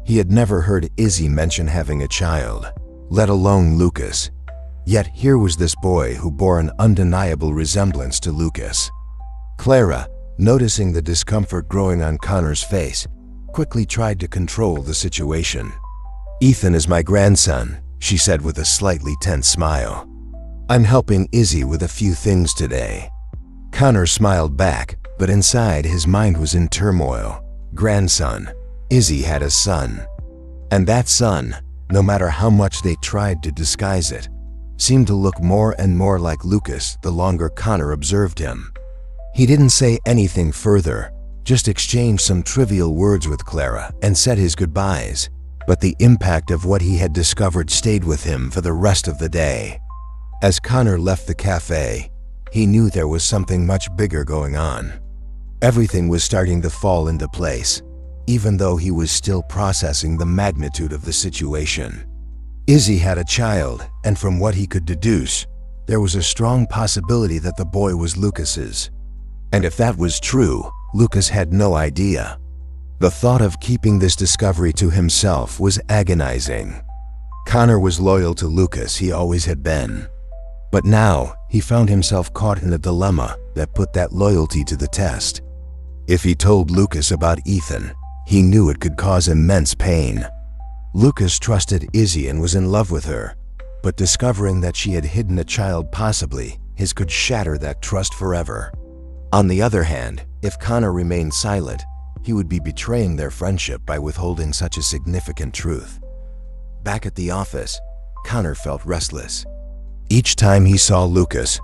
He had never heard Izzy mention having a child, let alone Lucas. Yet here was this boy who bore an undeniable resemblance to Lucas. Clara, noticing the discomfort growing on Connor's face, quickly tried to control the situation. "Ethan is my grandson," she said with a slightly tense smile. "I'm helping Izzy with a few things today." Connor smiled back, but inside his mind was in turmoil. Grandson. Izzy had a son. And that son, no matter how much they tried to disguise it, seemed to look more and more like Lucas the longer Connor observed him. He didn't say anything further, just exchanged some trivial words with Clara and said his goodbyes, but the impact of what he had discovered stayed with him for the rest of the day. As Connor left the cafe, he knew there was something much bigger going on. Everything was starting to fall into place, even though he was still processing the magnitude of the situation. Izzy had a child, and from what he could deduce, there was a strong possibility that the boy was Lucas's. And if that was true, Lucas had no idea. The thought of keeping this discovery to himself was agonizing. Connor was loyal to Lucas, he always had been. But now, he found himself caught in a dilemma that put that loyalty to the test. If he told Lucas about Ethan, he knew it could cause immense pain. Lucas trusted Izzy and was in love with her, but discovering that she had hidden a child, possibly his, could shatter that trust forever. On the other hand, if Connor remained silent, he would be betraying their friendship by withholding such a significant truth. Back at the office, Connor felt restless. Each time he saw Lucas,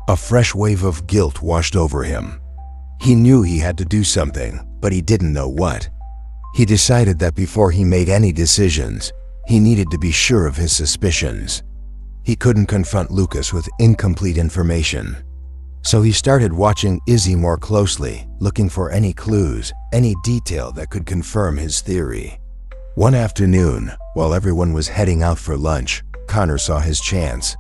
a fresh wave of guilt washed over him. He knew he had to do something, but he didn't know what. He decided that before he made any decisions, he needed to be sure of his suspicions. He couldn't confront Lucas with incomplete information. So he started watching Izzy more closely, looking for any clues, any detail that could confirm his theory. One afternoon, while everyone was heading out for lunch, Connor saw his chance.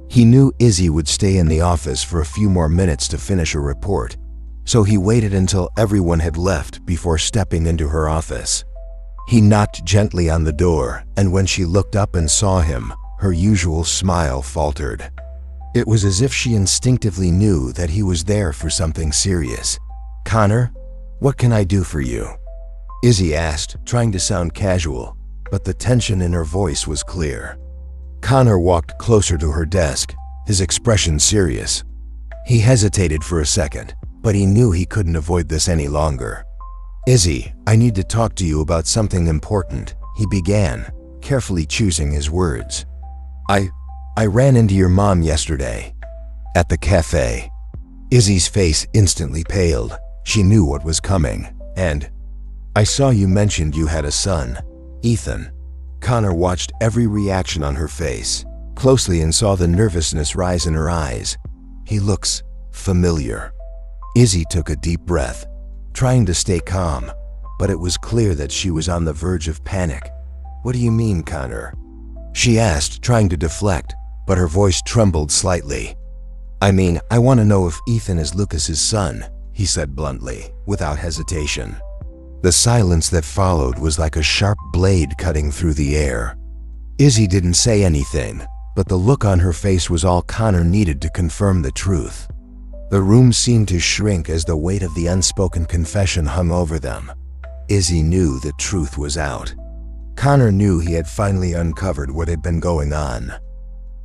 He knew Izzy would stay in the office for a few more minutes to finish a report, so he waited until everyone had left before stepping into her office. He knocked gently on the door, and when she looked up and saw him, her usual smile faltered. It was as if she instinctively knew that he was there for something serious. "Connor, what can I do for you?" Izzy asked, trying to sound casual, but the tension in her voice was clear. Connor walked closer to her desk, his expression serious. He hesitated for a second, but he knew he couldn't avoid this any longer. "Izzy, I need to talk to you about something important," he began, carefully choosing his words. I ran into your mom yesterday at the cafe." Izzy's face instantly paled. She knew what was coming. "And I saw you mentioned you had a son, Ethan." Connor watched every reaction on her face closely and saw the nervousness rise in her eyes. "He looks familiar." Izzy took a deep breath, trying to stay calm, but it was clear that she was on the verge of panic. "What do you mean, Connor?" she asked, trying to deflect, but her voice trembled slightly. "I mean, I want to know if Ethan is Lucas's son," he said bluntly, without hesitation. The silence that followed was like a sharp blade cutting through the air. Izzy didn't say anything, but the look on her face was all Connor needed to confirm the truth. The room seemed to shrink as the weight of the unspoken confession hung over them. Izzy knew the truth was out. Connor knew he had finally uncovered what had been going on.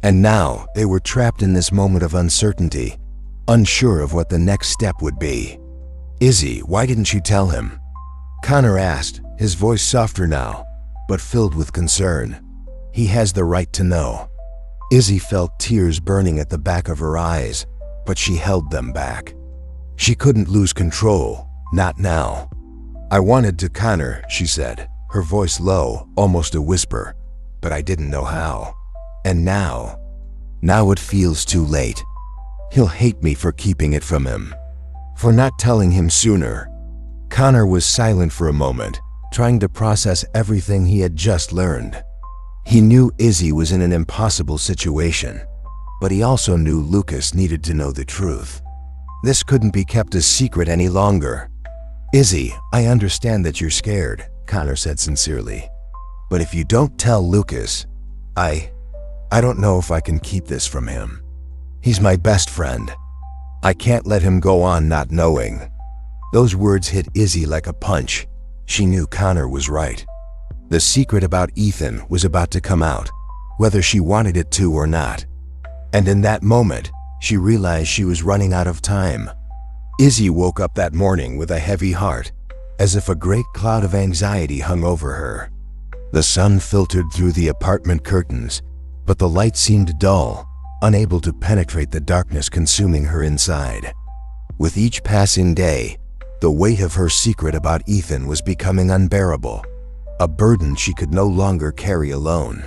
And now they were trapped in this moment of uncertainty, unsure of what the next step would be. "Izzy, why didn't you tell him?" Connor asked, his voice softer now, but filled with concern. "He has the right to know." Izzy felt tears burning at the back of her eyes, but she held them back. She couldn't lose control, not now. "I wanted to, Connor," she said, her voice low, almost a whisper, "but I didn't know how. And now it feels too late. He'll hate me for keeping it from him, for not telling him sooner." Connor was silent for a moment, trying to process everything he had just learned. He knew Izzy was in an impossible situation, but he also knew Lucas needed to know the truth. This couldn't be kept a secret any longer. "Izzy, I understand that you're scared," Connor said sincerely. "But if you don't tell Lucas, I don't know if I can keep this from him. He's my best friend. I can't let him go on not knowing." Those words hit Izzy like a punch. She knew Connor was right. The secret about Ethan was about to come out, whether she wanted it to or not. And in that moment, she realized she was running out of time. Izzy woke up that morning with a heavy heart, as if a great cloud of anxiety hung over her. The sun filtered through the apartment curtains, but the light seemed dull, unable to penetrate the darkness consuming her inside. With each passing day, the weight of her secret about Ethan was becoming unbearable, a burden she could no longer carry alone.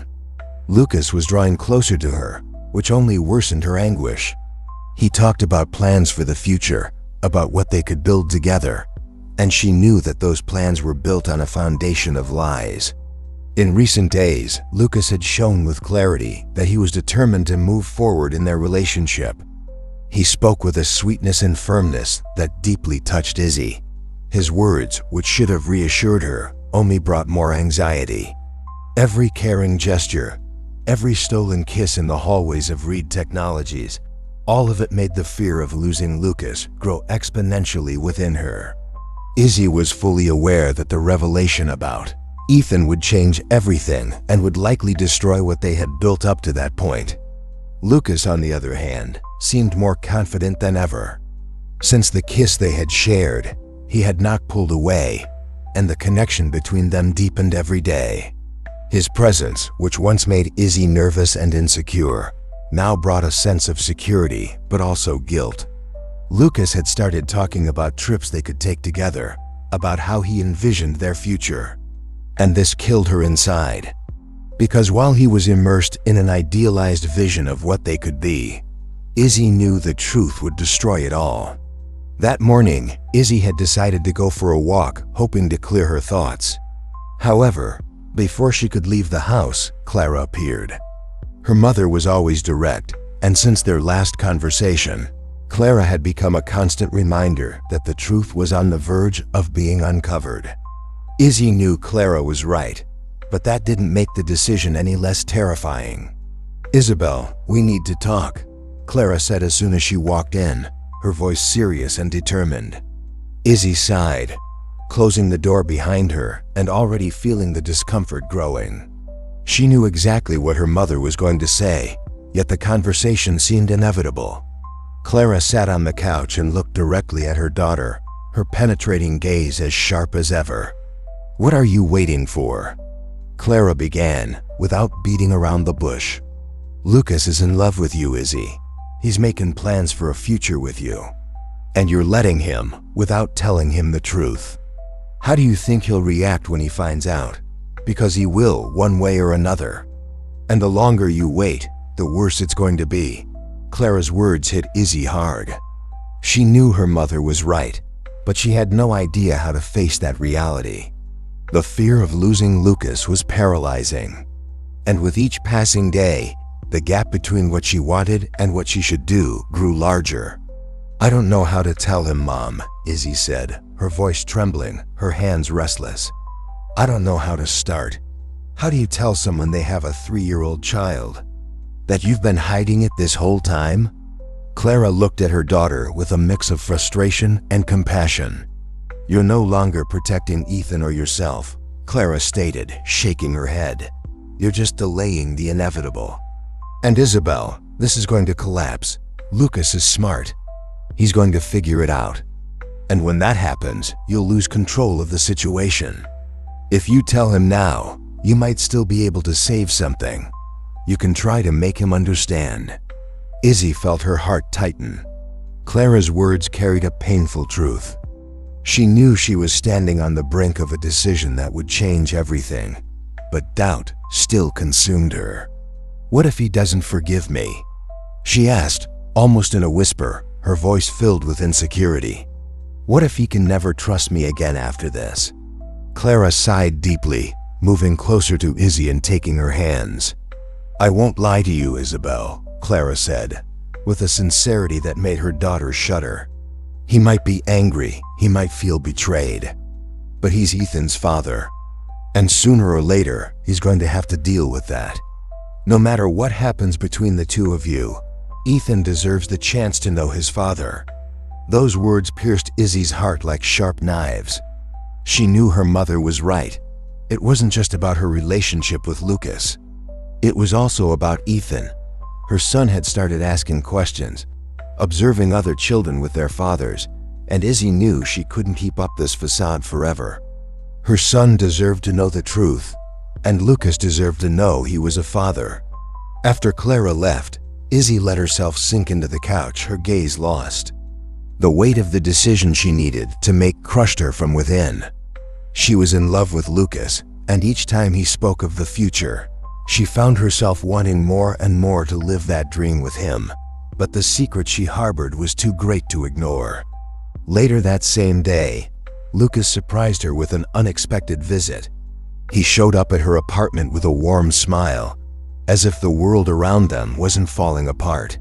Lucas was drawing closer to her, which only worsened her anguish. He talked about plans for the future, about what they could build together, and she knew that those plans were built on a foundation of lies. In recent days, Lucas had shown with clarity that he was determined to move forward in their relationship. He spoke with a sweetness and firmness that deeply touched Izzy. His words, which should have reassured her, only brought more anxiety. Every caring gesture, every stolen kiss in the hallways of Reed Technologies, all of it made the fear of losing Lucas grow exponentially within her. Izzy was fully aware that the revelation about Ethan would change everything and would likely destroy what they had built up to that point. Lucas, on the other hand, seemed more confident than ever. Since the kiss they had shared, he had not pulled away, and the connection between them deepened every day. His presence, which once made Izzy nervous and insecure, now brought a sense of security, but also guilt. Lucas had started talking about trips they could take together, about how he envisioned their future. And this killed her inside. Because while he was immersed in an idealized vision of what they could be, Izzy knew the truth would destroy it all. That morning, Izzy had decided to go for a walk, hoping to clear her thoughts. However, before she could leave the house, Clara appeared. Her mother was always direct, and since their last conversation, Clara had become a constant reminder that the truth was on the verge of being uncovered. Izzy knew Clara was right, but that didn't make the decision any less terrifying. "Isabel, we need to talk," Clara said as soon as she walked in, her voice serious and determined. Izzy sighed, closing the door behind her and already feeling the discomfort growing. She knew exactly what her mother was going to say, yet the conversation seemed inevitable. Clara sat on the couch and looked directly at her daughter, her penetrating gaze as sharp as ever. "What are you waiting for?" Clara began, without beating around the bush. "Lucas is in love with you, Izzy. He's making plans for a future with you. And you're letting him, without telling him the truth. How do you think he'll react when he finds out? Because he will, one way or another. And the longer you wait, the worse it's going to be." Clara's words hit Izzy hard. She knew her mother was right, but she had no idea how to face that reality. The fear of losing Lucas was paralyzing. And with each passing day, the gap between what she wanted and what she should do grew larger. "I don't know how to tell him, Mom," Izzy said, her voice trembling, her hands restless. "I don't know how to start. How do you tell someone they have a 3-year-old child? That you've been hiding it this whole time?" Clara looked at her daughter with a mix of frustration and compassion. "You're no longer protecting Ethan or yourself," Clara stated, shaking her head. "You're just delaying the inevitable. And Isabel, this is going to collapse. Lucas is smart. He's going to figure it out. And when that happens, you'll lose control of the situation. If you tell him now, you might still be able to save something. You can try to make him understand." Izzy felt her heart tighten. Clara's words carried a painful truth. She knew she was standing on the brink of a decision that would change everything, but doubt still consumed her. "What if he doesn't forgive me?" she asked, almost in a whisper, her voice filled with insecurity. "What if he can never trust me again after this?" Clara sighed deeply, moving closer to Izzy and taking her hands. "I won't lie to you, Isabel," Clara said, with a sincerity that made her daughter shudder. "He might be angry, he might feel betrayed, but he's Ethan's father. And sooner or later, he's going to have to deal with that. No matter what happens between the two of you, Ethan deserves the chance to know his father." Those words pierced Izzy's heart like sharp knives. She knew her mother was right. It wasn't just about her relationship with Lucas. It was also about Ethan. Her son had started asking questions, observing other children with their fathers, and Izzy knew she couldn't keep up this facade forever. Her son deserved to know the truth, and Lucas deserved to know he was a father. After Clara left, Izzy let herself sink into the couch, her gaze lost. The weight of the decision she needed to make crushed her from within. She was in love with Lucas, and each time he spoke of the future, she found herself wanting more and more to live that dream with him. But the secret she harbored was too great to ignore. Later that same day, Lucas surprised her with an unexpected visit. He showed up at her apartment with a warm smile, as if the world around them wasn't falling apart.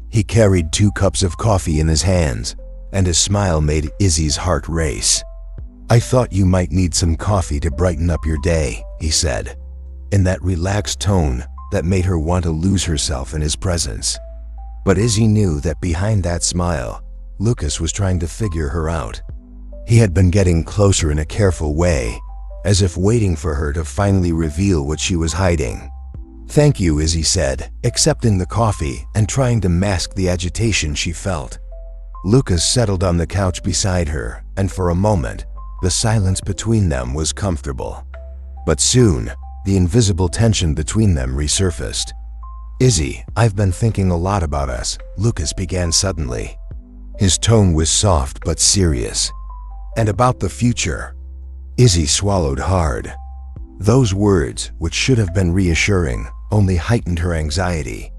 He carried 2 cups of coffee in his hands, and his smile made Izzy's heart race. "I thought you might need some coffee to brighten up your day," he said, in that relaxed tone that made her want to lose herself in his presence. But Izzy knew that behind that smile, Lucas was trying to figure her out. He had been getting closer in a careful way, as if waiting for her to finally reveal what she was hiding. "Thank you," Izzy said, accepting the coffee and trying to mask the agitation she felt. Lucas settled on the couch beside her, and for a moment, the silence between them was comfortable. But soon, the invisible tension between them resurfaced. "Izzy, I've been thinking a lot about us," Lucas began suddenly. His tone was soft but serious. "And about the future." Izzy swallowed hard. Those words, which should have been reassuring, only heightened her anxiety.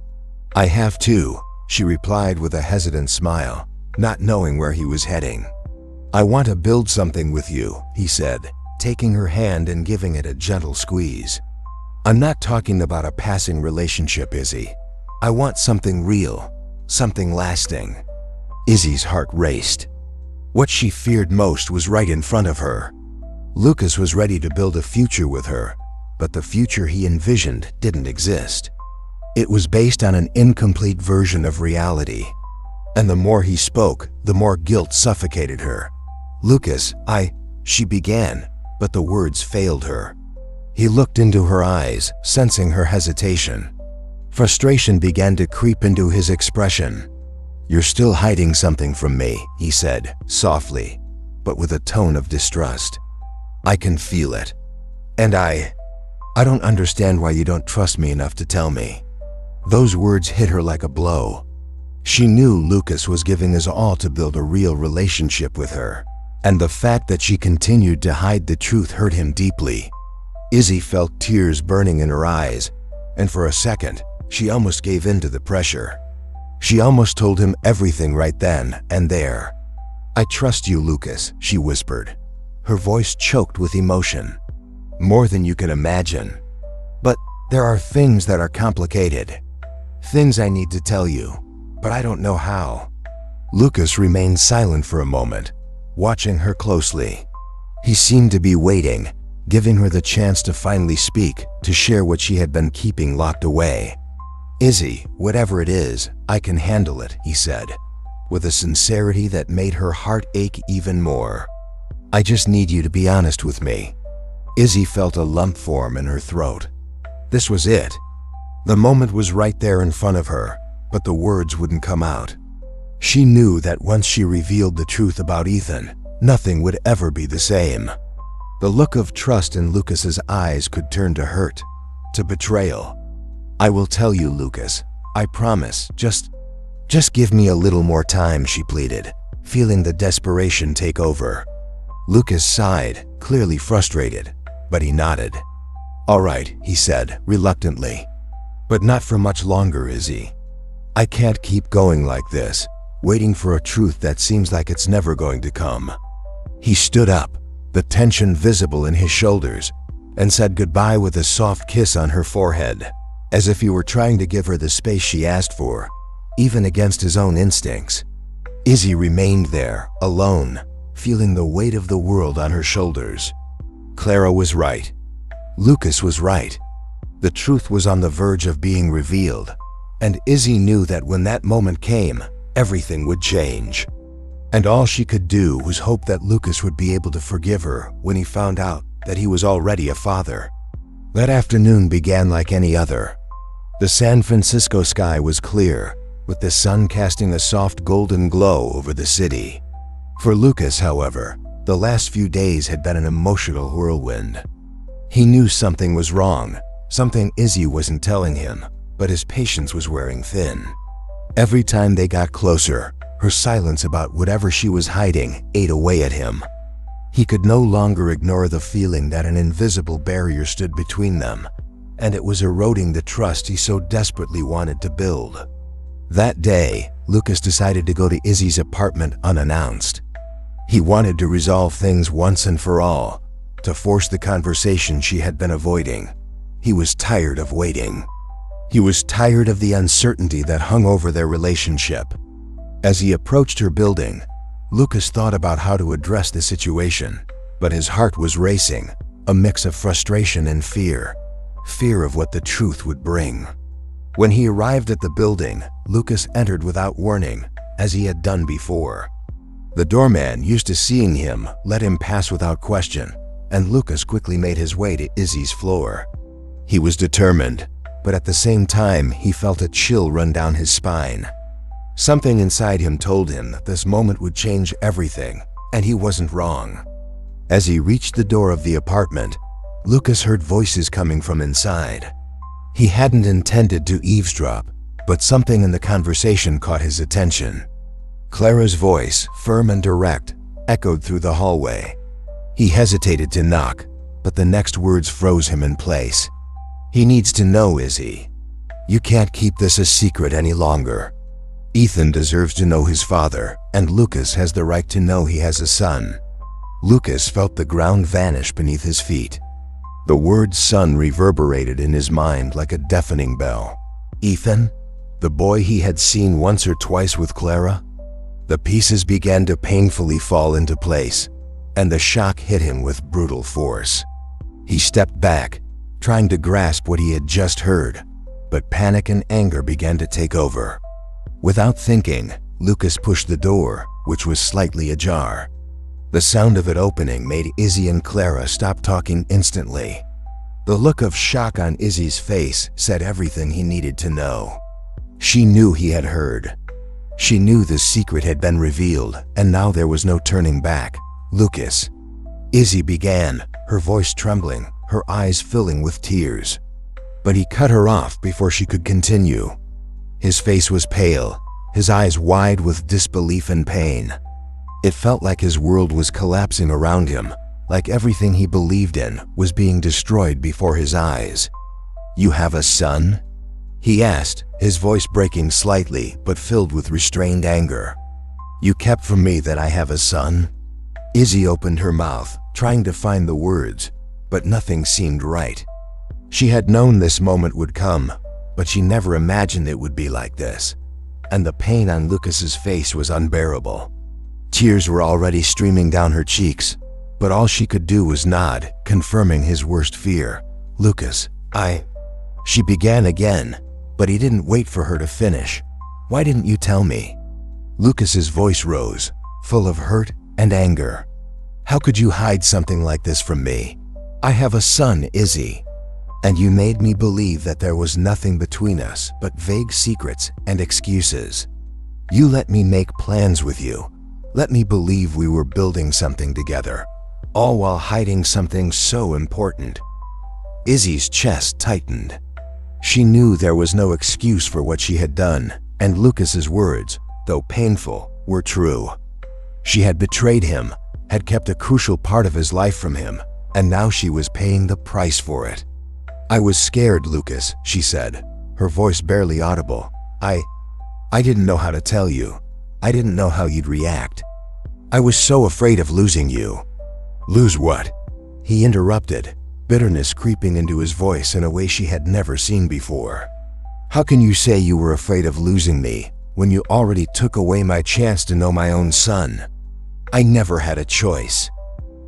"I have too," she replied with a hesitant smile, not knowing where he was heading. "I want to build something with you," he said, taking her hand and giving it a gentle squeeze. "I'm not talking about a passing relationship, Izzy. I want something real, something lasting." Izzy's heart raced. What she feared most was right in front of her. Lucas was ready to build a future with her, but the future he envisioned didn't exist. It was based on an incomplete version of reality. And the more he spoke, the more guilt suffocated her. "Lucas, she began, but the words failed her. He looked into her eyes, sensing her hesitation. Frustration began to creep into his expression. "You're still hiding something from me," he said, softly, but with a tone of distrust. "I can feel it. And I don't understand why you don't trust me enough to tell me." Those words hit her like a blow. She knew Lucas was giving his all to build a real relationship with her, and the fact that she continued to hide the truth hurt him deeply. Izzy felt tears burning in her eyes, and for a second, she almost gave in to the pressure. She almost told him everything right then and there. "I trust you, Lucas," she whispered, her voice choked with emotion. "More than you can imagine. But there are things that are complicated. Things I need to tell you, but I don't know how." Lucas remained silent for a moment, watching her closely. He seemed to be waiting, giving her the chance to finally speak, to share what she had been keeping locked away. "Izzy, whatever it is, I can handle it," he said, with a sincerity that made her heart ache even more. "I just need you to be honest with me." Izzy felt a lump form in her throat. This was it. The moment was right there in front of her, but the words wouldn't come out. She knew that once she revealed the truth about Ethan, nothing would ever be the same. The look of trust in Lucas's eyes could turn to hurt, to betrayal. "I will tell you, Lucas. I promise. Just give me a little more time," she pleaded, feeling the desperation take over. Lucas sighed, clearly frustrated, but he nodded. "All right," he said, reluctantly. "But not for much longer, Izzy. I can't keep going like this, waiting for a truth that seems like it's never going to come." He stood up, the tension visible in his shoulders, and said goodbye with a soft kiss on her forehead, as if he were trying to give her the space she asked for, even against his own instincts. Izzy remained there, alone, feeling the weight of the world on her shoulders. Clara was right. Lucas was right. The truth was on the verge of being revealed, and Izzy knew that when that moment came, everything would change. And all she could do was hope that Lucas would be able to forgive her when he found out that he was already a father. That afternoon began like any other. The San Francisco sky was clear, with the sun casting a soft golden glow over the city. For Lucas, however, the last few days had been an emotional whirlwind. He knew something was wrong, something Izzy wasn't telling him, but his patience was wearing thin. Every time they got closer, her silence about whatever she was hiding ate away at him. He could no longer ignore the feeling that an invisible barrier stood between them, and it was eroding the trust he so desperately wanted to build. That day, Lucas decided to go to Izzy's apartment unannounced. He wanted to resolve things once and for all, to force the conversation she had been avoiding. He was tired of waiting. He was tired of the uncertainty that hung over their relationship. As he approached her building, Lucas thought about how to address the situation, but his heart was racing, a mix of frustration and fear of what the truth would bring. When he arrived at the building, Lucas entered without warning, as he had done before. The doorman, used to seeing him, let him pass without question, and Lucas quickly made his way to Izzy's floor. He was determined, but at the same time he felt a chill run down his spine. Something inside him told him that this moment would change everything, and he wasn't wrong. As he reached the door of the apartment, Lucas heard voices coming from inside. He hadn't intended to eavesdrop, but something in the conversation caught his attention. Clara's voice, firm and direct, echoed through the hallway. He hesitated to knock, but the next words froze him in place. "He needs to know, Izzy. You can't keep this a secret any longer. Ethan deserves to know his father, and Lucas has the right to know he has a son." Lucas felt the ground vanish beneath his feet. The word son reverberated in his mind like a deafening bell. Ethan? The boy he had seen once or twice with Clara? The pieces began to painfully fall into place, and the shock hit him with brutal force. He stepped back, trying to grasp what he had just heard, but panic and anger began to take over. Without thinking, Lucas pushed the door, which was slightly ajar. The sound of it opening made Izzy and Clara stop talking instantly. The look of shock on Izzy's face said everything he needed to know. She knew he had heard. She knew the secret had been revealed, and now there was no turning back. "Lucas," Izzy began, her voice trembling, her eyes filling with tears. But he cut her off before she could continue. His face was pale, his eyes wide with disbelief and pain. It felt like his world was collapsing around him, like everything he believed in was being destroyed before his eyes. "You have a son?" he asked, his voice breaking slightly but filled with restrained anger. "You kept from me that I have a son?" Izzy opened her mouth, trying to find the words, but nothing seemed right. She had known this moment would come, but she never imagined it would be like this, and the pain on Lucas's face was unbearable. Tears were already streaming down her cheeks, but all she could do was nod, confirming his worst fear. "Lucas, She began again, but he didn't wait for her to finish. "Why didn't you tell me?" Lucas's voice rose, full of hurt and anger. "How could you hide something like this from me? I have a son, Izzy. And you made me believe that there was nothing between us but vague secrets and excuses. You let me make plans with you, let me believe we were building something together, all while hiding something so important." Izzy's chest tightened. She knew there was no excuse for what she had done, and Lucas's words, though painful, were true. She had betrayed him, had kept a crucial part of his life from him, and now she was paying the price for it. "I was scared, Lucas," she said, her voice barely audible. I didn't know how to tell you. I didn't know how you'd react. I was so afraid of losing you." "Lose what?" he interrupted, bitterness creeping into his voice in a way she had never seen before. "How can you say you were afraid of losing me when you already took away my chance to know my own son? I never had a choice.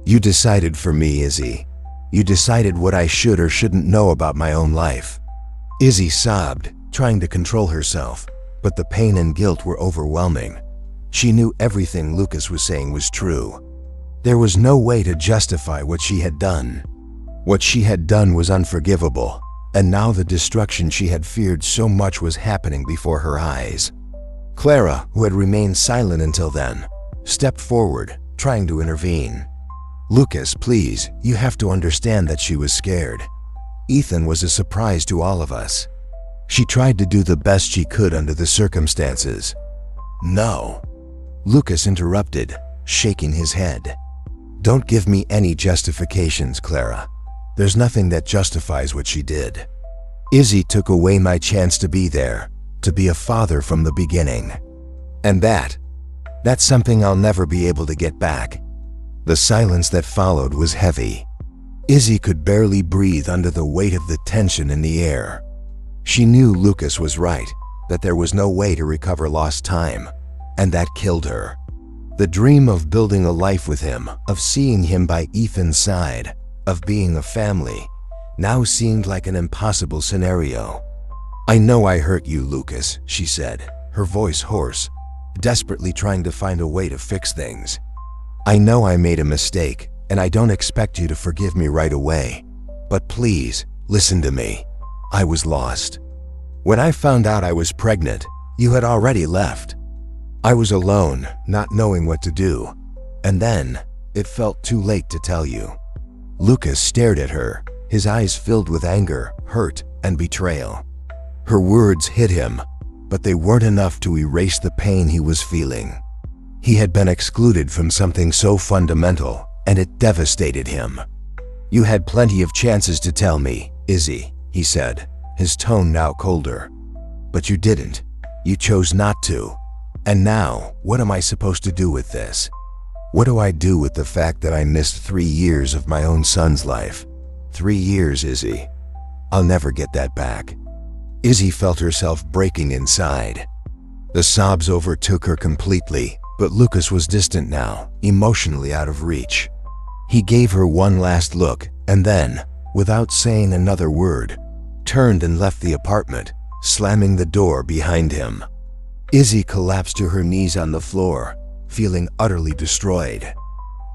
You decided for me, Izzy. You decided what I should or shouldn't know about my own life." Izzy sobbed, trying to control herself, but the pain and guilt were overwhelming. She knew everything Lucas was saying was true. There was no way to justify what she had done. What she had done was unforgivable, and now the destruction she had feared so much was happening before her eyes. Clara, who had remained silent until then, stepped forward, trying to intervene. "Lucas, please, you have to understand that she was scared. Ethan was a surprise to all of us. She tried to do the best she could under the circumstances." "No," Lucas interrupted, shaking his head. "Don't give me any justifications, Clara. There's nothing that justifies what she did. Izzy took away my chance to be there, to be a father from the beginning. And that's something I'll never be able to get back." The silence that followed was heavy. Izzy could barely breathe under the weight of the tension in the air. She knew Lucas was right, that there was no way to recover lost time, and that killed her. The dream of building a life with him, of seeing him by Ethan's side, of being a family, now seemed like an impossible scenario. "I know I hurt you, Lucas," she said, her voice hoarse, desperately trying to find a way to fix things. "I know I made a mistake, and I don't expect you to forgive me right away. But please, listen to me. I was lost. When I found out I was pregnant, you had already left. I was alone, not knowing what to do, and then it felt too late to tell you." Lucas stared at her, his eyes filled with anger, hurt, and betrayal. Her words hit him, but they weren't enough to erase the pain he was feeling. He had been excluded from something so fundamental, and it devastated him. "You had plenty of chances to tell me, Izzy," he said, his tone now colder. "But you didn't. You chose not to. And now, what am I supposed to do with this? What do I do with the fact that I missed 3 years of my own son's life? 3 years, Izzy. I'll never get that back." Izzy felt herself breaking inside. The sobs overtook her completely, but Lucas was distant now, emotionally out of reach. He gave her one last look, and then, without saying another word, turned and left the apartment, slamming the door behind him. Izzy collapsed to her knees on the floor, feeling utterly destroyed.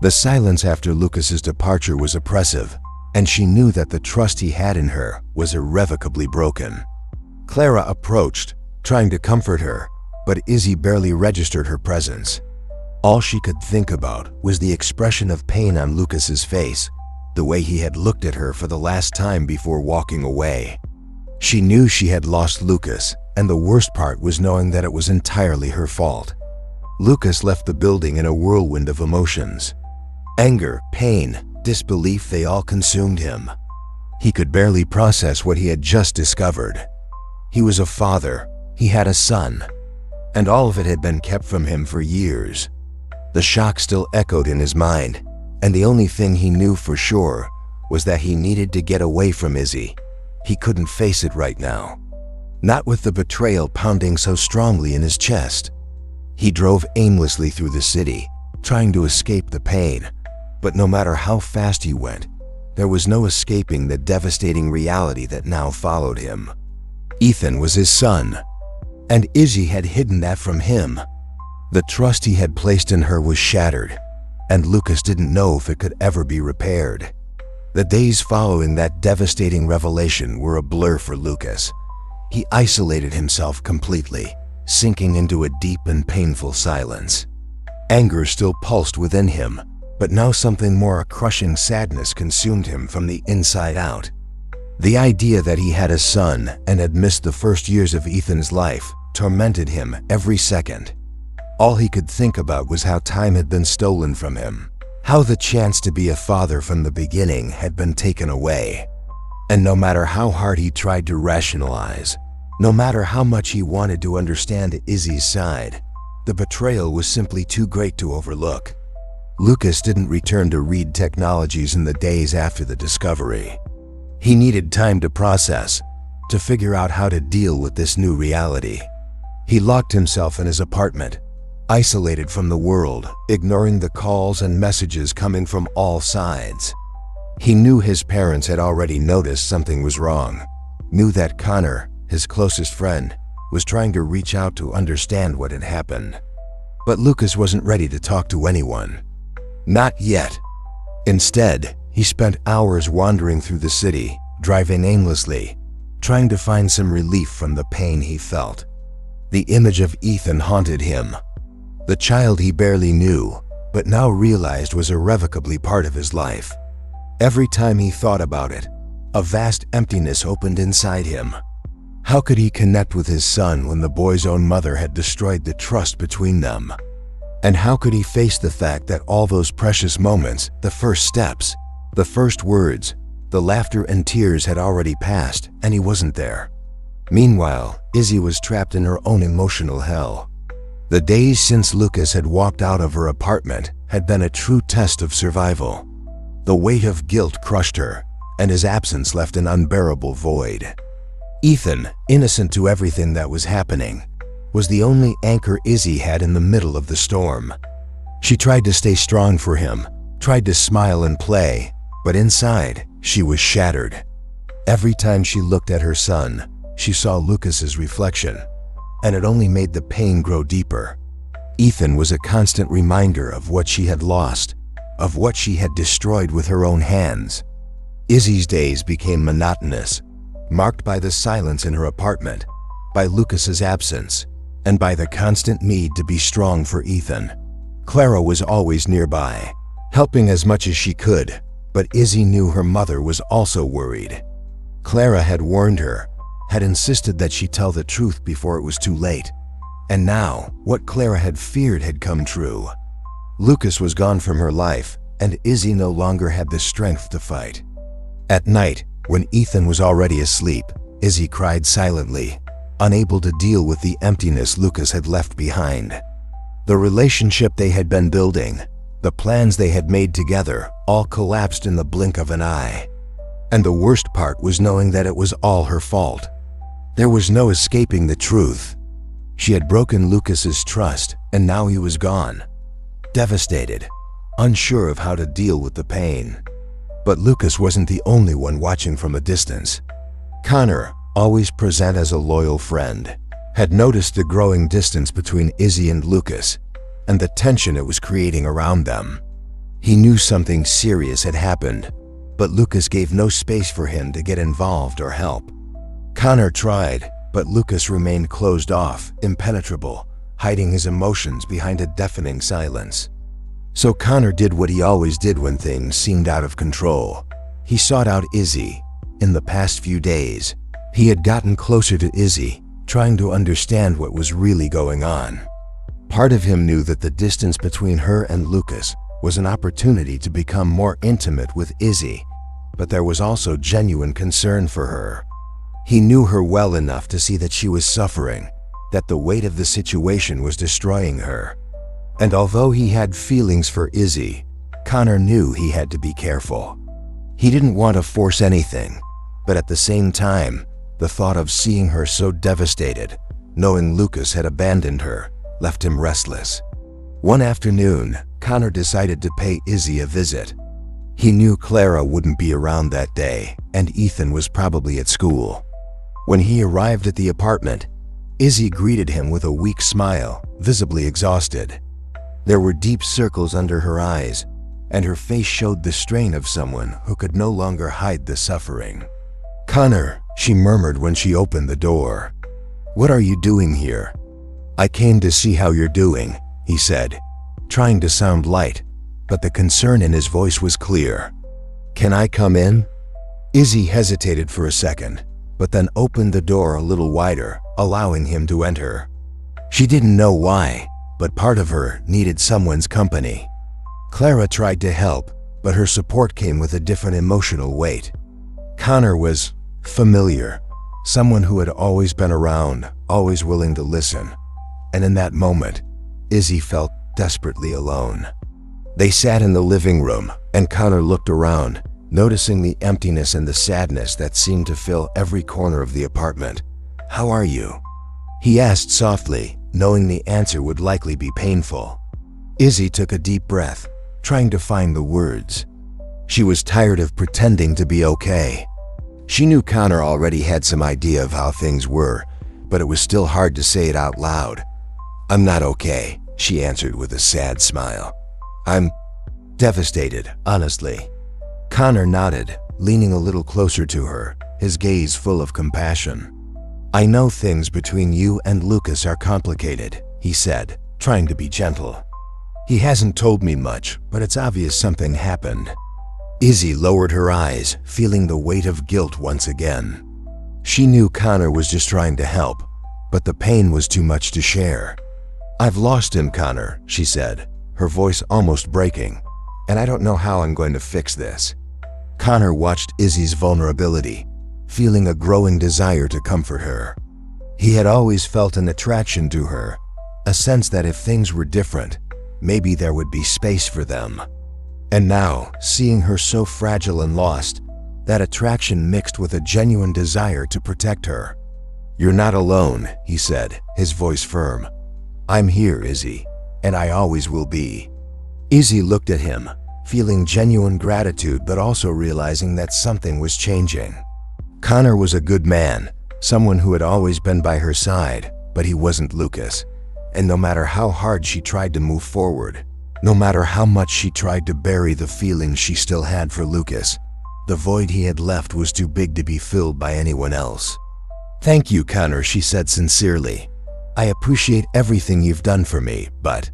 The silence after Lucas's departure was oppressive, and she knew that the trust he had in her was irrevocably broken. Clara approached, trying to comfort her, but Izzy barely registered her presence. All she could think about was the expression of pain on Lucas's face, the way he had looked at her for the last time before walking away. She knew she had lost Lucas, and the worst part was knowing that it was entirely her fault. Lucas left the building in a whirlwind of emotions. Anger, pain, disbelief, they all consumed him. He could barely process what he had just discovered. He was a father, he had a son, and all of it had been kept from him for years. The shock still echoed in his mind, and the only thing he knew for sure was that he needed to get away from Izzy. He couldn't face it right now. Not with the betrayal pounding so strongly in his chest. He drove aimlessly through the city, trying to escape the pain, but no matter how fast he went, there was no escaping the devastating reality that now followed him. Ethan was his son, and Izzy had hidden that from him. The trust he had placed in her was shattered, and Lucas didn't know if it could ever be repaired. The days following that devastating revelation were a blur for Lucas. He isolated himself completely, sinking into a deep and painful silence. Anger still pulsed within him, but now something more, a crushing sadness, consumed him from the inside out. The idea that he had a son and had missed the first years of Ethan's life tormented him every second. All he could think about was how time had been stolen from him, how the chance to be a father from the beginning had been taken away. And no matter how hard he tried to rationalize, no matter how much he wanted to understand Izzy's side, the betrayal was simply too great to overlook. Lucas didn't return to Reed Technologies in the days after the discovery. He needed time to process, to figure out how to deal with this new reality. He locked himself in his apartment, isolated from the world, ignoring the calls and messages coming from all sides. He knew his parents had already noticed something was wrong, knew that Connor, his closest friend, was trying to reach out to understand what had happened. But Lucas wasn't ready to talk to anyone. Not yet. Instead, he spent hours wandering through the city, driving aimlessly, trying to find some relief from the pain he felt. The image of Ethan haunted him. The child he barely knew, but now realized was irrevocably part of his life. Every time he thought about it, a vast emptiness opened inside him. How could he connect with his son when the boy's own mother had destroyed the trust between them? And how could he face the fact that all those precious moments, the first steps, the first words, the laughter and tears had already passed, and he wasn't there? Meanwhile, Izzy was trapped in her own emotional hell. The days since Lucas had walked out of her apartment had been a true test of survival. The weight of guilt crushed her, and his absence left an unbearable void. Ethan, innocent to everything that was happening, was the only anchor Izzy had in the middle of the storm. She tried to stay strong for him, tried to smile and play, but inside, she was shattered. Every time she looked at her son, she saw Lucas's reflection, and it only made the pain grow deeper. Ethan was a constant reminder of what she had lost, of what she had destroyed with her own hands. Izzy's days became monotonous, marked by the silence in her apartment, by Lucas's absence, and by the constant need to be strong for Ethan. Clara was always nearby, helping as much as she could, but Izzy knew her mother was also worried. Clara had warned her, had insisted that she tell the truth before it was too late, and now what Clara had feared had come true. Lucas was gone from her life, and Izzy no longer had the strength to fight. At night, when Ethan was already asleep, Izzy cried silently, unable to deal with the emptiness Lucas had left behind. The relationship they had been building, the plans they had made together, all collapsed in the blink of an eye. And the worst part was knowing that it was all her fault. There was no escaping the truth. She had broken Lucas's trust, and now he was gone. Devastated, unsure of how to deal with the pain. But Lucas wasn't the only one watching from a distance. Connor, always present as a loyal friend, had noticed the growing distance between Izzy and Lucas, and the tension it was creating around them. He knew something serious had happened, but Lucas gave no space for him to get involved or help. Connor tried, but Lucas remained closed off, impenetrable, hiding his emotions behind a deafening silence. So Connor did what he always did when things seemed out of control. He sought out Izzy. In the past few days, he had gotten closer to Izzy, trying to understand what was really going on. Part of him knew that the distance between her and Lucas was an opportunity to become more intimate with Izzy, but there was also genuine concern for her. He knew her well enough to see that she was suffering, that the weight of the situation was destroying her. And although he had feelings for Izzy, Connor knew he had to be careful. He didn't want to force anything, but at the same time, the thought of seeing her so devastated, knowing Lucas had abandoned her, left him restless. One afternoon, Connor decided to pay Izzy a visit. He knew Clara wouldn't be around that day, and Ethan was probably at school. When he arrived at the apartment, Izzy greeted him with a weak smile, visibly exhausted. There were deep circles under her eyes, and her face showed the strain of someone who could no longer hide the suffering. "Connor," she murmured when she opened the door. "What are you doing here?" "I came to see how you're doing," he said, trying to sound light, but the concern in his voice was clear. "Can I come in?" Izzy hesitated for a second, but then opened the door a little wider, allowing him to enter. She didn't know why, but part of her needed someone's company. Clara tried to help, but her support came with a different emotional weight. Connor was familiar, someone who had always been around, always willing to listen. And in that moment, Izzy felt desperately alone. They sat in the living room, and Connor looked around, noticing the emptiness and the sadness that seemed to fill every corner of the apartment. "How are you?" he asked softly, knowing the answer would likely be painful. Izzy took a deep breath, trying to find the words. She was tired of pretending to be okay. She knew Connor already had some idea of how things were, but it was still hard to say it out loud. "I'm not okay," she answered with a sad smile. "I'm devastated, honestly." Connor nodded, leaning a little closer to her, his gaze full of compassion. "I know things between you and Lucas are complicated," he said, trying to be gentle. "He hasn't told me much, but it's obvious something happened." Izzy lowered her eyes, feeling the weight of guilt once again. She knew Connor was just trying to help, but the pain was too much to share. "I've lost him, Connor," she said, her voice almost breaking, "and I don't know how I'm going to fix this." Connor watched Izzy's vulnerability, feeling a growing desire to comfort her. He had always felt an attraction to her, a sense that if things were different, maybe there would be space for them. And now, seeing her so fragile and lost, that attraction mixed with a genuine desire to protect her. "You're not alone," he said, his voice firm. "I'm here, Izzy, and I always will be." Izzy looked at him, feeling genuine gratitude but also realizing that something was changing. Connor was a good man, someone who had always been by her side, but he wasn't Lucas. And no matter how hard she tried to move forward, no matter how much she tried to bury the feelings she still had for Lucas, the void he had left was too big to be filled by anyone else. "Thank you, Connor," she said sincerely. "I appreciate everything you've done for me, but..."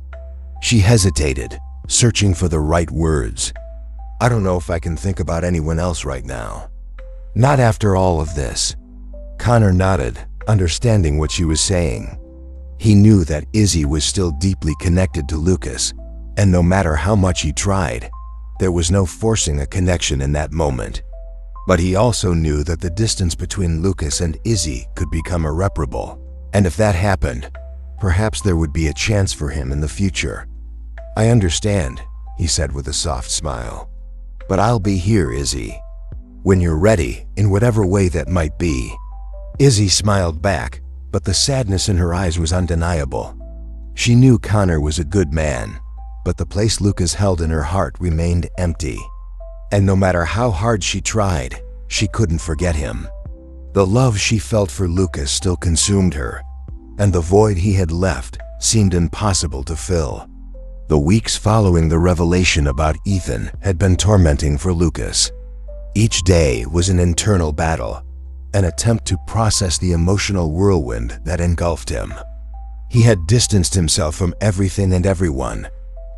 She hesitated, searching for the right words. "I don't know if I can think about anyone else right now." "Not after all of this." Connor nodded, understanding what she was saying. He knew that Izzy was still deeply connected to Lucas, and no matter how much he tried, there was no forcing a connection in that moment. But he also knew that the distance between Lucas and Izzy could become irreparable, and if that happened, perhaps there would be a chance for him in the future. "I understand," he said with a soft smile. "But I'll be here, Izzy. When you're ready, in whatever way that might be." Izzy smiled back, but the sadness in her eyes was undeniable. She knew Connor was a good man, but the place Lucas held in her heart remained empty. And no matter how hard she tried, she couldn't forget him. The love she felt for Lucas still consumed her, and the void he had left seemed impossible to fill. The weeks following the revelation about Ethan had been tormenting for Lucas. Each day was an internal battle, an attempt to process the emotional whirlwind that engulfed him. He had distanced himself from everything and everyone,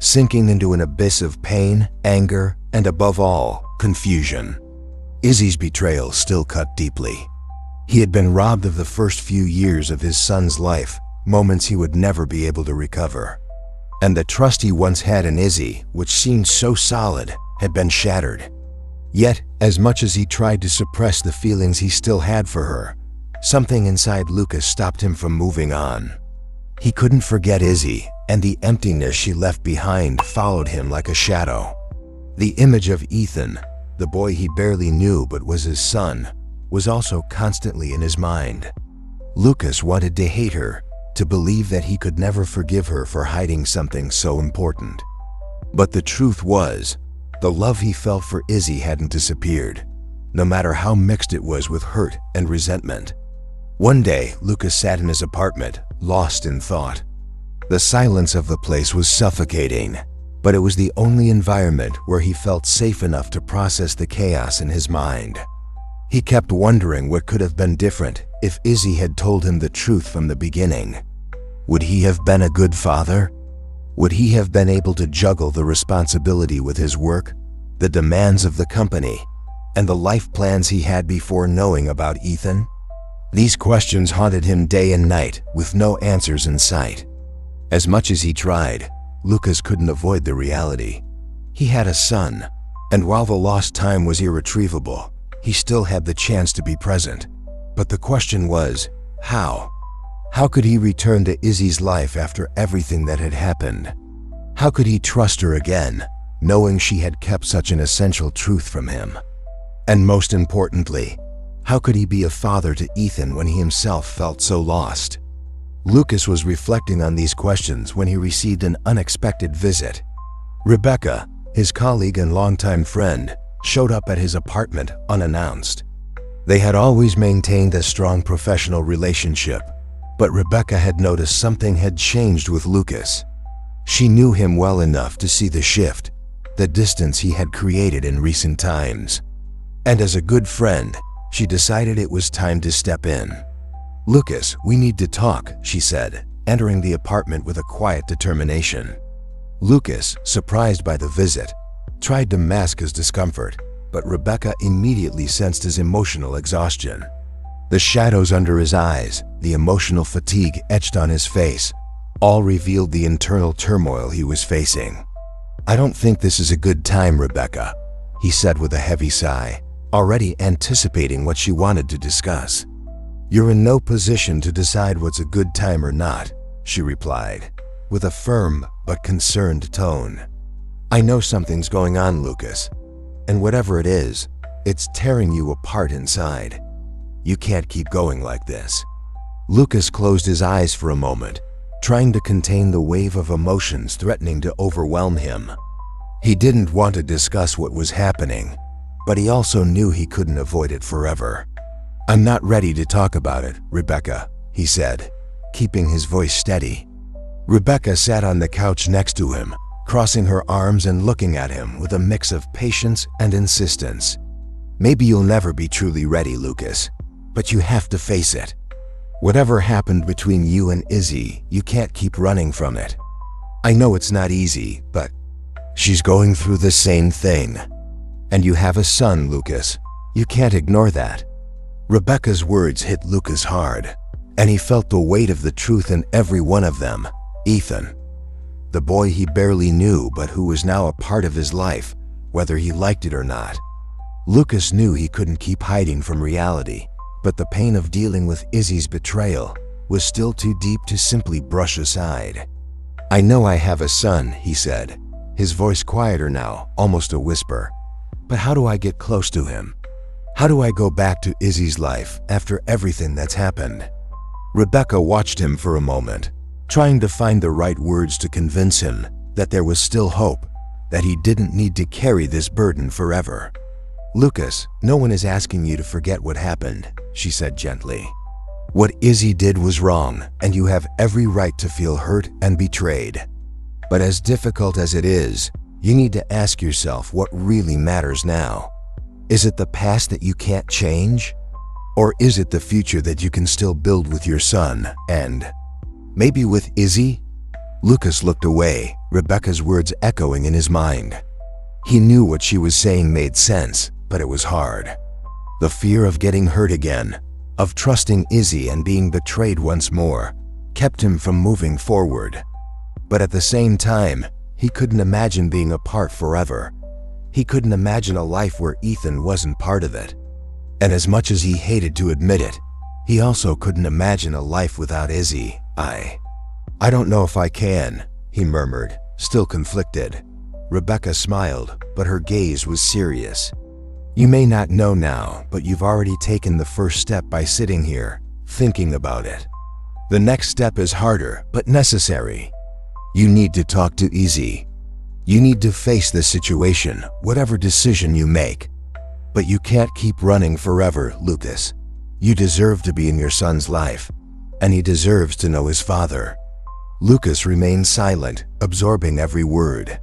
sinking into an abyss of pain, anger, and above all, confusion. Izzy's betrayal still cut deeply. He had been robbed of the first few years of his son's life, moments he would never be able to recover. And the trust he once had in Izzy, which seemed so solid, had been shattered. Yet, as much as he tried to suppress the feelings he still had for her, something inside Lucas stopped him from moving on. He couldn't forget Izzy, and the emptiness she left behind followed him like a shadow. The image of Ethan, the boy he barely knew but was his son, was also constantly in his mind. Lucas wanted to hate her, to believe that he could never forgive her for hiding something so important. But the truth was, the love he felt for Izzy hadn't disappeared, no matter how mixed it was with hurt and resentment. One day, Lucas sat in his apartment, lost in thought. The silence of the place was suffocating, but it was the only environment where he felt safe enough to process the chaos in his mind. He kept wondering what could have been different if Izzy had told him the truth from the beginning. Would he have been a good father? Would he have been able to juggle the responsibility with his work, the demands of the company, and the life plans he had before knowing about Ethan? These questions haunted him day and night with no answers in sight. As much as he tried, Lucas couldn't avoid the reality. He had a son, and while the lost time was irretrievable, he still had the chance to be present. But the question was, how? How could he return to Izzy's life after everything that had happened? How could he trust her again, knowing she had kept such an essential truth from him? And most importantly, how could he be a father to Ethan when he himself felt so lost? Lucas was reflecting on these questions when he received an unexpected visit. Rebecca, his colleague and longtime friend, showed up at his apartment unannounced. They had always maintained a strong professional relationship, but Rebecca had noticed something had changed with Lucas. She knew him well enough to see the shift, the distance he had created in recent times. And as a good friend, she decided it was time to step in. "Lucas, we need to talk," she said, entering the apartment with a quiet determination. Lucas, surprised by the visit, tried to mask his discomfort, but Rebecca immediately sensed his emotional exhaustion. The shadows under his eyes, the emotional fatigue etched on his face, all revealed the internal turmoil he was facing. "I don't think this is a good time, Rebecca," he said with a heavy sigh, already anticipating what she wanted to discuss. "You're in no position to decide what's a good time or not," she replied, with a firm but concerned tone. "I know something's going on, Lucas, and whatever it is, it's tearing you apart inside. You can't keep going like this." Lucas closed his eyes for a moment, trying to contain the wave of emotions threatening to overwhelm him. He didn't want to discuss what was happening, but he also knew he couldn't avoid it forever. "I'm not ready to talk about it, Rebecca," he said, keeping his voice steady. Rebecca sat on the couch next to him, crossing her arms and looking at him with a mix of patience and insistence. "Maybe you'll never be truly ready, Lucas, but you have to face it. Whatever happened between you and Izzy, you can't keep running from it. I know it's not easy, but she's going through the same thing. And you have a son, Lucas. You can't ignore that." Rebecca's words hit Lucas hard, and he felt the weight of the truth in every one of them. Ethan, the boy he barely knew but who was now a part of his life, whether he liked it or not. Lucas knew he couldn't keep hiding from reality, but the pain of dealing with Izzy's betrayal was still too deep to simply brush aside. "I know I have a son," he said, his voice quieter now, almost a whisper. "But how do I get close to him? How do I go back to Izzy's life after everything that's happened?" Rebecca watched him for a moment, trying to find the right words to convince him that there was still hope, that he didn't need to carry this burden forever. "Lucas, no one is asking you to forget what happened," she said gently. "What Izzy did was wrong, and you have every right to feel hurt and betrayed. But as difficult as it is, you need to ask yourself what really matters now. Is it the past that you can't change? Or is it the future that you can still build with your son and maybe with Izzy? Lucas looked away, Rebecca's words echoing in his mind. He knew what she was saying made sense, but it was hard. The fear of getting hurt again, of trusting Izzy and being betrayed once more, kept him from moving forward. But at the same time, he couldn't imagine being apart forever. He couldn't imagine a life where Ethan wasn't part of it. And as much as he hated to admit it, he also couldn't imagine a life without Izzy. I don't know if I can, he murmured, still conflicted. Rebecca smiled, but her gaze was serious. You may not know now, but you've already taken the first step by sitting here, thinking about it. The next step is harder, but necessary. You need to talk to Izzy. You need to face this situation, whatever decision you make. But you can't keep running forever, Lucas. You deserve to be in your son's life, and he deserves to know his father. Lucas remained silent, absorbing every word.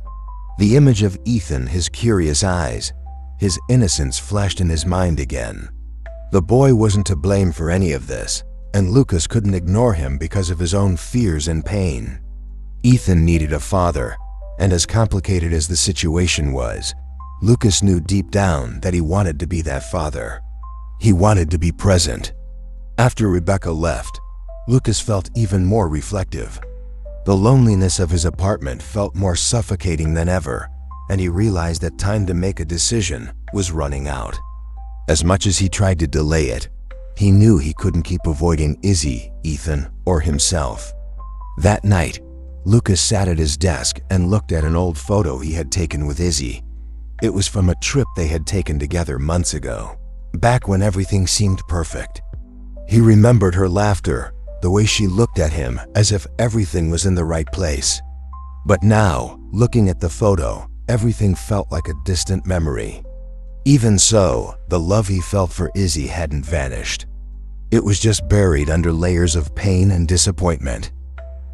The image of Ethan, his curious eyes, his innocence flashed in his mind again. The boy wasn't to blame for any of this, and Lucas couldn't ignore him because of his own fears and pain. Ethan needed a father, and as complicated as the situation was, Lucas knew deep down that he wanted to be that father. He wanted to be present. After Rebecca left, Lucas felt even more reflective. The loneliness of his apartment felt more suffocating than ever, and he realized that time to make a decision was running out. As much as he tried to delay it, he knew he couldn't keep avoiding Izzy, Ethan, or himself. That night, Lucas sat at his desk and looked at an old photo he had taken with Izzy. It was from a trip they had taken together months ago, back when everything seemed perfect. He remembered her laughter, the way she looked at him as if everything was in the right place. But now, looking at the photo, everything felt like a distant memory. Even so, the love he felt for Izzy hadn't vanished. It was just buried under layers of pain and disappointment.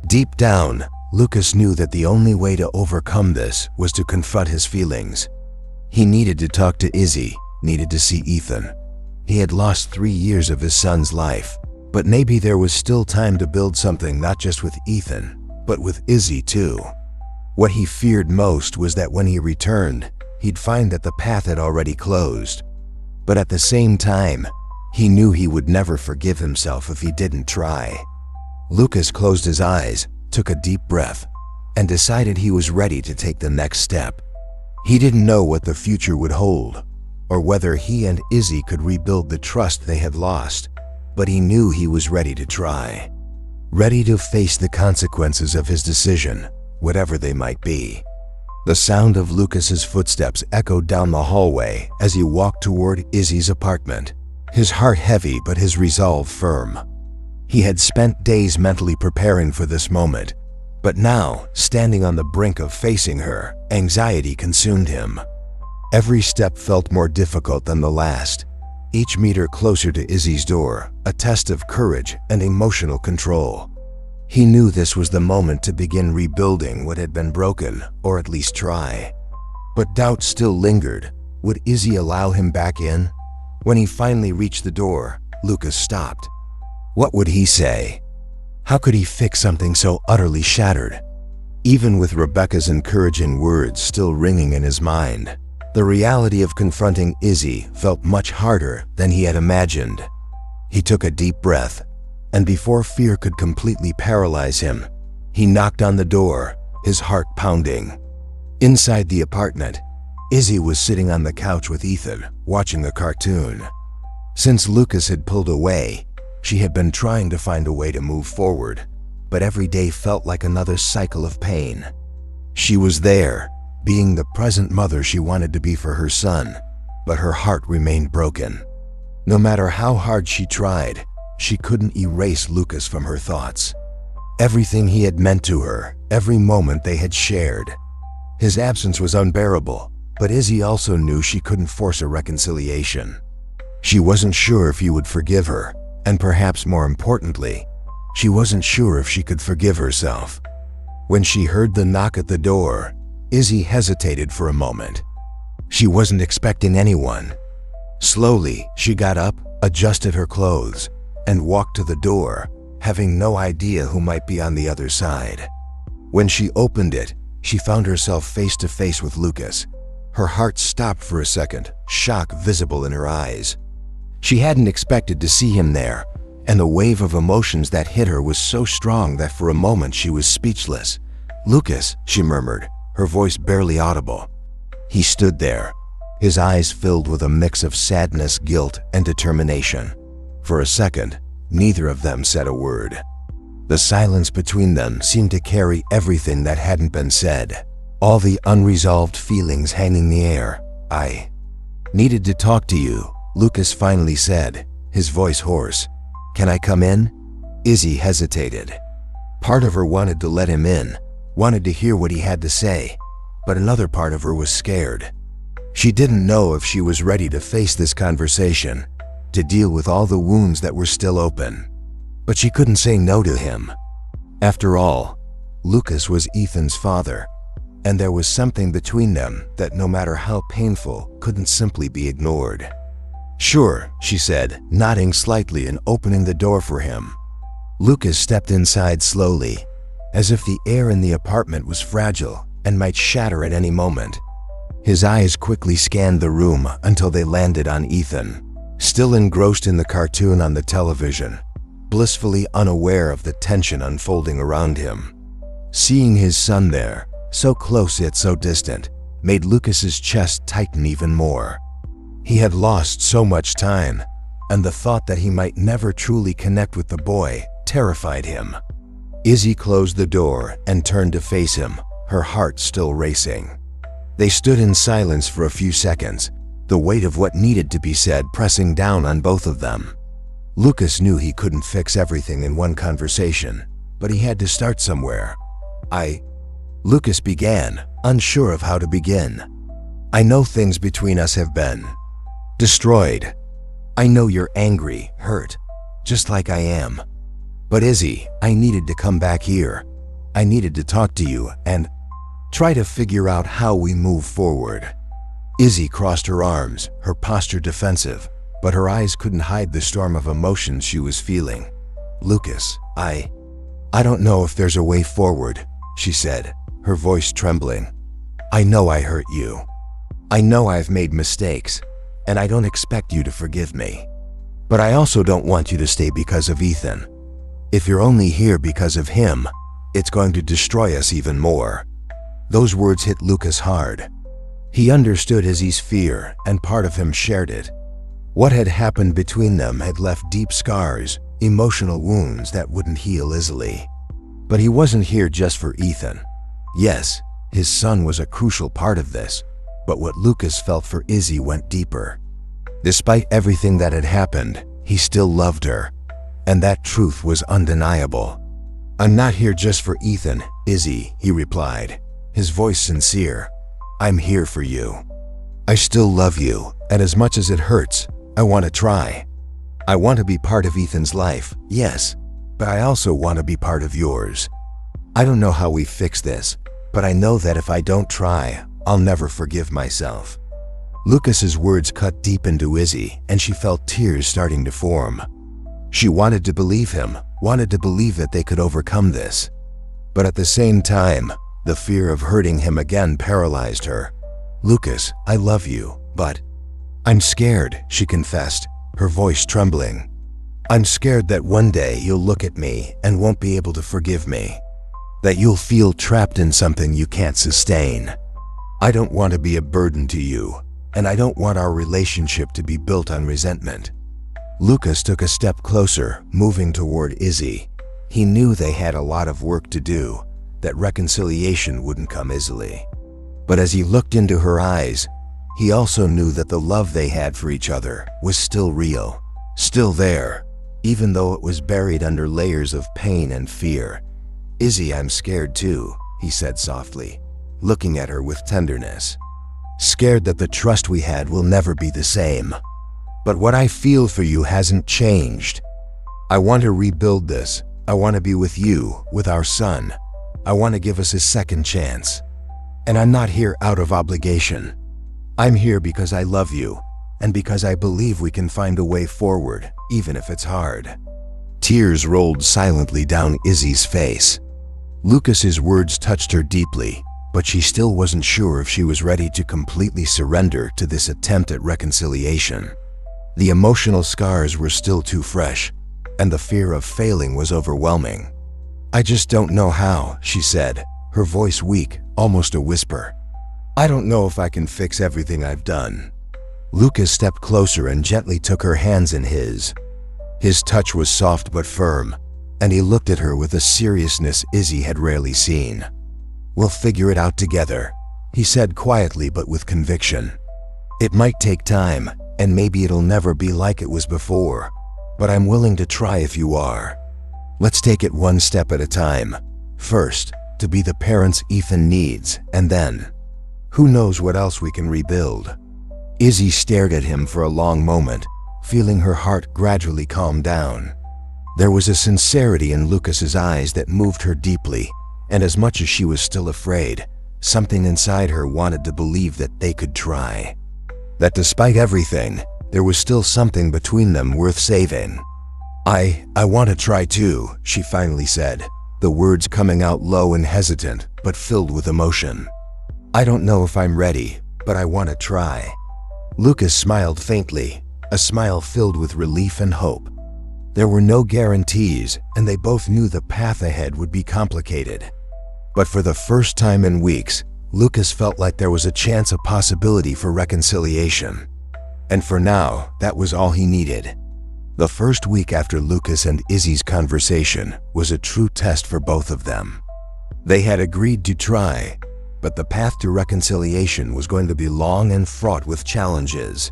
Deep down, Lucas knew that the only way to overcome this was to confront his feelings. He needed to talk to Izzy, needed to see Ethan. He had lost 3 years of his son's life, but maybe there was still time to build something not just with Ethan, but with Izzy too. What he feared most was that when he returned, he'd find that the path had already closed. But at the same time, he knew he would never forgive himself if he didn't try. Lucas closed his eyes, took a deep breath, and decided he was ready to take the next step. He didn't know what the future would hold, or whether he and Izzy could rebuild the trust they had lost, but he knew he was ready to try. Ready to face the consequences of his decision, whatever they might be. The sound of Lucas's footsteps echoed down the hallway as he walked toward Izzy's apartment, his heart heavy but his resolve firm. He had spent days mentally preparing for this moment, but now, standing on the brink of facing her, anxiety consumed him. Every step felt more difficult than the last, each meter closer to Izzy's door, a test of courage and emotional control. He knew this was the moment to begin rebuilding what had been broken, or at least try. But doubt still lingered. Would Izzy allow him back in? When he finally reached the door, Lucas stopped. What would he say? How could he fix something so utterly shattered? Even with Rebecca's encouraging words still ringing in his mind, the reality of confronting Izzy felt much harder than he had imagined. He took a deep breath, and before fear could completely paralyze him, he knocked on the door, his heart pounding. Inside the apartment, Izzy was sitting on the couch with Ethan, watching a cartoon. Since Lucas had pulled away, she had been trying to find a way to move forward, but every day felt like another cycle of pain. She was there, being the present mother she wanted to be for her son, but her heart remained broken. No matter how hard she tried, she couldn't erase Lucas from her thoughts. Everything he had meant to her, every moment they had shared. His absence was unbearable, but Izzy also knew she couldn't force a reconciliation. She wasn't sure if he would forgive her, and perhaps more importantly, she wasn't sure if she could forgive herself. When she heard the knock at the door, Izzy hesitated for a moment. She wasn't expecting anyone. Slowly, she got up, adjusted her clothes, and walked to the door, having no idea who might be on the other side. When she opened it, she found herself face to face with Lucas. Her heart stopped for a second, shock visible in her eyes. She hadn't expected to see him there, and the wave of emotions that hit her was so strong that for a moment she was speechless. "Lucas," she murmured, her voice barely audible. He stood there, his eyes filled with a mix of sadness, guilt, and determination. For a second, neither of them said a word. The silence between them seemed to carry everything that hadn't been said, all the unresolved feelings hanging in the air. "I needed to talk to you," Lucas finally said, his voice hoarse. "Can I come in?" Izzy hesitated. Part of her wanted to let him in, wanted to hear what he had to say, but another part of her was scared. She didn't know if she was ready to face this conversation, to deal with all the wounds that were still open. But she couldn't say no to him. After all, Lucas was Ethan's father, and there was something between them that, no matter how painful, couldn't simply be ignored. "Sure," she said, nodding slightly and opening the door for him. Lucas stepped inside slowly, as if the air in the apartment was fragile and might shatter at any moment. His eyes quickly scanned the room until they landed on Ethan, still engrossed in the cartoon on the television, blissfully unaware of the tension unfolding around him. Seeing his son there, so close yet so distant, made Lucas's chest tighten even more. He had lost so much time, and the thought that he might never truly connect with the boy terrified him. Izzy closed the door and turned to face him, her heart still racing. They stood in silence for a few seconds, the weight of what needed to be said pressing down on both of them. Lucas knew he couldn't fix everything in one conversation, but he had to start somewhere. Lucas began, unsure of how to begin. "I know things between us have been destroyed. I know you're angry, hurt, just like I am. But Izzy, I needed to come back here. I needed to talk to you and try to figure out how we move forward." Izzy crossed her arms, her posture defensive, but her eyes couldn't hide the storm of emotions she was feeling. "Lucas, I don't know if there's a way forward," she said, her voice trembling. "I know I hurt you. I know I've made mistakes, and I don't expect you to forgive me. But I also don't want you to stay because of Ethan. If you're only here because of him, it's going to destroy us even more." Those words hit Lucas hard. He understood Izzy's fear, and part of him shared it. What had happened between them had left deep scars, emotional wounds that wouldn't heal easily. But he wasn't here just for Ethan. Yes, his son was a crucial part of this, but what Lucas felt for Izzy went deeper. Despite everything that had happened, he still loved her, and that truth was undeniable. "I'm not here just for Ethan, Izzy," he replied, his voice sincere. "I'm here for you. I still love you, and as much as it hurts, I want to try. I want to be part of Ethan's life, yes, but I also want to be part of yours. I don't know how we fix this, but I know that if I don't try, I'll never forgive myself." Lucas's words cut deep into Izzy, and she felt tears starting to form. She wanted to believe him, wanted to believe that they could overcome this. But at the same time, the fear of hurting him again paralyzed her. "Lucas, I love you, but I'm scared," she confessed, her voice trembling. "I'm scared that one day you'll look at me and won't be able to forgive me. That you'll feel trapped in something you can't sustain. I don't want to be a burden to you, and I don't want our relationship to be built on resentment." Lucas took a step closer, moving toward Izzy. He knew they had a lot of work to do, that reconciliation wouldn't come easily. But as he looked into her eyes, he also knew that the love they had for each other was still real, still there, even though it was buried under layers of pain and fear. "Izzy, I'm scared too," he said softly, looking at her with tenderness. "Scared that the trust we had will never be the same. But what I feel for you hasn't changed. I want to rebuild this. I want to be with you, with our son. I want to give us a second chance. And I'm not here out of obligation. I'm here because I love you, and because I believe we can find a way forward, even if it's hard." Tears rolled silently down Izzy's face. Lucas's words touched her deeply, but she still wasn't sure if she was ready to completely surrender to this attempt at reconciliation. The emotional scars were still too fresh, and the fear of failing was overwhelming. "I just don't know how," she said, her voice weak, almost a whisper. "I don't know if I can fix everything I've done." Lucas stepped closer and gently took her hands in his. His touch was soft but firm, and he looked at her with a seriousness Izzy had rarely seen. "We'll figure it out together," he said quietly but with conviction. "It might take time, and maybe it'll never be like it was before, but I'm willing to try if you are. Let's take it one step at a time. First, to be the parents Ethan needs, and then, who knows what else we can rebuild." Izzy stared at him for a long moment, feeling her heart gradually calm down. There was a sincerity in Lucas's eyes that moved her deeply, and as much as she was still afraid, something inside her wanted to believe that they could try. That despite everything, there was still something between them worth saving. I want to try too," she finally said, the words coming out low and hesitant, but filled with emotion. "I don't know if I'm ready, but I want to try." Lucas smiled faintly, a smile filled with relief and hope. There were no guarantees, and they both knew the path ahead would be complicated. But for the first time in weeks, Lucas felt like there was a chance, a possibility for reconciliation. And for now, that was all he needed. The first week after Lucas and Izzy's conversation was a true test for both of them. They had agreed to try, but the path to reconciliation was going to be long and fraught with challenges.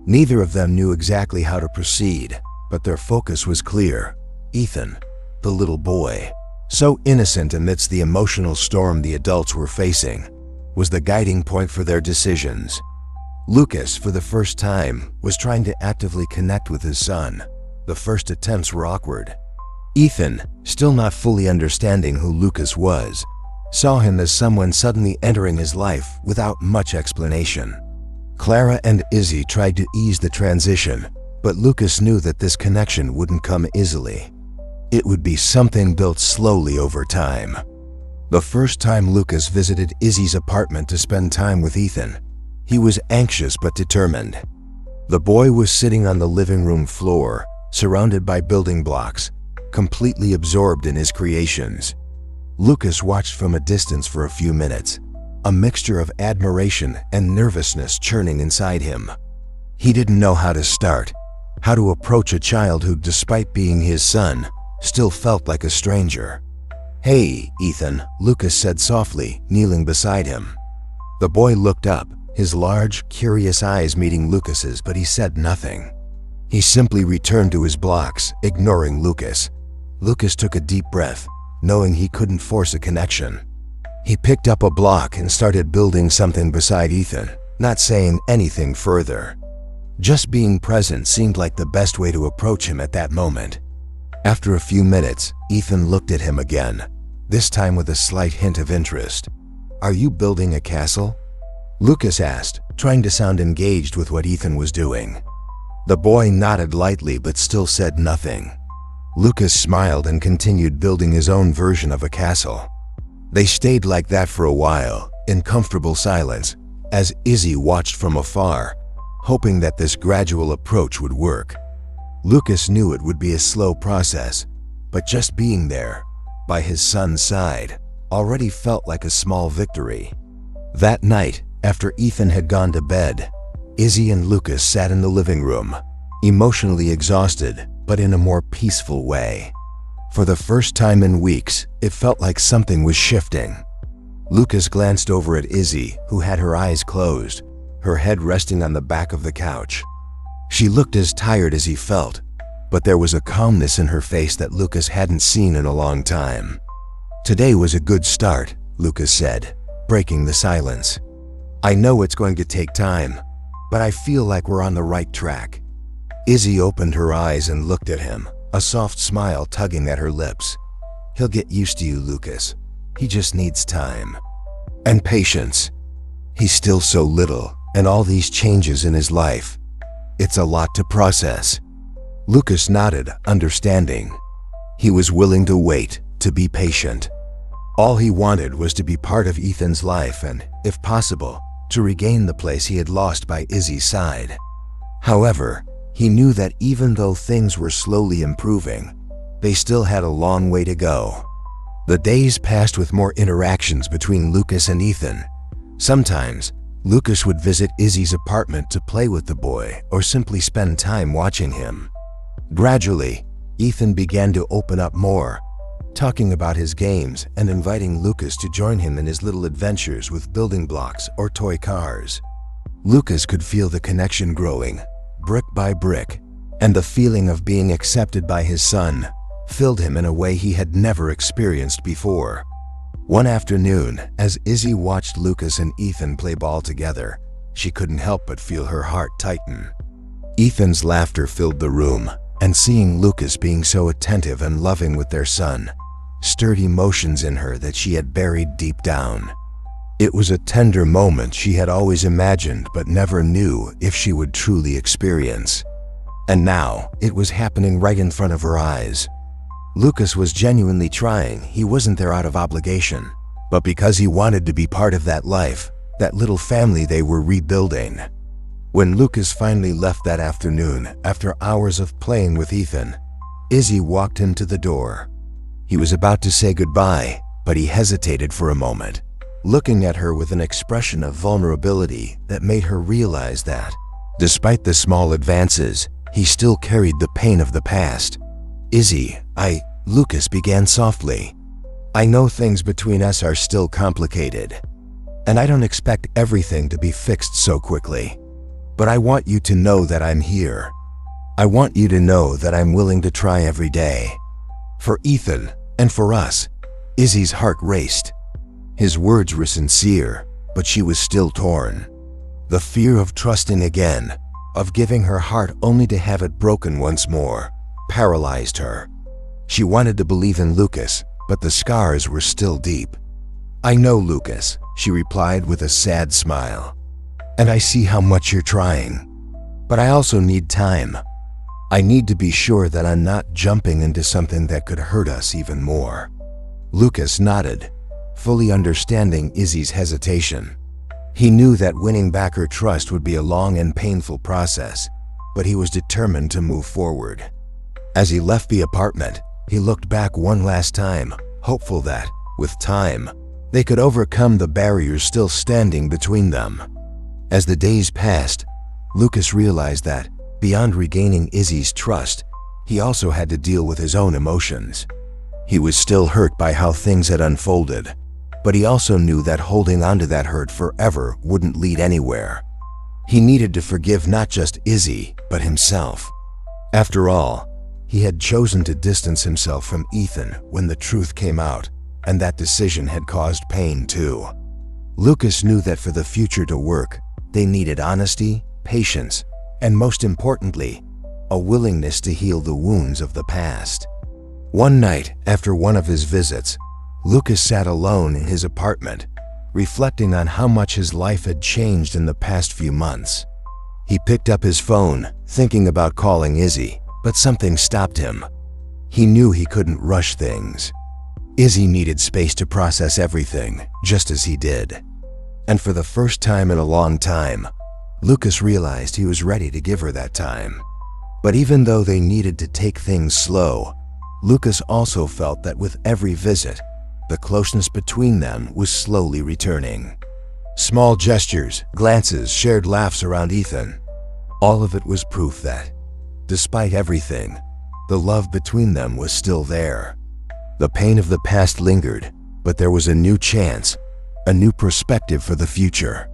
Neither of them knew exactly how to proceed, but their focus was clear. Ethan, the little boy, so innocent amidst the emotional storm the adults were facing, was the guiding point for their decisions. Lucas, for the first time, was trying to actively connect with his son. The first attempts were awkward. Ethan, still not fully understanding who Lucas was, saw him as someone suddenly entering his life without much explanation. Clara and Izzy tried to ease the transition, but Lucas knew that this connection wouldn't come easily. It would be something built slowly over time. The first time Lucas visited Izzy's apartment to spend time with Ethan, he was anxious but determined. The boy was sitting on the living room floor, surrounded by building blocks, completely absorbed in his creations. Lucas watched from a distance for a few minutes, a mixture of admiration and nervousness churning inside him. He didn't know how to start, how to approach a child who, despite being his son, still felt like a stranger. "Hey, Ethan," Lucas said softly, kneeling beside him. The boy looked up, his large, curious eyes meeting Lucas's, but he said nothing. He simply returned to his blocks, ignoring Lucas. Lucas took a deep breath, knowing he couldn't force a connection. He picked up a block and started building something beside Ethan, not saying anything further. Just being present seemed like the best way to approach him at that moment. After a few minutes, Ethan looked at him again, this time with a slight hint of interest. "Are you building a castle?" Lucas asked, trying to sound engaged with what Ethan was doing. The boy nodded lightly but still said nothing. Lucas smiled and continued building his own version of a castle. They stayed like that for a while, in comfortable silence, as Izzy watched from afar, hoping that this gradual approach would work. Lucas knew it would be a slow process, but just being there, by his son's side, already felt like a small victory. That night, after Ethan had gone to bed, Izzy and Lucas sat in the living room, emotionally exhausted, but in a more peaceful way. For the first time in weeks, it felt like something was shifting. Lucas glanced over at Izzy, who had her eyes closed, her head resting on the back of the couch. She looked as tired as he felt, but there was a calmness in her face that Lucas hadn't seen in a long time. "Today was a good start," Lucas said, breaking the silence. "I know it's going to take time, but I feel like we're on the right track." Izzy opened her eyes and looked at him, a soft smile tugging at her lips. "He'll get used to you, Lucas. He just needs time. And patience. He's still so little, and all these changes in his life. It's a lot to process." Lucas nodded, understanding. He was willing to wait, to be patient. All he wanted was to be part of Ethan's life and, if possible, to regain the place he had lost by Izzy's side. However, he knew that even though things were slowly improving, they still had a long way to go. The days passed with more interactions between Lucas and Ethan. Sometimes, Lucas would visit Izzy's apartment to play with the boy or simply spend time watching him. Gradually, Ethan began to open up more, talking about his games and inviting Lucas to join him in his little adventures with building blocks or toy cars. Lucas could feel the connection growing, brick by brick, and the feeling of being accepted by his son filled him in a way he had never experienced before. One afternoon, as Izzy watched Lucas and Ethan play ball together, she couldn't help but feel her heart tighten. Ethan's laughter filled the room, and seeing Lucas being so attentive and loving with their son stirred emotions in her that she had buried deep down. It was a tender moment she had always imagined but never knew if she would truly experience. And now, it was happening right in front of her eyes. Lucas was genuinely trying. He wasn't there out of obligation, but because he wanted to be part of that life, that little family they were rebuilding. When Lucas finally left that afternoon, after hours of playing with Ethan, Izzy walked him to the door. He was about to say goodbye, but he hesitated for a moment, looking at her with an expression of vulnerability that made her realize that, despite the small advances, he still carried the pain of the past. "Izzy, Lucas began softly. "I know things between us are still complicated, and I don't expect everything to be fixed so quickly. But I want you to know that I'm here. I want you to know that I'm willing to try every day. For Ethan, and for us." Izzy's heart raced. His words were sincere, but she was still torn. The fear of trusting again, of giving her heart only to have it broken once more, paralyzed her. She wanted to believe in Lucas, but the scars were still deep. "I know, Lucas," she replied with a sad smile. "And I see how much you're trying. But I also need time. I need to be sure that I'm not jumping into something that could hurt us even more." Lucas nodded, fully understanding Izzy's hesitation. He knew that winning back her trust would be a long and painful process, but he was determined to move forward. As he left the apartment, he looked back one last time, hopeful that, with time, they could overcome the barriers still standing between them. As the days passed, Lucas realized that, beyond regaining Izzy's trust, he also had to deal with his own emotions. He was still hurt by how things had unfolded, but he also knew that holding onto that hurt forever wouldn't lead anywhere. He needed to forgive not just Izzy, but himself. After all, he had chosen to distance himself from Ethan when the truth came out, and that decision had caused pain too. Lucas knew that for the future to work, they needed honesty, patience, and most importantly, a willingness to heal the wounds of the past. One night, after one of his visits, Lucas sat alone in his apartment, reflecting on how much his life had changed in the past few months. He picked up his phone, thinking about calling Izzy, but something stopped him. He knew he couldn't rush things. Izzy needed space to process everything, just as he did. And for the first time in a long time, Lucas realized he was ready to give her that time. But even though they needed to take things slow, Lucas also felt that with every visit, the closeness between them was slowly returning. Small gestures, glances, shared laughs around Ethan. All of it was proof that, despite everything, the love between them was still there. The pain of the past lingered, but there was a new chance, a new perspective for the future.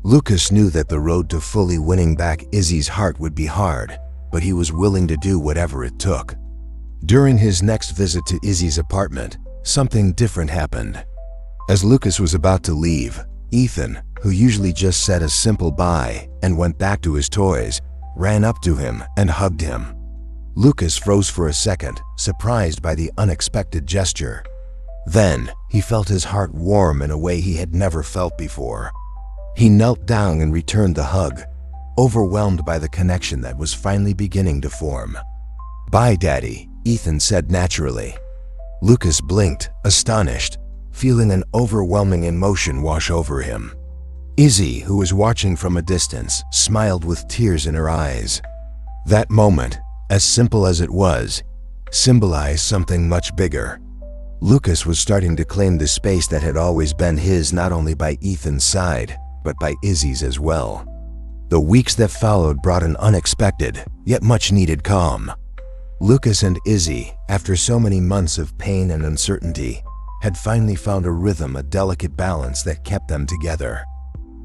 Lucas knew that the road to fully winning back Izzy's heart would be hard, but he was willing to do whatever it took. During his next visit to Izzy's apartment, something different happened. As Lucas was about to leave, Ethan, who usually just said a simple bye and went back to his toys, ran up to him and hugged him. Lucas froze for a second, surprised by the unexpected gesture. Then, he felt his heart warm in a way he had never felt before. He knelt down and returned the hug, overwhelmed by the connection that was finally beginning to form. "Bye, Daddy," Ethan said naturally. Lucas blinked, astonished, feeling an overwhelming emotion wash over him. Izzy, who was watching from a distance, smiled with tears in her eyes. That moment, as simple as it was, symbolized something much bigger. Lucas was starting to claim the space that had always been his, not only by Ethan's side, but by Izzy's as well. The weeks that followed brought an unexpected, yet much-needed calm. Lucas and Izzy, after so many months of pain and uncertainty, had finally found a rhythm, a delicate balance that kept them together.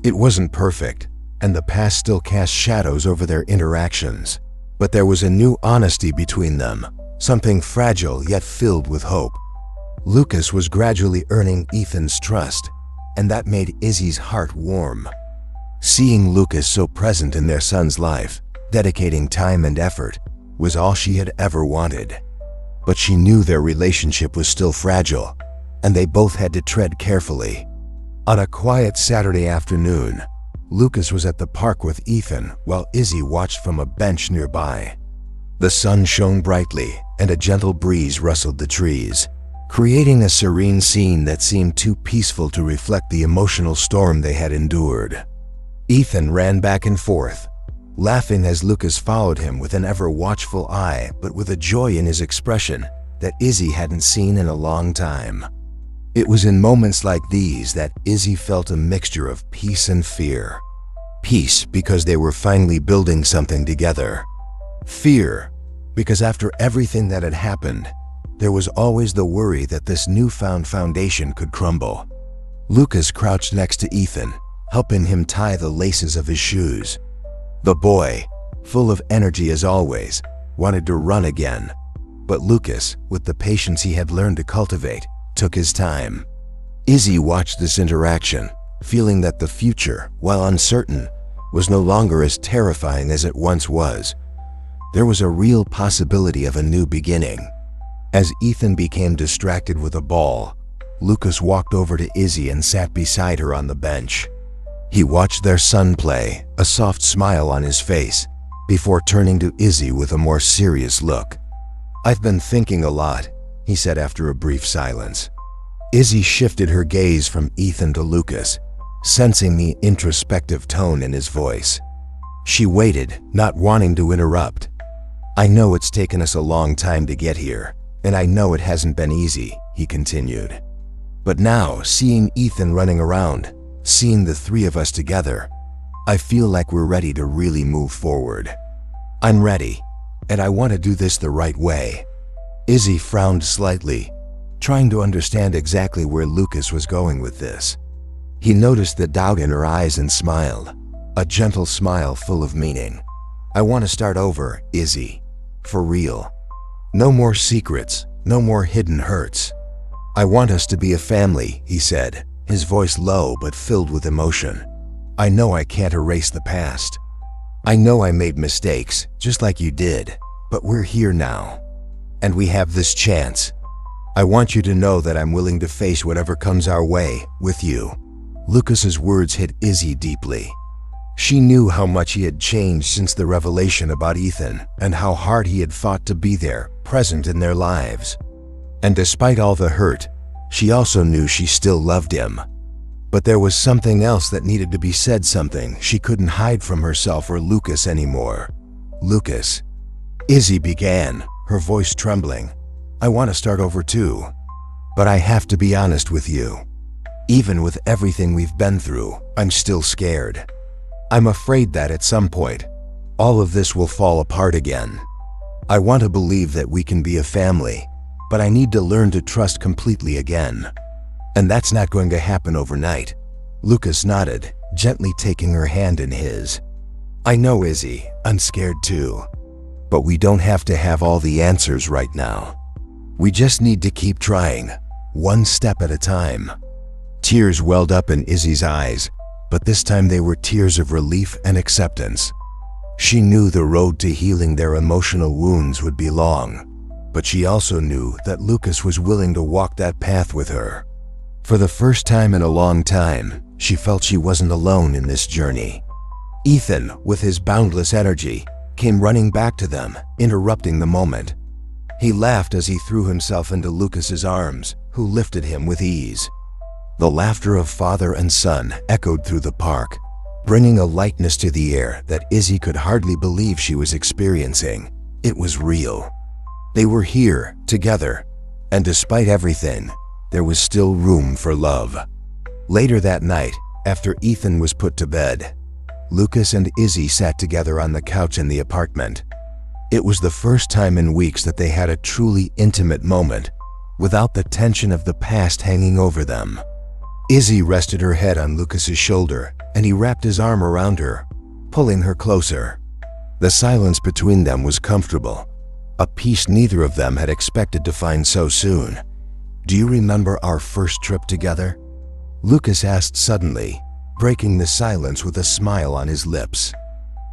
It wasn't perfect, and the past still cast shadows over their interactions, but there was a new honesty between them, something fragile yet filled with hope. Lucas was gradually earning Ethan's trust, and that made Izzy's heart warm. Seeing Lucas so present in their son's life, dedicating time and effort, was all she had ever wanted. But she knew their relationship was still fragile, and they both had to tread carefully. On a quiet Saturday afternoon, Lucas was at the park with Ethan while Izzy watched from a bench nearby. The sun shone brightly, and a gentle breeze rustled the trees, creating a serene scene that seemed too peaceful to reflect the emotional storm they had endured. Ethan ran back and forth, laughing as Lucas followed him with an ever-watchful eye, but with a joy in his expression that Izzy hadn't seen in a long time. It was in moments like these that Izzy felt a mixture of peace and fear. Peace because they were finally building something together. Fear because after everything that had happened, there was always the worry that this newfound foundation could crumble. Lucas crouched next to Ethan, helping him tie the laces of his shoes. The boy, full of energy as always, wanted to run again, but Lucas, with the patience he had learned to cultivate, took his time. Izzy watched this interaction, feeling that the future, while uncertain, was no longer as terrifying as it once was. There was a real possibility of a new beginning. As Ethan became distracted with a ball, Lucas walked over to Izzy and sat beside her on the bench. He watched their son play, a soft smile on his face, before turning to Izzy with a more serious look. "I've been thinking a lot," he said after a brief silence. Izzy shifted her gaze from Ethan to Lucas, sensing the introspective tone in his voice. She waited, not wanting to interrupt. "I know it's taken us a long time to get here, and I know it hasn't been easy," he continued. "But now, seeing Ethan running around, seeing the three of us together, I feel like we're ready to really move forward. I'm ready, and I want to do this the right way." Izzy frowned slightly, trying to understand exactly where Lucas was going with this. He noticed the doubt in her eyes and smiled, a gentle smile full of meaning. "I want to start over, Izzy. For real. No more secrets, no more hidden hurts. I want us to be a family," he said, his voice low but filled with emotion. "I know I can't erase the past. I know I made mistakes, just like you did, but we're here now. And we have this chance. I want you to know that I'm willing to face whatever comes our way with you." Lucas's words hit Izzy deeply. She knew how much he had changed since the revelation about Ethan and how hard he had fought to be there, present in their lives. And despite all the hurt, she also knew she still loved him. But there was something else that needed to be said, something she couldn't hide from herself or Lucas anymore. "Lucas," Izzy began, her voice trembling, "I want to start over too. But I have to be honest with you. Even with everything we've been through, I'm still scared. I'm afraid that at some point, all of this will fall apart again. I want to believe that we can be a family, but I need to learn to trust completely again. And that's not going to happen overnight." Lucas nodded, gently taking her hand in his. "I know, Izzy, I'm scared too. But we don't have to have all the answers right now. We just need to keep trying, one step at a time." Tears welled up in Izzy's eyes, but this time they were tears of relief and acceptance. She knew the road to healing their emotional wounds would be long, but she also knew that Lucas was willing to walk that path with her. For the first time in a long time, she felt she wasn't alone in this journey. Ethan, with his boundless energy, came running back to them, interrupting the moment. He laughed as he threw himself into Lucas's arms, who lifted him with ease. The laughter of father and son echoed through the park, bringing a lightness to the air that Izzy could hardly believe she was experiencing. It was real. They were here, together, and despite everything, there was still room for love. Later that night, after Ethan was put to bed, Lucas and Izzy sat together on the couch in the apartment. It was the first time in weeks that they had a truly intimate moment, without the tension of the past hanging over them. Izzy rested her head on Lucas's shoulder, and he wrapped his arm around her, pulling her closer. The silence between them was comfortable, a peace neither of them had expected to find so soon. "Do you remember our first trip together?" Lucas asked suddenly, breaking the silence with a smile on his lips.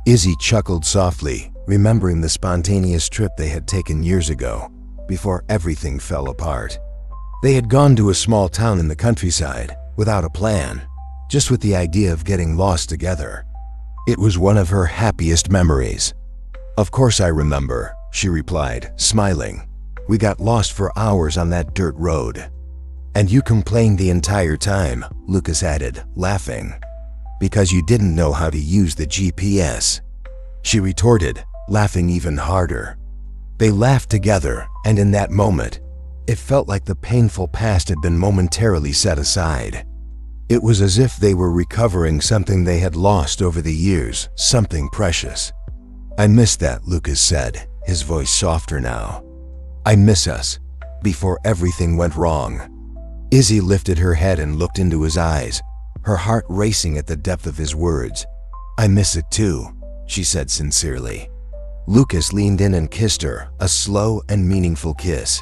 Izzy chuckled softly, remembering the spontaneous trip they had taken years ago, before everything fell apart. They had gone to a small town in the countryside, without a plan, just with the idea of getting lost together. It was one of her happiest memories. "Of course I remember," she replied, smiling. "We got lost for hours on that dirt road." "And you complained the entire time," Lucas added, laughing. "Because you didn't know how to use the GPS." She retorted, laughing even harder. They laughed together, and in that moment, it felt like the painful past had been momentarily set aside. It was as if they were recovering something they had lost over the years, something precious. "I miss that," Lucas said, his voice softer now. "I miss us, before everything went wrong." Izzy lifted her head and looked into his eyes, her heart racing at the depth of his words. "I miss it too," she said sincerely. Lucas leaned in and kissed her, a slow and meaningful kiss.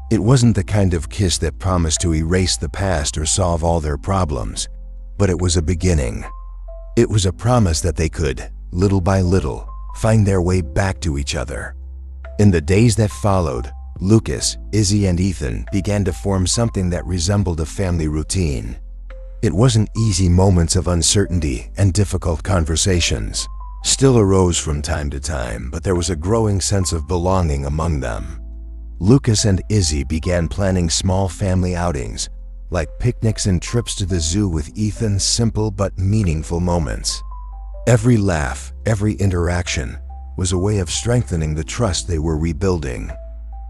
It wasn't the kind of kiss that promised to erase the past or solve all their problems, but it was a beginning. It was a promise that they could, little by little, find their way back to each other. In the days that followed, Lucas, Izzy, and Ethan began to form something that resembled a family routine. It wasn't easy. Moments of uncertainty and difficult conversations still arose from time to time, but there was a growing sense of belonging among them. Lucas and Izzy began planning small family outings, like picnics and trips to the zoo with Ethan, simple but meaningful moments. Every laugh, every interaction was a way of strengthening the trust they were rebuilding.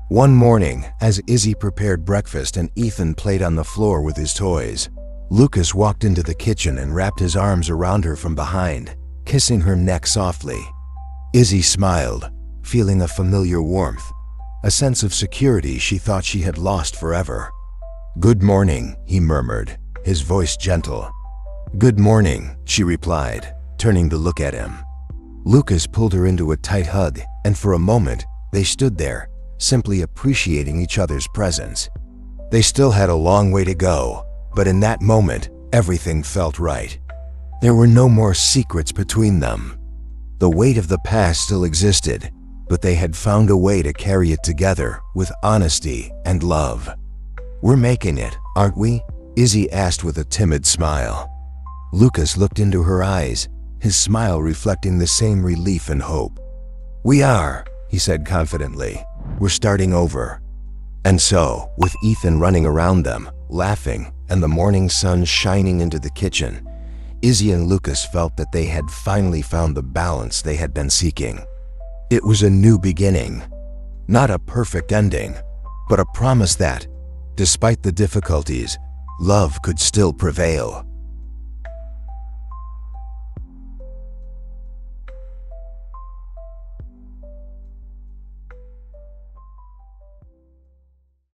One morning, as Izzy prepared breakfast and Ethan played on the floor with his toys, Lucas walked into the kitchen and wrapped his arms around her from behind, kissing her neck softly. Izzy smiled, feeling a familiar warmth, a sense of security she thought she had lost forever. "Good morning," he murmured, his voice gentle. "Good morning," she replied, turning to look at him. Lucas pulled her into a tight hug, and for a moment, they stood there, simply appreciating each other's presence. They still had a long way to go, but in that moment, everything felt right. There were no more secrets between them. The weight of the past still existed, but they had found a way to carry it together with honesty and love. "We're making it, aren't we?" Izzy asked with a timid smile. Lucas looked into her eyes, his smile reflecting the same relief and hope. "We are," he said confidently. "We're starting over." And so, with Ethan running around them, laughing, and the morning sun shining into the kitchen, Izzy and Lucas felt that they had finally found the balance they had been seeking. It was a new beginning, not a perfect ending, but a promise that, despite the difficulties, love could still prevail.